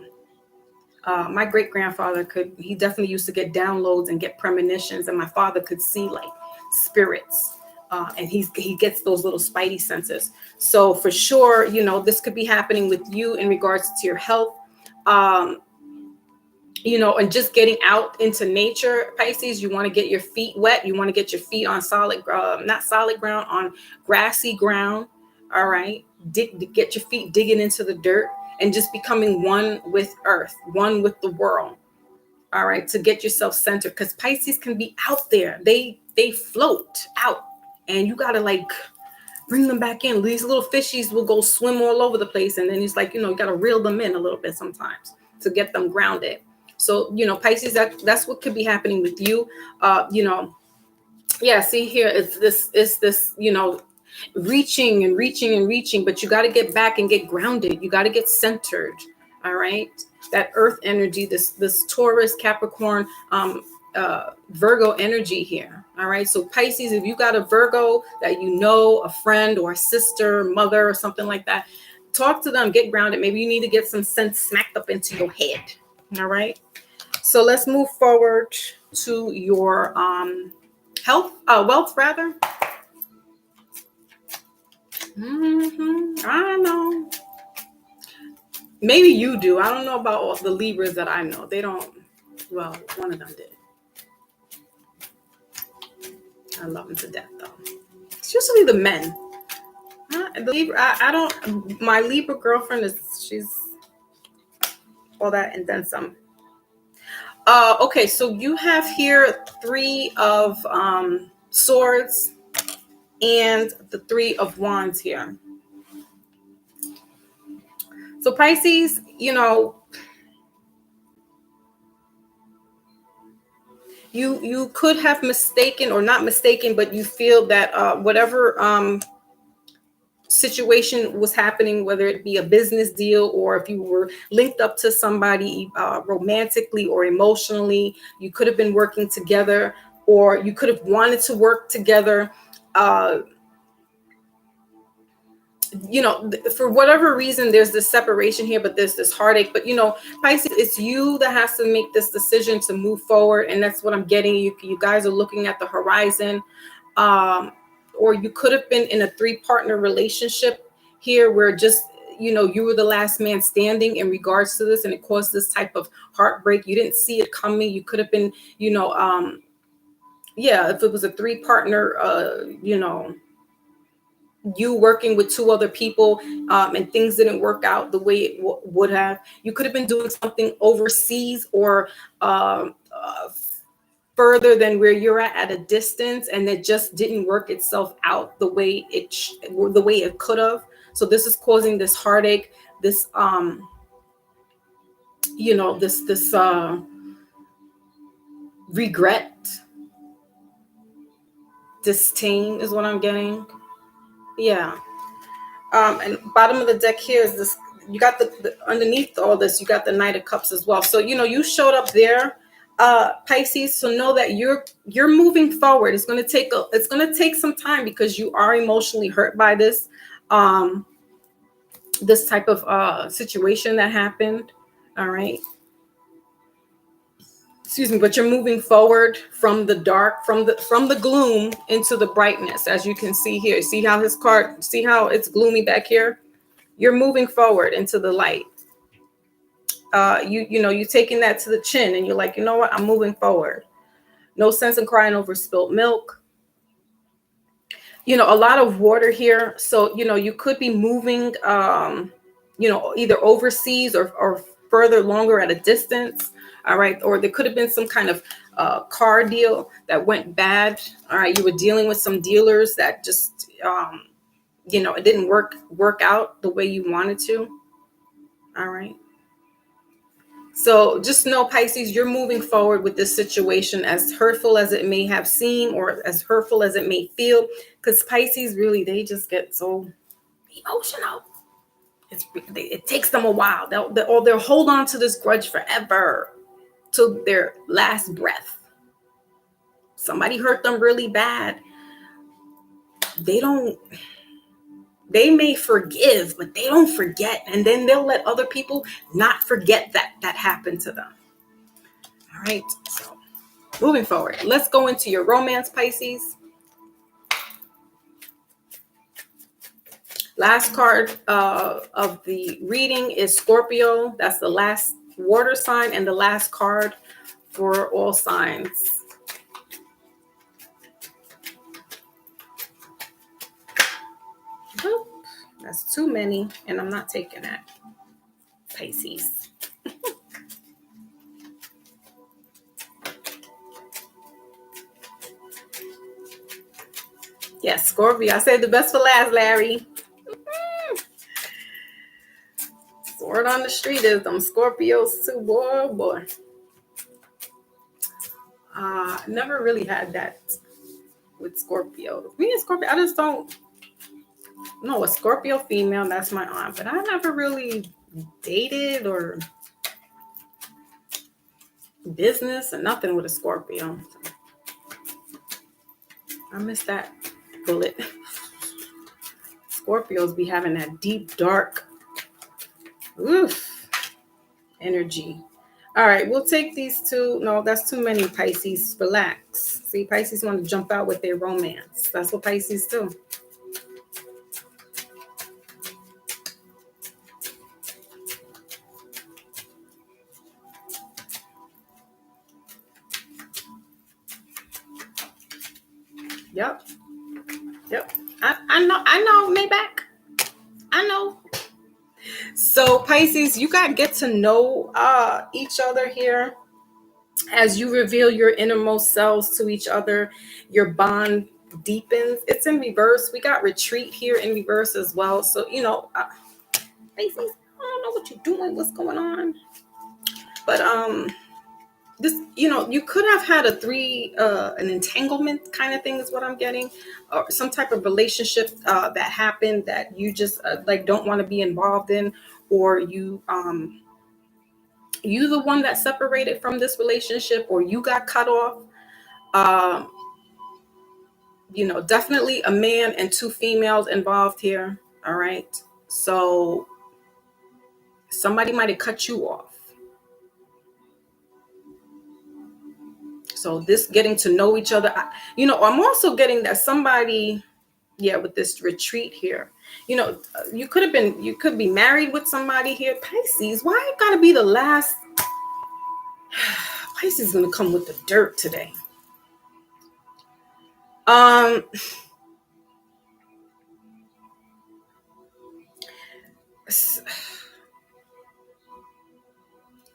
My great-grandfather he definitely used to get downloads and get premonitions, and my father could see like spirits, and he gets those little spidey senses. So for sure, you know, this could be happening with you in regards to your health, you know, and just getting out into nature. Pisces, you want to get your feet wet. You want to get your feet on not solid ground, on grassy ground. All right. Get your feet digging into the dirt and just becoming one with earth, one with the world. All right. To get yourself centered, because Pisces can be out there. They float out, and you got to like bring them back in. These little fishies will go swim all over the place. And then it's like, you know, you got to reel them in a little bit sometimes to get them grounded. So, you know, Pisces, that's what could be happening with you. You know, yeah, see here, it's this, you know, reaching and reaching and reaching, but you got to get back and get grounded. You got to get centered. All right. That earth energy, this Taurus, Capricorn, Virgo energy here. All right. So Pisces, if you got a Virgo that you know, a friend or a sister, mother or something like that, talk to them, get grounded. Maybe you need to get some sense smacked up into your head. All right. So let's move forward to your wealth rather. I don't know. Maybe you do. I don't know about all the Libras that I know. They don't. Well, one of them did. I love them to death, though. It's usually the men. The Libra. I don't. My Libra girlfriend she's all that and then some. Okay, so you have here 3 of swords and the 3 of wands here. So Pisces, you know, you could have mistaken or not mistaken, but you feel that whatever situation was happening, whether it be a business deal or if you were linked up to somebody romantically or emotionally, you could have been working together, or you could have wanted to work together. for whatever reason, there's this separation here, but there's this heartache. But Pisces, it's you that has to make this decision to move forward, and that's what I'm getting. You guys are looking at the horizon, or you could have been in a 3-partner relationship here, where just you were the last man standing in regards to this, and it caused this type of heartbreak. You didn't see it coming. You could have been, if it was a 3-partner, you working with 2 other people, and things didn't work out the way it would have. You could have been doing something overseas, or further than where you're at a distance, and it just didn't work itself out the way it could have. So this is causing this heartache, this this regret, disdain is what I'm getting. Yeah. And bottom of the deck here is this. You got the underneath all this, you got the Knight of Cups as well. So you showed up there, Pisces. So know that you're moving forward. It's going to take some time, because you are emotionally hurt by this this type of situation that happened. All right. Excuse me, but you're moving forward from the dark, from the gloom into the brightness, as you can see here. See how it's gloomy back here? You're moving forward into the light. You're taking that to the chin, and you're like, you know what? I'm moving forward. No sense in crying over spilt milk. A lot of water here. So, you could be moving, either overseas or further longer at a distance. All right. Or there could have been some kind of car deal that went bad. All right. You were dealing with some dealers that just, it didn't work out the way you wanted to. All right. So just know, Pisces, you're moving forward with this situation, as hurtful as it may have seemed, or as hurtful as it may feel, because Pisces, really, they just get so emotional. It takes them a while. They'll hold on to this grudge forever, till their last breath. Somebody hurt them really bad. They may forgive, but they don't forget. And then they'll let other people not forget that happened to them. All right. So moving forward, let's go into your romance, Pisces. Last card of the reading is Scorpio. That's the last water sign, and the last card for all signs. Oop, that's too many, and I'm not taking that, Pisces. Yes, Scorpio. I saved the best for last, Larry. Word on the street is them Scorpios too, boy. Never really had that with Scorpio. Me and Scorpio, I just don't know. A Scorpio female, that's my aunt, but I never really dated or business or nothing with a Scorpio. So I missed that bullet. Scorpios be having that deep, dark, energy. All right, we'll take these two. No, that's too many, Pisces. Relax. See, Pisces want to jump out with their romance. That's what Pisces do. Yep. I know, Maybach. I know. So Pisces, you got to get to know each other here. As you reveal your innermost selves to each other, your bond deepens. It's in reverse. We got retreat here in reverse as well. So, Pisces, I don't know what you're doing, what's going on. But this, you could have had an entanglement kind of thing is what I'm getting, or some type of relationship that happened that you just don't want to be involved in, or you the one that separated from this relationship, or you got cut off. Definitely a man and 2 females involved here. All right. So somebody might have cut you off. So this getting to know each other, I'm also getting that somebody, with this retreat here, you could be married with somebody here. Pisces, why it gotta be the last? Pisces is gonna come with the dirt today.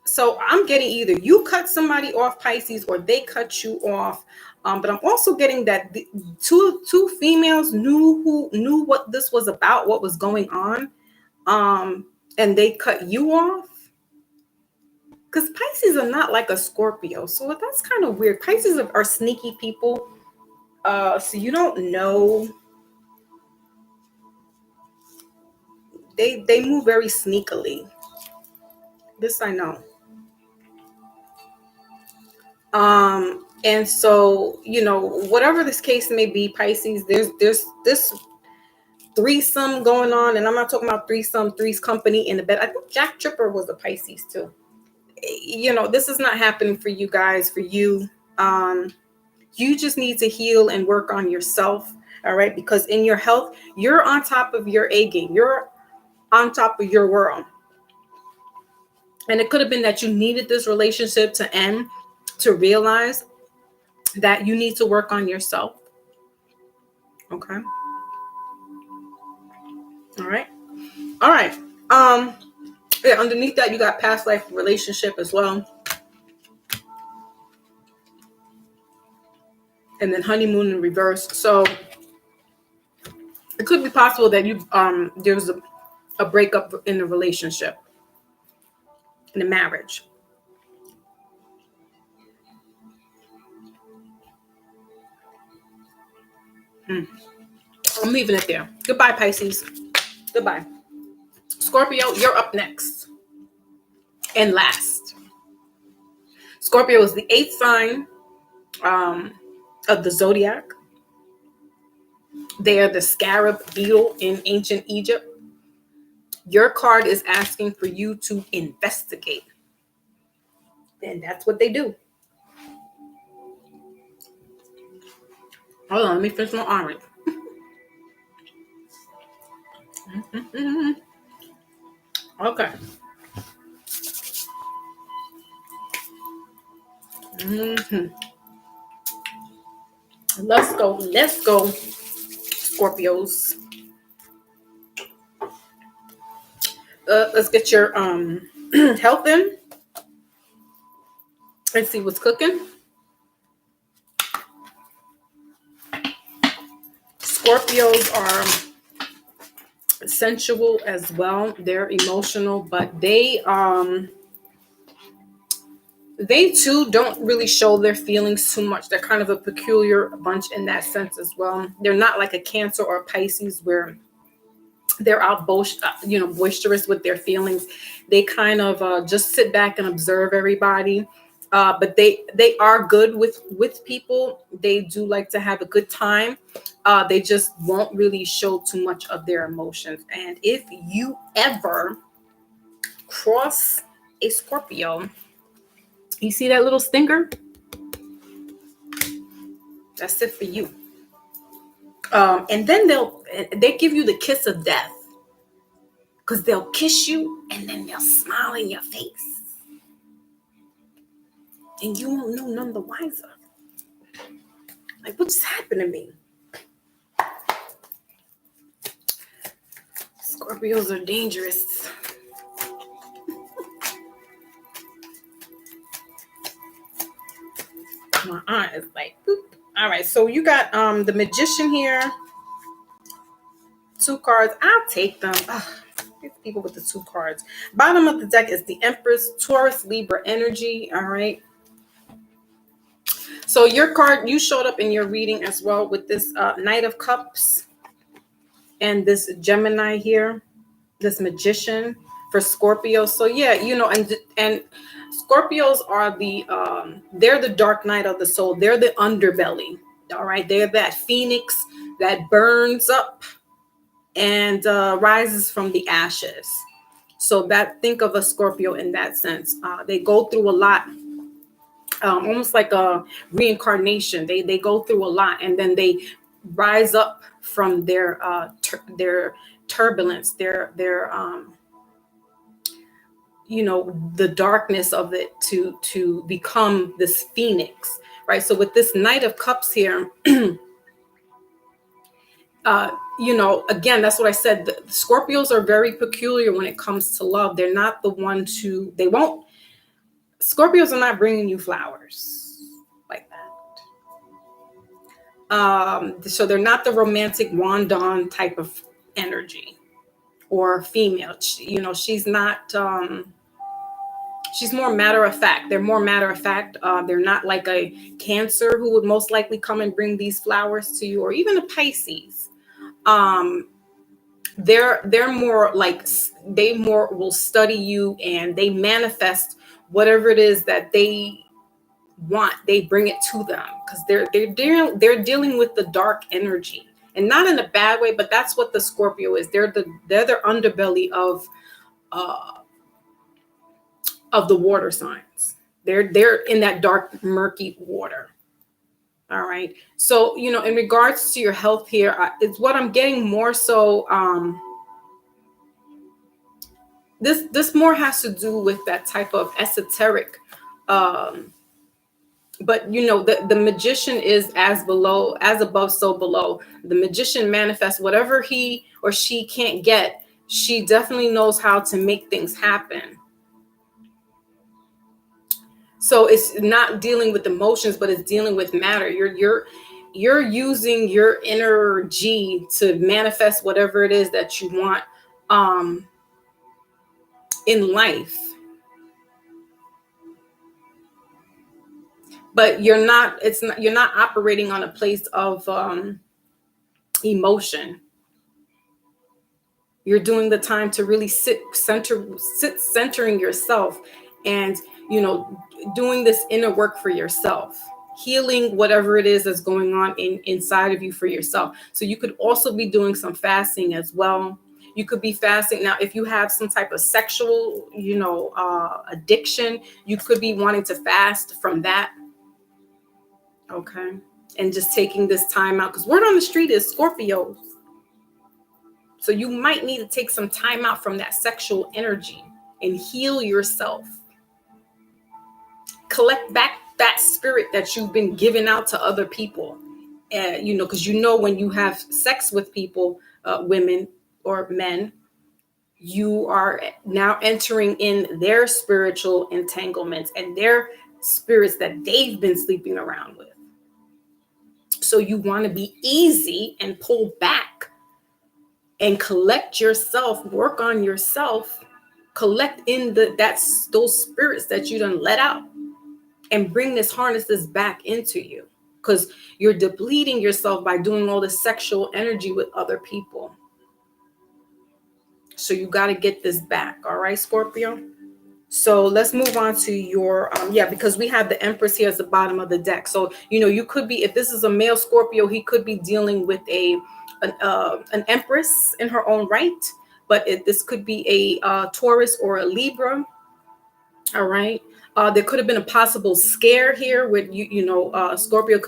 So I'm getting either you cut somebody off, Pisces, or they cut you off. But I'm also getting that the two females knew what this was about, what was going on, and they cut you off. Because Pisces are not like a Scorpio, so that's kind of weird. Pisces are sneaky people, so you don't know. They move very sneakily. This I know. And so, whatever this case may be, Pisces, there's this threesome going on, and I'm not talking about three's company in the bed. I think Jack Tripper was a Pisces too. This is not happening for you guys, for you. You just need to heal and work on yourself. All right. Because in your health, you're on top of your A game. You're on top of your world. And it could have been that you needed this relationship to end to realize that you need to work on yourself. Okay. All right. Underneath that, you got past life relationship as well. And then honeymoon in reverse. So it could be possible that there was a breakup in the relationship, in a marriage. I'm leaving it there. Goodbye, Pisces. Goodbye. Scorpio, you're up next. And last. Scorpio is the 8th sign of the zodiac. They are the scarab beetle in ancient Egypt. Your card is asking for you to investigate. And that's what they do. Hold on, let me finish my orange. Okay. Let's go, Scorpios. Let's get your health in and see what's cooking. Scorpios are sensual as well. They're emotional, but they too don't really show their feelings too much. They're kind of a peculiar bunch in that sense as well. They're not like a Cancer or a Pisces where they're out boisterous with their feelings. They kind of just sit back and observe everybody. But they are good with people. They do like to have a good time. They just won't really show too much of their emotions. And if you ever cross a Scorpio, you see that little stinger? That's it for you. And then they give you the kiss of death, because they'll kiss you and then they'll smile in your face, and you won't know none the wiser. Like, what just happened to me? Scorpios are dangerous. My aunt is like, boop. All right, so you got the Magician here. 2 cards. I'll take them. These people with the 2 cards. Bottom of the deck is the Empress, Taurus, Libra energy. All right. So your card, you showed up in your reading as well with this Knight of Cups and this Gemini here, this Magician for Scorpio. So yeah, and Scorpios are they're the dark night of the soul. They're the underbelly. All right. They're that phoenix that burns up and rises from the ashes. So that, think of a Scorpio in that sense. They go through a lot, almost like a reincarnation. They go through a lot, and then they rise up from their turbulence, their the darkness of it, to become this phoenix, right? So with this Knight of Cups here, again, that's what I said. The Scorpios are very peculiar when it comes to love. They're not the one Scorpios are not bringing you flowers like that. So they're not the romantic wandon type of energy or female. She's not, she's more matter of fact. They're more matter of fact. They're not like a Cancer who would most likely come and bring these flowers to you, or even a Pisces. They're more like, they more will study you, and they manifest whatever it is that they want. They bring it to them because they're dealing with the dark energy, and not in a bad way, but that's what the Scorpio is. They're the underbelly of the water signs. They're in that dark, murky water. All right. So, in regards to your health here, it's what I'm getting more so. This more has to do with that type of esoteric. But the magician is as above, so below. The magician manifests whatever he or she can't get. She definitely knows how to make things happen. So it's not dealing with emotions, but it's dealing with matter. You're using your energy to manifest whatever it is that you want in life. But you're not operating on a place of emotion. You're doing the time to really centering yourself, and doing this inner work for yourself, healing whatever it is that's going on inside of you for yourself. So you could also be doing some fasting as well. You could be fasting. Now, if you have some type of sexual, addiction, you could be wanting to fast from that. Okay. And just taking this time out, because word on the street is Scorpios. So you might need to take some time out from that sexual energy and heal yourself. Collect back that spirit that you've been giving out to other people. Because when you have sex with people, women or men, you are now entering in their spiritual entanglements and their spirits that they've been sleeping around with. So you want to be easy and pull back and collect yourself, work on yourself, collect in those spirits that you done let out, and bring harness this back into you, because you're depleting yourself by doing all this sexual energy with other people. So you got to get this back. All right, Scorpio. So let's move on to your, because we have the Empress here at the bottom of the deck. So, you could be, if this is a male Scorpio, he could be dealing with an Empress in her own right, but this could be a Taurus or a Libra. All right. There could have been a possible scare here with Scorpio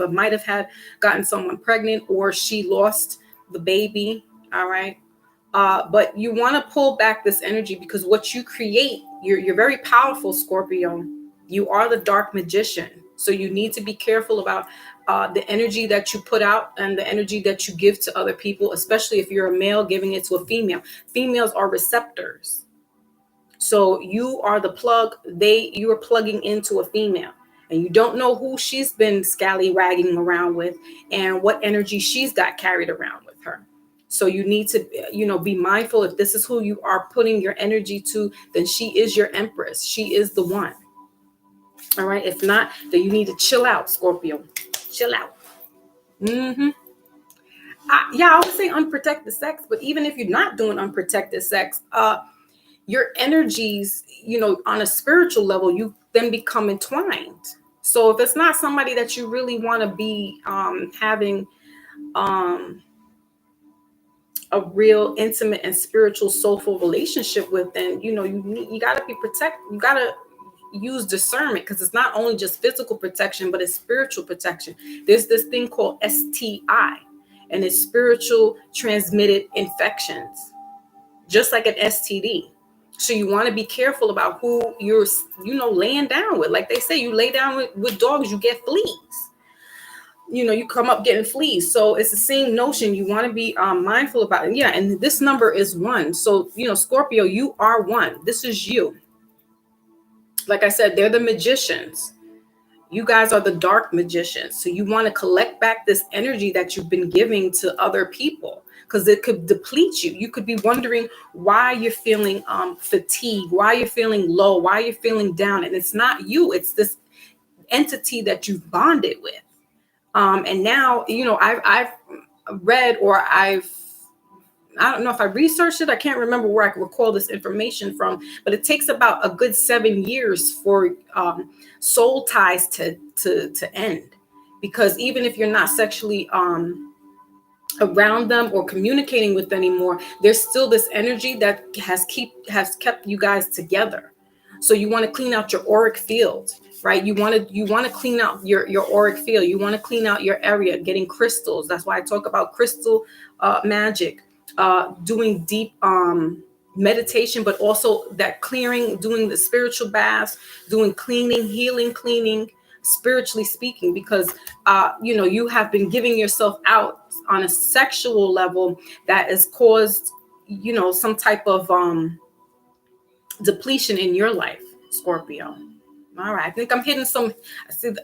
might have gotten someone pregnant, or she lost the baby. All right. But you want to pull back this energy, because what you create, you're very powerful, Scorpio. You are the dark magician. So you need to be careful about the energy that you put out and the energy that you give to other people, especially if you're a male giving it to a female. Females are receptors. So you are the plug. You are plugging into a female, and you don't know who she's been scallywagging around with and what energy she's got carried around with her. So you need to, be mindful. If this is who you are putting your energy to, then she is your Empress. She is the one. All right. If not, then you need to chill out, Scorpio. Chill out. I would say unprotected sex, but even if you're not doing unprotected sex, your energies, on a spiritual level, you then become entwined. So if it's not somebody that you really want to be having a real intimate and spiritual soulful relationship with, then you got to be protect, you got to use discernment, because it's not only just physical protection, but it's spiritual protection. There's this thing called STI, and it's spiritual transmitted infections, just like an STD. So you want to be careful about who you're laying down with. Like they say, you lay down with dogs, you get fleas. You come up getting fleas. So it's the same notion. You want to be mindful about it. Yeah. And this number is 1. So, Scorpio, you are 1. This is you. Like I said, they're the magicians. You guys are the dark magicians. So you want to collect back this energy that you've been giving to other people, because it could deplete you. You could be wondering why you're feeling fatigued, why you're feeling low, why you're feeling down. And it's not you. It's this entity that you've bonded with. And now, I've read, or I don't know if I researched it. I can't remember where I can recall this information from, but it takes about a good 7 years for soul ties to end. Because even if you're not sexually around them or communicating with them anymore, there's still this energy that has kept you guys together. So you want to clean out your auric field, right? You want to clean out your auric field. You want to clean out your area, getting crystals. That's why I talk about crystal magic, doing deep meditation, but also that clearing, doing the spiritual baths, doing cleaning, healing, cleaning, spiritually speaking, because you have been giving yourself out on a sexual level that has caused some type of depletion in your life, Scorpio. All right, I think I'm hitting some.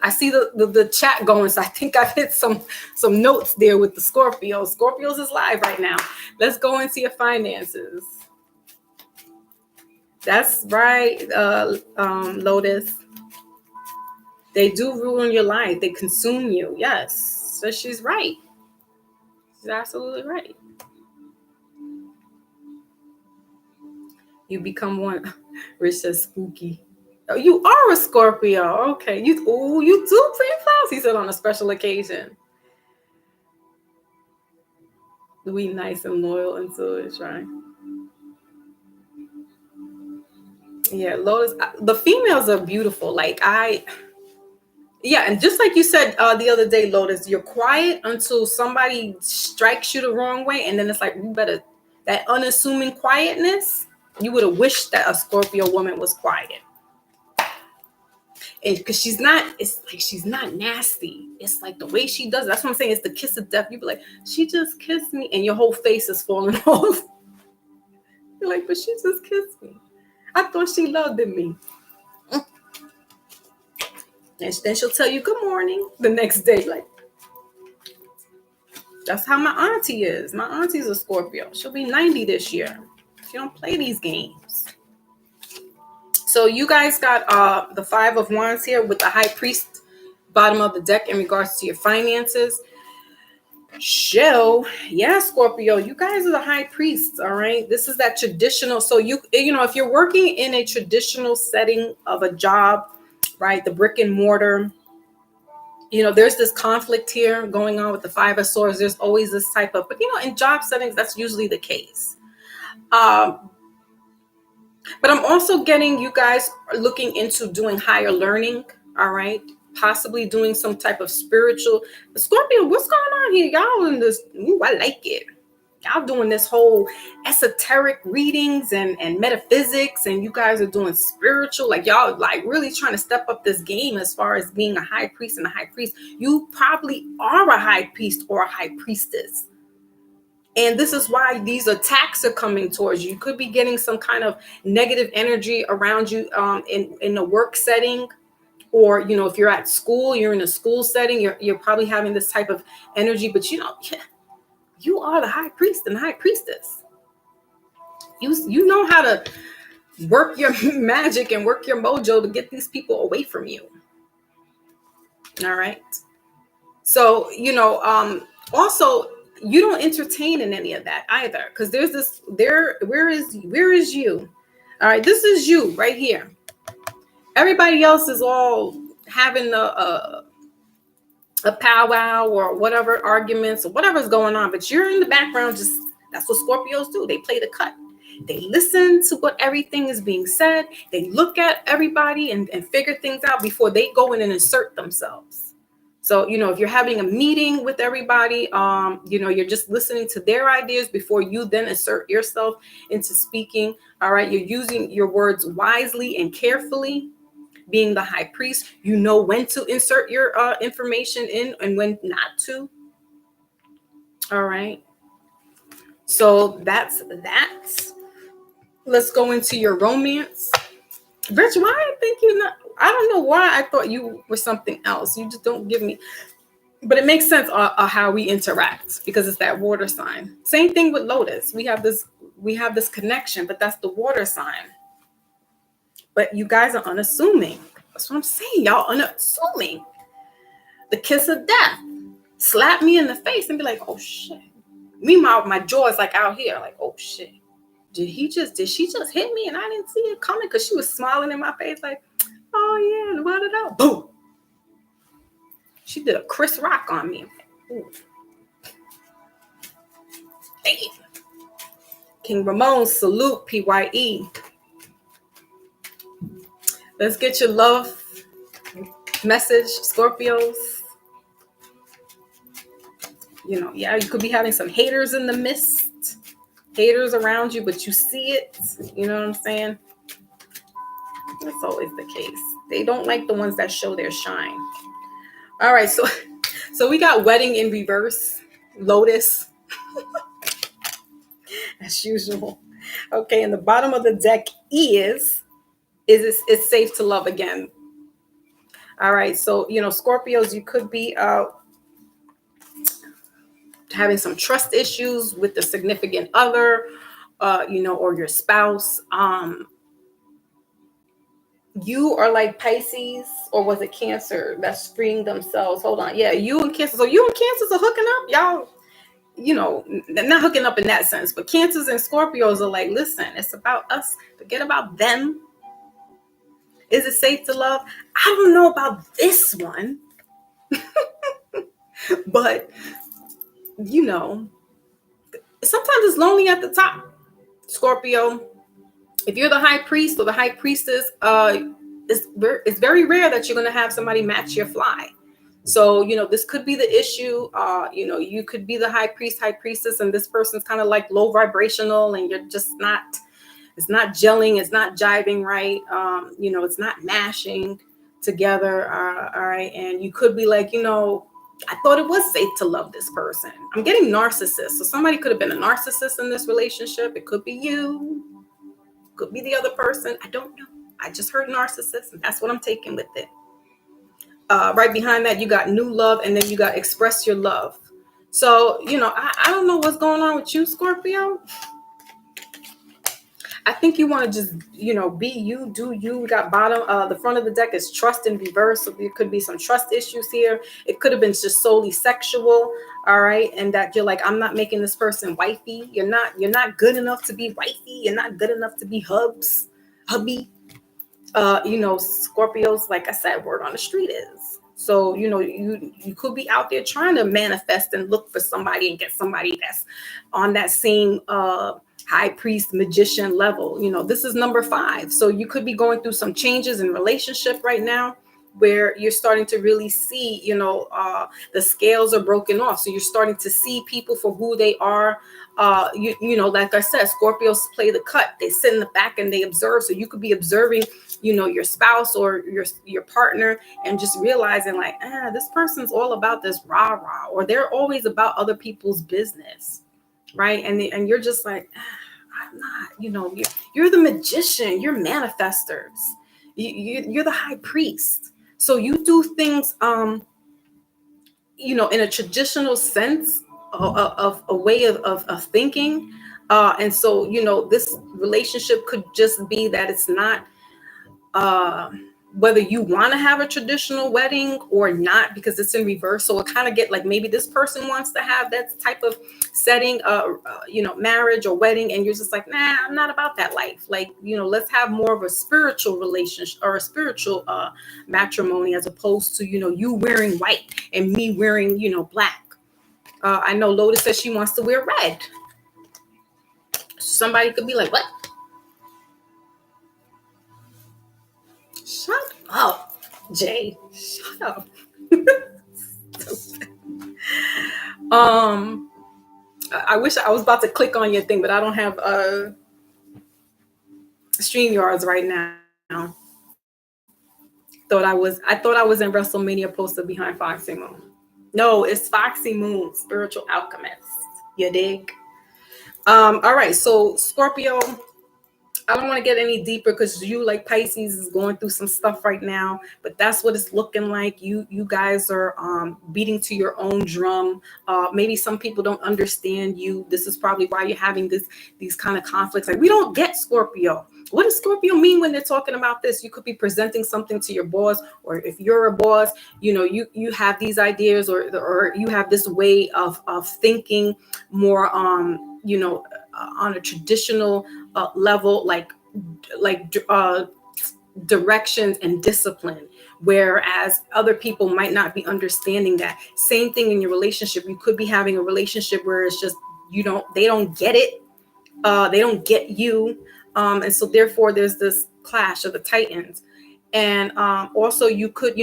I see the chat going, so I think I've hit some notes there with the Scorpio. Scorpios is live right now. Let's go into your finances. That's right, Lotus. They do ruin your life. They consume you. Yes, so she's right. She's absolutely right. You become one. Rich says spooky. Oh, you are a Scorpio. Okay. You do pretty fast. He said on a special occasion. We nice and loyal until it's right. Yeah, Lotus. The females are beautiful. And just like you said the other day, Lotus, you're quiet until somebody strikes you the wrong way, and then it's like, you better, that unassuming quietness. You would have wished that a Scorpio woman was quiet. And because she's not nasty. It's like the way she does it. That's what I'm saying. It's the kiss of death. You be like, she just kissed me, and your whole face is falling off. You're like, but she just kissed me. I thought she loved me. And then she'll tell you good morning the next day. Like, that's how my auntie is. My auntie's a Scorpio. She'll be 90 this year. She don't play these games. So you guys got the 5 of Wands here with the High Priest bottom of the deck in regards to your finances. Yeah, Scorpio, you guys are the High Priests, all right? This is that traditional. So if you're working in a traditional setting of a job, right, the brick and mortar, there's this conflict here going on with the 5 of Swords. There's always this type of, but in job settings, that's usually the case. But I'm also getting you guys are looking into doing higher learning, all right? Possibly doing some type of spiritual. Scorpio, what's going on here? Y'all in this, ooh, I like it. Y'all doing this whole esoteric readings and metaphysics, and you guys are doing spiritual. Like, y'all like really trying to step up this game as far as being a high priest and a high priest. You probably are a high priest or a high priestess. And this is why these attacks are coming towards you. You could be getting some kind of negative energy around you in a work setting, or if you're at school, you're in a school setting, you're probably having this type of energy. But you are the high priest and the high priestess. You know how to work your magic and work your mojo to get these people away from you. All right. So also, you don't entertain in any of that either, because there's this where is you? All right, this is you right here. Everybody else is all having a powwow or whatever, arguments or whatever's going on, but you're in the background. Just That's what Scorpios do. They play the cut. They listen to what everything is being said. They look at everybody and figure things out before they go in and insert themselves. So, if you're having a meeting with everybody, you're just listening to their ideas before you then insert yourself into speaking. All right. You're using your words wisely and carefully. Being the high priest, you know when to insert your information in and when not to. All right. So that's that. Let's go into your romance. Rich, why I think you're not, I don't know why I thought you were something else. You just don't give me, but it makes sense how we interact because it's that water sign. Same thing with Lotus. We have this connection, but that's the water sign. But you guys are unassuming. That's what I'm saying. Y'all unassuming. The kiss of death. Slap me in the face and be like, oh shit. Meanwhile, my jaw is like out here, like, oh shit. Did she just hit me and I didn't see it coming? Because she was smiling in my face like, oh yeah, what it up? Boom. She did a Chris Rock on me. Ooh. Damn. King Ramon, salute, PYE. Let's get your love message, Scorpios. You could be having some haters in the mist, haters around you, but you see it. You know what I'm saying? That's always the case. They don't like the ones that show their shine. All right, so we got wedding in reverse, Lotus, as usual. Okay, and the bottom of the deck is it's safe to love again. All right, so Scorpios, you could be having some trust issues with the significant other, or your spouse. You are like Pisces, or was it Cancer that's freeing themselves? Hold on. Yeah, you and Cancer. So you and Cancers are hooking up, y'all, not hooking up in that sense, but Cancers and Scorpios are like, listen, it's about us. Forget about them. Is it safe to love? I don't know about this one, but sometimes it's lonely at the top, Scorpio. If you're the high priest or the high priestess, it's very rare that you're going to have somebody match your fly. So, this could be the issue. You could be the high priest, high priestess, and this person's kind of like low vibrational and you're just it's not gelling. It's not jiving right. It's not mashing together. All right. And you could be like, I thought it was safe to love this person. I'm getting narcissist. So somebody could have been a narcissist in this relationship. It could be you. Could be the other person. I don't know. I just heard narcissist, and that's what I'm taking with it. Right behind that, you got new love, and then you got express your love. So, I don't know what's going on with you, Scorpio. I think you want to just, be you, do you. We got bottom, the front of the deck is trust in reverse. So there could be some trust issues here. It could have been just solely sexual. All right. And that you're like, I'm not making this person wifey. You're not good enough to be wifey. You're not good enough to be hubby. Scorpios, like I said, word on the street is. So, you could be out there trying to manifest and look for somebody and get somebody that's on that same, high priest magician level. This is number 5. So you could be going through some changes in relationship right now where you're starting to really see, the scales are broken off. So you're starting to see people for who they are. Like I said, Scorpios play the cut. They sit in the back and they observe. So you could be observing, your spouse or your partner and just realizing like, this person's all about this rah-rah, or they're always about other people's business. Right. And you're just like, I'm not, you're the magician, you're manifestors, you're the high priest. So you do things, in a traditional sense of a way of thinking. And so, this relationship could just be that it's not whether you want to have a traditional wedding or not, because it's in reverse. So it kind of get like maybe this person wants to have that type of setting, marriage or wedding. And you're just like, nah, I'm not about that life. Like, let's have more of a spiritual relationship or a spiritual matrimony as opposed to, you wearing white and me wearing, black. I know Lotus says she wants to wear red. Somebody could be like, what? Shut up, Jay. Shut up. I wish I was about to click on your thing, but I don't have StreamYards right now. I thought I was in WrestleMania posted behind Foxy Moon. No, it's Foxy Moon, Spiritual Alchemist. You dig? All right, so Scorpio, I don't want to get any deeper because you, like Pisces, is going through some stuff right now, but that's what it's looking like. You guys are beating to your own drum. Maybe some people don't understand you. This is probably why you're having these kind of conflicts. Like, we don't get Scorpio. What does Scorpio mean when they're talking about this? You could be presenting something to your boss, or if you're a boss, you have these ideas, or you have this way of thinking more on a traditional level, like directions and discipline, whereas other people might not be understanding that. Same thing in your relationship. You could be having a relationship where it's just they don't get it, they don't get you, and so therefore there's this clash of the titans. And also you could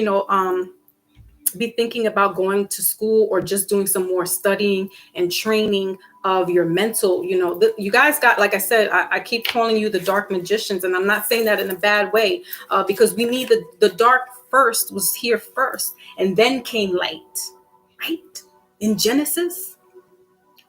be thinking about going to school or just doing some more studying and training of your mental. You guys got, like I said, I keep calling you the dark magicians, and I'm not saying that in a bad way, because we need the dark first was here first, and then came light, right? In Genesis.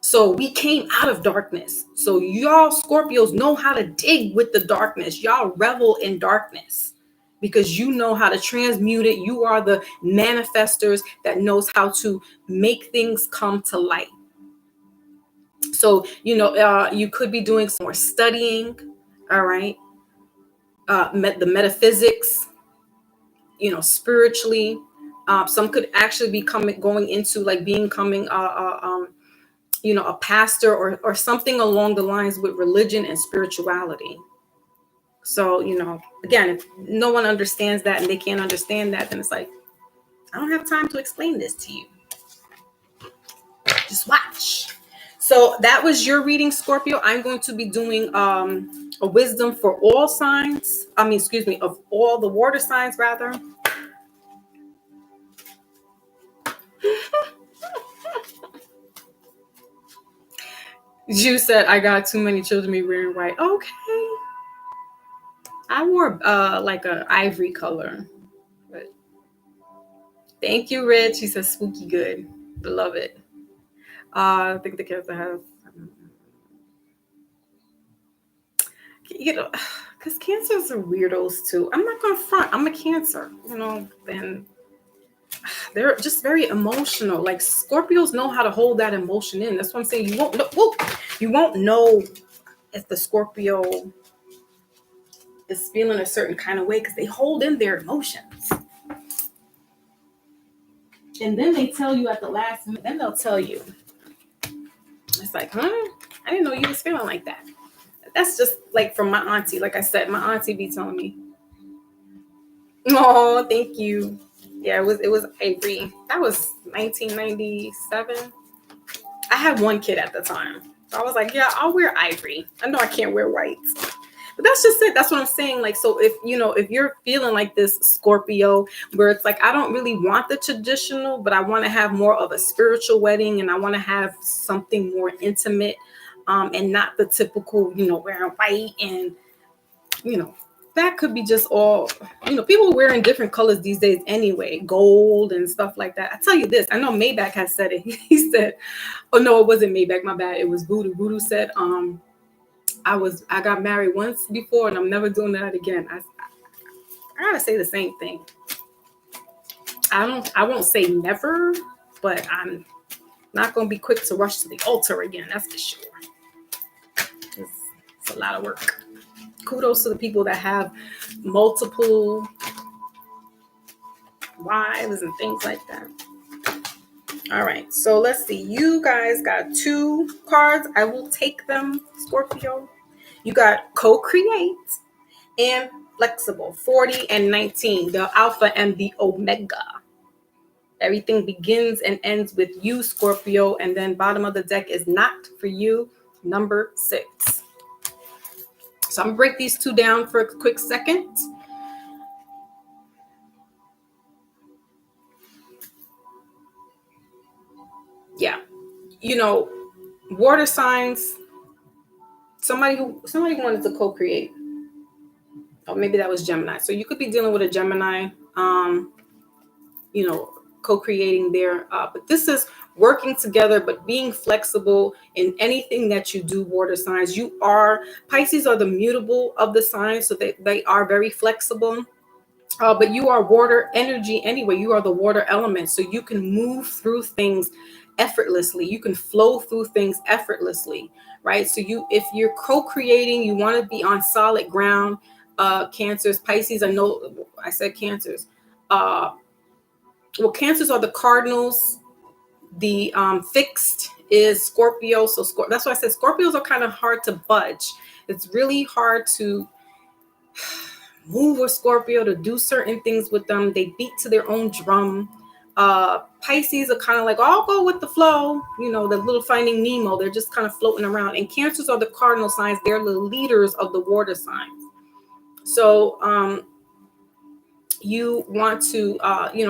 So we came out of darkness. So y'all Scorpios know how to dig with the darkness. Y'all revel in darkness, because you know how to transmute it. You are the manifestors that knows how to make things come to light. So, you could be doing some more studying, all right? The metaphysics, spiritually. Some could actually be going into like becoming a pastor or something along the lines with religion and spirituality. So, again, if no one understands that and they can't understand that, then it's like, I don't have time to explain this to you. Just watch. So that was your reading, Scorpio. I'm going to be doing a wisdom for all signs. Of all the water signs, rather. You said I got too many children be wearing white. Okay. I wore like a ivory color. But thank you, Rich. He says spooky good. Love it. I think the kids have, because cancers are weirdos too. I'm not gonna front. I'm a Cancer, and they're just very emotional. Like, Scorpios know how to hold that emotion in. That's what I'm saying. You won't know if the Scorpio is feeling a certain kind of way, because they hold in their emotions. And then they tell you at the last minute, then they'll tell you. It's like, I didn't know you was feeling like that. That's just like from my auntie. Like I said, my auntie be telling me. Oh, thank you. Yeah, it was Avery. That was 1997. I had one kid at the time. So I was like, yeah, I'll wear ivory. I know I can't wear white. But that's just it. That's what I'm saying. Like, so if you're feeling like this, Scorpio, where it's like, I don't really want the traditional, but I want to have more of a spiritual wedding, and I want to have something more intimate, and not the typical, wearing white, and, that could be just all, people are wearing different colors these days anyway, gold and stuff like that. I tell you this, I know Maybach has said it. He said, oh no, it wasn't Maybach, my bad. It was Voodoo. Voodoo said, I got married once before, and I'm never doing that again. I gotta say the same thing. I won't say never, but I'm not gonna be quick to rush to the altar again. That's for sure. It's a lot of work. Kudos to the people that have multiple wives and things like that. All right, so let's see. You guys got 2 cards. I will take them, Scorpio. You got co-create and flexible, 40 and 19, the alpha and the omega. Everything begins and ends with you, Scorpio, and then bottom of the deck is not for you, number 6. So I'm gonna break these two down for a quick second. Yeah, you know, water signs. Somebody who wanted to co-create. Or maybe that was Gemini. So you could be dealing with a Gemini. You know, co-creating there. But this is working together, but being flexible in anything that you do, water signs. Pisces are the mutable of the signs, so they are very flexible. But you are water energy anyway. You are the water element. So you can move through things effortlessly. You can flow through things effortlessly, right? So if you're co-creating, you want to be on solid ground. Cancers, Pisces, I said cancers. Well, cancers are the cardinals. The fixed is Scorpio. So that's why I said Scorpios are kind of hard to budge. It's really hard to move with Scorpio, to do certain things with them. They beat to their own drum. Pisces are kind of like, I'll go with the flow. You know, the little Finding Nemo. They're just kind of floating around. And cancers are the cardinal signs. They're the leaders of the water signs. So you want to,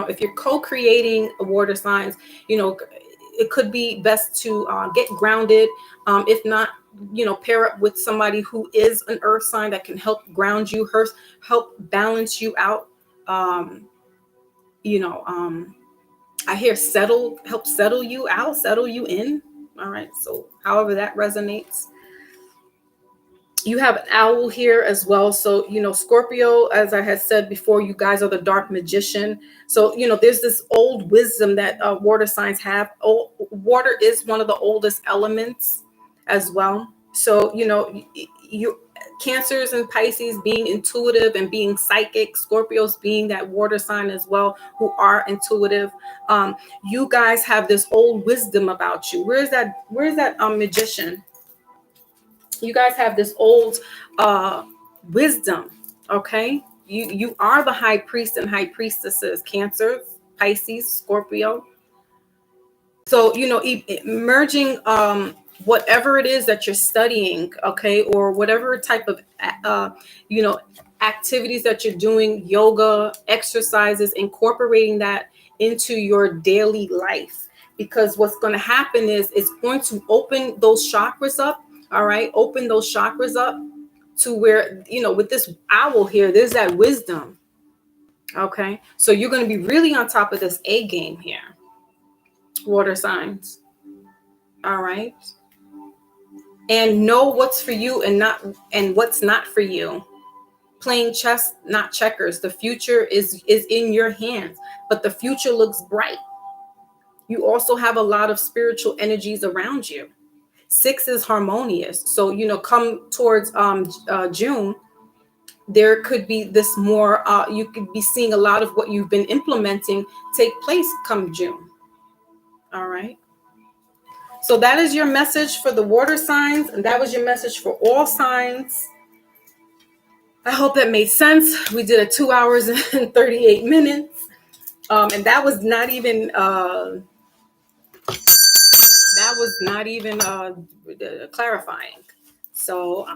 if you're co-creating water signs, it could be best to get grounded. If not, pair up with somebody who is an earth sign that can help ground you, help balance you out. I hear help settle you out, settle you in. All right. So however that resonates. You have an owl here as well. So, Scorpio, as I had said before, you guys are the dark magician. So, there's this old wisdom that water signs have. Water is one of the oldest elements as well. So, you Cancers and Pisces being intuitive and being psychic, Scorpios being that water sign as well, who are intuitive. You guys have this old wisdom about you. Where's that magician? You guys have this old wisdom. Okay, you are the high priest and high priestesses, Cancer, Pisces, Scorpio. So merging whatever it is that you're studying, okay, or whatever type of activities that you're doing, yoga, exercises, incorporating that into your daily life, because what's going to happen is it's going to open those chakras up. All right, open those chakras up to where, with this owl here, there's that wisdom. Okay, so you're going to be really on top of this A game here, water signs. All right, and know what's for you and what's not for you. Playing chess, not checkers. The future is in your hands, but the future looks bright. You also have a lot of spiritual energies around you. 6 is harmonious. So, come towards June, there could be this more, you could be seeing a lot of what you've been implementing take place come June. All right. So that is your message for the water signs. And that was your message for all signs. I hope that made sense. We did a 2 hours and 38 minutes. And that was not even, clarifying. So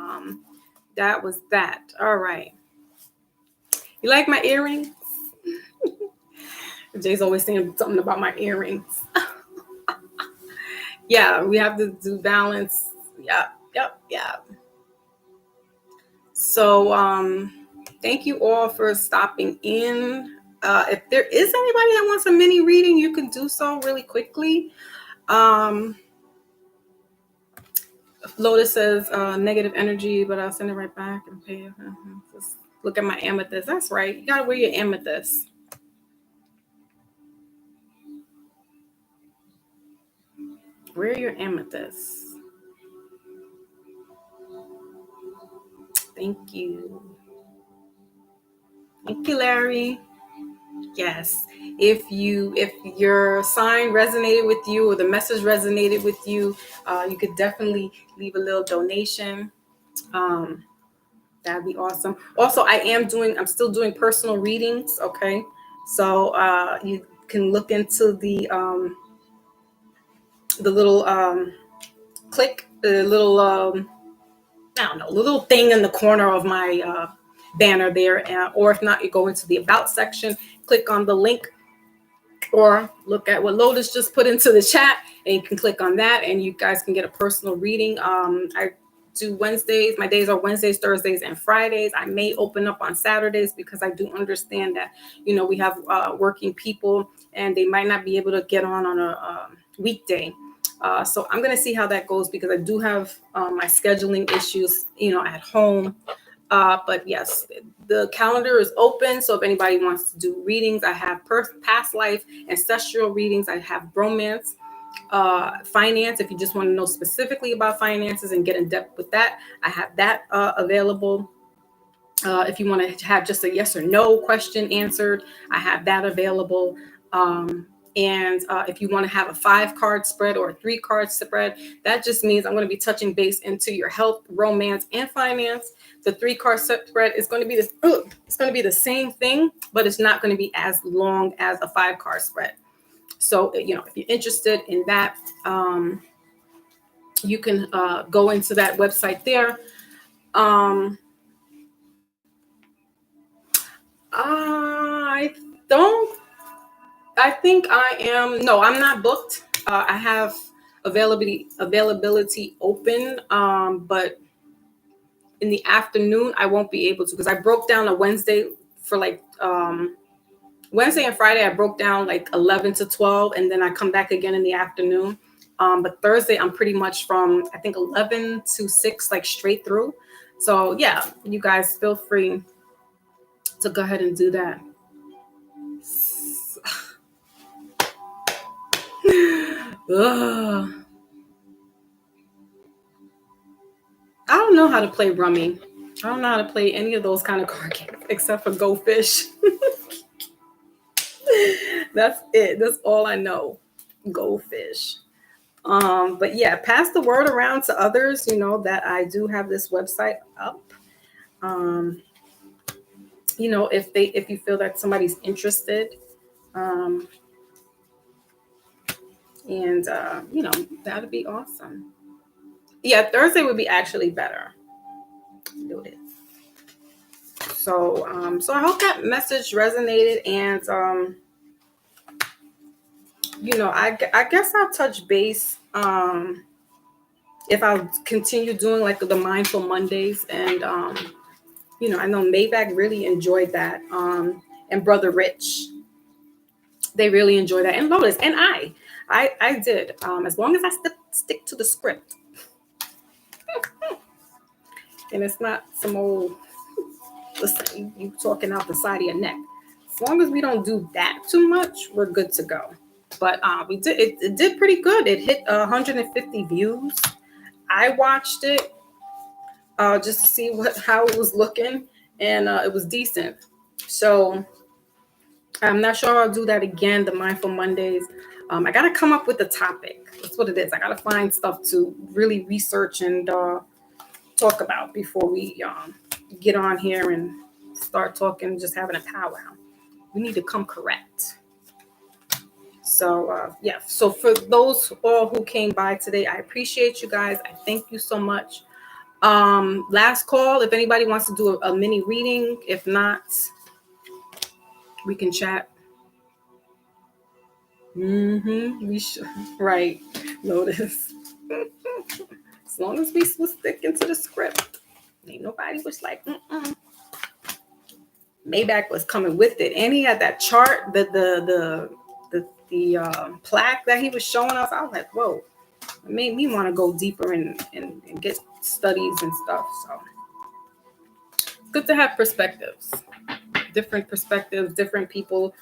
that was that. All right. You like my earrings? Jay's always saying something about my earrings. Yeah, we have to do balance. Yep. So thank you all for stopping in. If there is anybody that wants a mini reading, you can do so really quickly. Lotus says negative energy, but I'll send it right back. Okay. Just look at my amethyst. That's right. You gotta wear your amethyst. Wear your amethyst. Thank you. Thank you, Larry. Yes. If your sign resonated with you or the message resonated with you, you could definitely leave a little donation. That'd be awesome. Also, I'm still doing personal readings. Okay. So you can look into the little click, the little I don't know, little thing in the corner of my banner there. Or if not, you go into the About section, click on the link, or look at what Lotus just put into the chat, and you can click on that, and you guys can get a personal reading. I do Wednesdays. My days are Wednesdays, Thursdays, and Fridays. I may open up on Saturdays because I do understand that, you know, we have working people and they might not be able to get on a weekday. So I'm going to see how that goes, because I do have my scheduling issues, you know, at home. But yes, the calendar is open. So if anybody wants to do readings, I have past life, ancestral readings. I have romance, finance. If you just want to know specifically about finances and get in depth with that, I have that available. If you want to have just a yes or no question answered, I have that available. And if you want to have a 5-card spread or a 3-card spread, that just means I'm going to be touching base into your health, romance, and finance. The 3-card spread is going to be this. It's going to be the same thing, but it's not going to be as long as a 5-card spread. So, you know, if you're interested in that, you can go into that website there. I think I am. No, I'm not booked. I have availability open, but in the afternoon I won't be able to, because I broke down a Wednesday for like Wednesday and Friday. I broke down like 11 to 12, and then I come back again in the afternoon. But Thursday I'm pretty much from, I think, 11 to 6, like straight through. So yeah, you guys feel free to go ahead and do that. Ugh. I don't know how to play rummy. I don't know how to play any of those kind of card games except for Go Fish. That's it. That's all I know. Go Fish. But yeah, pass the word around to others, you know, that I do have this website up. You know, if you feel that somebody's interested, and you know, that'd be awesome. Yeah, Thursday would be actually better. Do it. So so I hope that message resonated, and you know, I guess I'll touch base if I'll continue doing like the Mindful Mondays, and you know, I know Maybach really enjoyed that, and Brother Rich, they really enjoy that, and Lotus, and I did, as long as I stick to the script. And it's not some old, listen, you talking out the side of your neck. As long as we don't do that too much, we're good to go. But we did it did pretty good. It hit 150 views. I watched it just to see how it was looking, and it was decent. So I'm not sure I'll do that again, the Mindful Mondays. I got to come up with a topic. That's what it is. I got to find stuff to really research and talk about before we get on here and start talking, just having a powwow. We need to come correct. So yeah, so for those all who came by today, I appreciate you guys. I thank you so much. Last call, if anybody wants to do a mini reading. If not, we can chat. We should, right? Notice. As long as we was sticking to the script, ain't nobody was like, Maybach was coming with it, and he had that chart, the plaque that he was showing us. I was like, whoa, it made me want to go deeper and get studies and stuff. So it's good to have perspectives, different perspectives, different people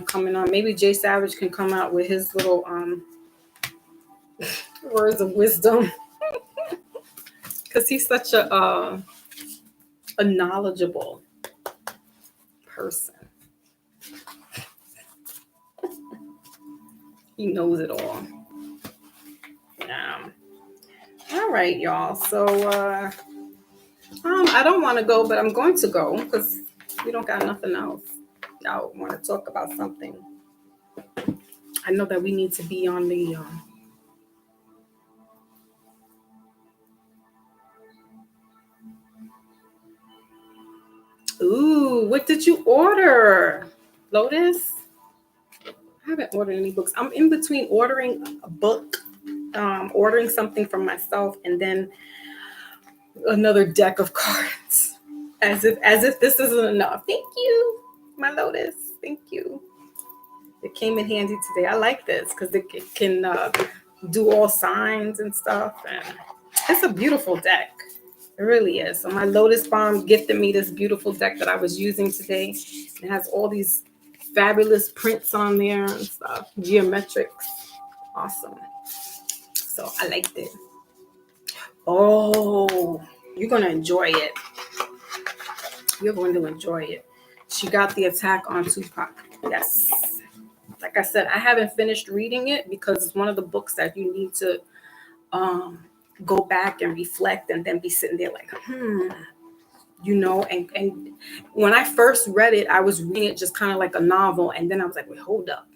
coming on. Maybe Jay Savage can come out with his little words of wisdom, because he's such a knowledgeable person. He knows it all. Yeah. All right, y'all. So I don't want to go, but I'm going to go because we don't got nothing else. Y'all want to talk about something? I know that we need to be on the Ooh, what did you order, Lotus? I haven't ordered any books. I'm in between ordering a book, ordering something for myself, and then another deck of cards. As if this isn't enough. Thank you, my Lotus. Thank you. It came in handy today. I like this because it can do all signs and stuff, and it's a beautiful deck. It really is. So my Lotus Bomb gifted me this beautiful deck that I was using today. It has all these fabulous prints on there and stuff, geometrics. Awesome. So I liked it. Oh, you're going to enjoy it. You're going to enjoy it. She got the attack on Tupac. Yes. Like I said, I haven't finished reading it because it's one of the books that you need to go back and reflect and then be sitting there like, you know, and when I first read it, I was reading it just kind of like a novel. And then I was like, wait, hold up.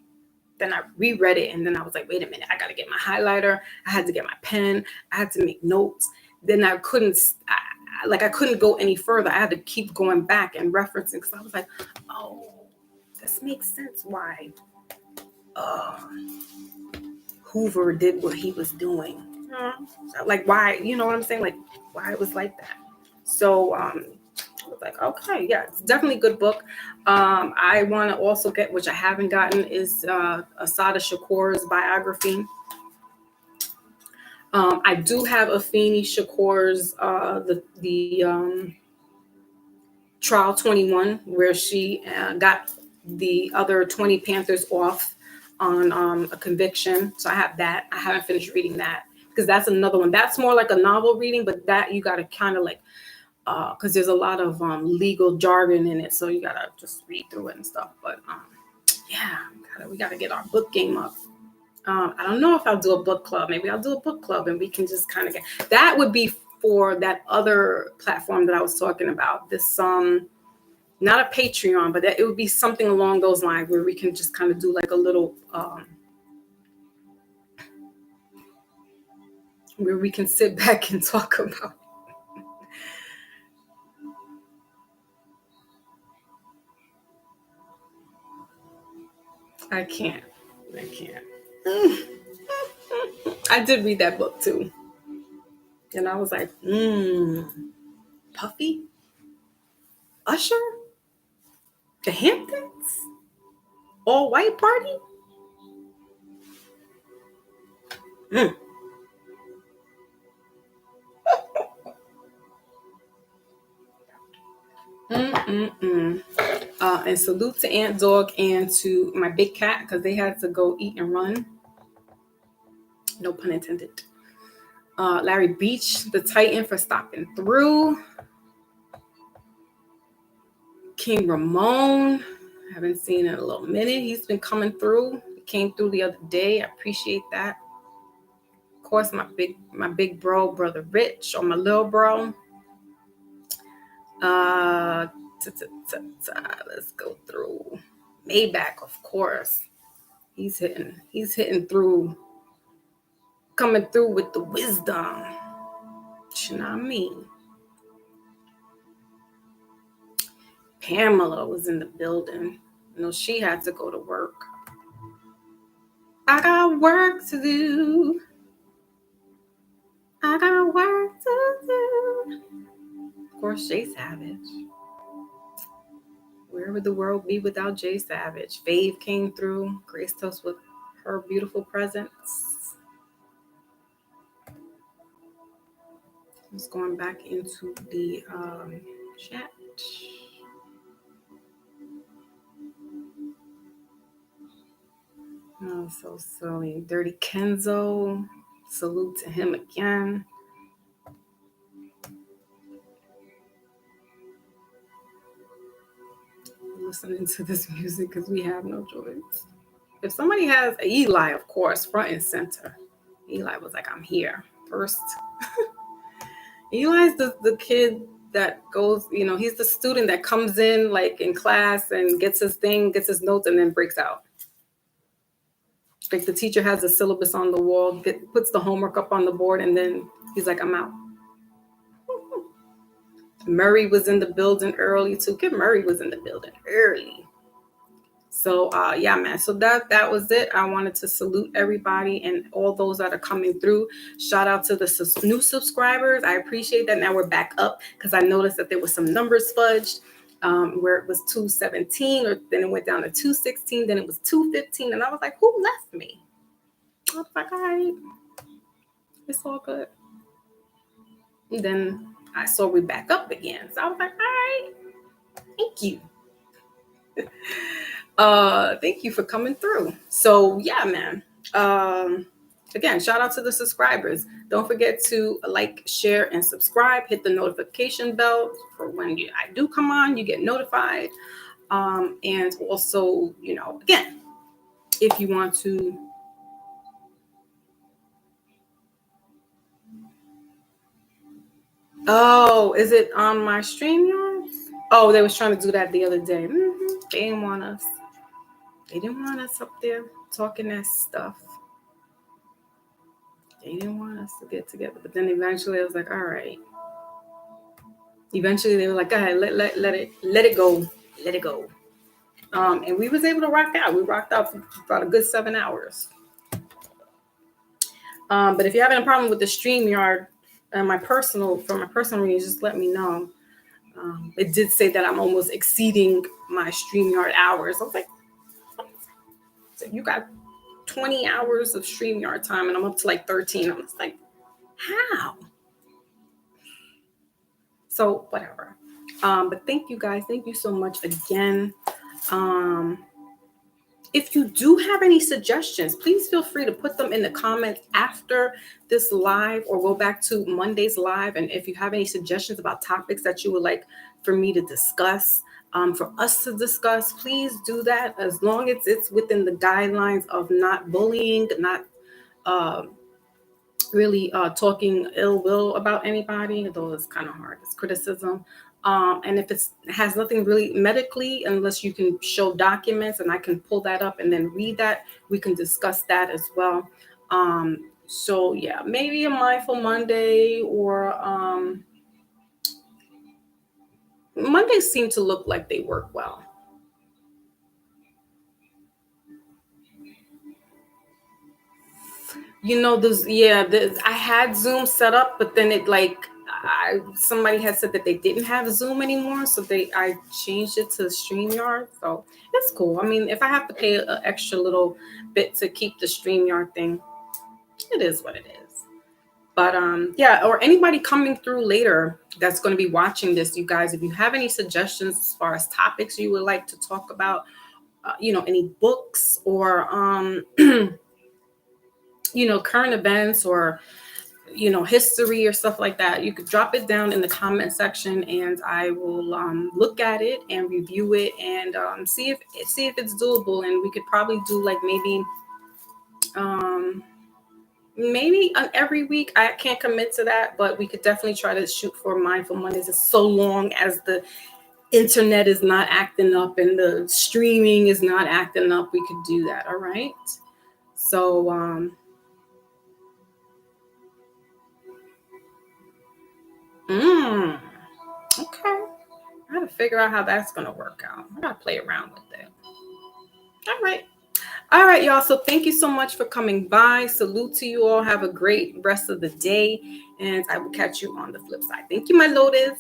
Then I reread it. And then I was like, wait a minute, I got to get my highlighter. I had to get my pen. I had to make notes. Then I couldn't go any further. I had to keep going back and referencing because I was like, oh, this makes sense why Hoover did what he was doing. Like why, you know what I'm saying? Like why it was like that. So I was like, okay, yeah, it's definitely a good book. I want to also get, which I haven't gotten, is Assata Shakur's biography. I do have Afeni Shakur's the Trial 21, where she got the other 20 Panthers off on a conviction. So I have that. I haven't finished reading that because that's another one. That's more like a novel reading, but that you got to kind of like, because there's a lot of legal jargon in it. So you got to just read through it and stuff. But yeah, we got to get our book game up. I don't know if I'll do a book club. Maybe I'll do a book club and we can just kind of get, that would be for that other platform that I was talking about. This, not a Patreon, but that it would be something along those lines where we can just kind of do like a little, where we can sit back and talk about. I can't. I did read that book too. And I was like, Puffy? Usher? The Hamptons? All white party? And salute to Aunt Dog and to my big cat because they had to go eat and run. No pun intended. Larry Beach, the Titan, for stopping through. King Ramon, haven't seen in a little minute. He's been coming through. He came through the other day. I appreciate that. Of course, my big bro, Brother Rich, or my little bro. Let's go through. Maybach, of course. He's hitting through, coming through with the wisdom. You know what I mean? Pamela was in the building. You know, she had to go to work. I got work to do. I got work to do. Of course, Jay Savage. Where would the world be without Jay Savage? Fave came through, graced us with her beautiful presence. Just going back into the chat. Oh, so silly. Dirty Kenzo. Salute to him again. Listening to this music because we have no choice. If somebody has Eli, of course, front and center. Eli was like, I'm here first. Eli's the kid that goes, you know, he's the student that comes in like in class and gets his thing, gets his notes, and then breaks out. Like the teacher has the syllabus on the wall, puts the homework up on the board, and then he's like, I'm out. Murray was in the building early too. Kid Murray was in the building early. So yeah, man. So that was it. I wanted to salute everybody and all those that are coming through. Shout out to the new subscribers. I appreciate that. Now we're back up because I noticed that there was some numbers fudged. Where it was 217, or then it went down to 216, then it was 215, and I was like, who left me? I was like, all right, it's all good. And then I saw we back up again, so I was like, all right, thank you. Thank you for coming through. So yeah, man. Again, shout out to the subscribers. Don't forget to like, share, and subscribe. Hit the notification bell for when I do come on, you get notified. And also, you know, again, if you want to. Oh, is it on my StreamYard? Oh, they was trying to do that the other day. They didn't want us. They didn't want us up there talking that stuff. They didn't want us to get together. But then eventually I was like, all right. Eventually they were like, go ahead, let it go. Let it go. And we was able to rock out. We rocked out for about a good 7 hours. But if you're having a problem with the StreamYard, my personal reading, just let me know. It did say that I'm almost exceeding my StreamYard hours. I was like, so you got 20 hours of StreamYard time and I'm up to like 13. I'm just like, how? So whatever. But thank you guys. Thank you so much again. If you do have any suggestions, please feel free to put them in the comments after this live, or go back to Monday's live. And if you have any suggestions about topics that you would like for me to discuss, for us to discuss, please do that, as long as it's within the guidelines of not bullying, not really talking ill will about anybody, though it's kind of hard. It's criticism. And if it has nothing really medically, unless you can show documents and I can pull that up and then read that, we can discuss that as well. So yeah, maybe a Mindful Monday, or Mondays seem to look like they work well. You know, I had Zoom set up, but then it somebody had said that they didn't have Zoom anymore, so I changed it to StreamYard. So it's cool. I mean, if I have to pay an extra little bit to keep the StreamYard thing, it is what it is. But yeah, or anybody coming through later that's going to be watching this, you guys, if you have any suggestions as far as topics you would like to talk about, any books, or current events, or history or stuff like that, you could drop it down in the comment section, and I will look at it and review it, and see if it's doable. And we could probably do like maybe on every week. I can't commit to that, but we could definitely try to shoot for Mindful Mondays, as so long as the internet is not acting up and the streaming is not acting up. We could do that. All right. So okay. I gotta figure out how that's gonna work out. I gotta play around with it. All right, y'all. So thank you so much for coming by. Salute to you all. Have a great rest of the day, and I will catch you on the flip side. Thank you, my Lotus.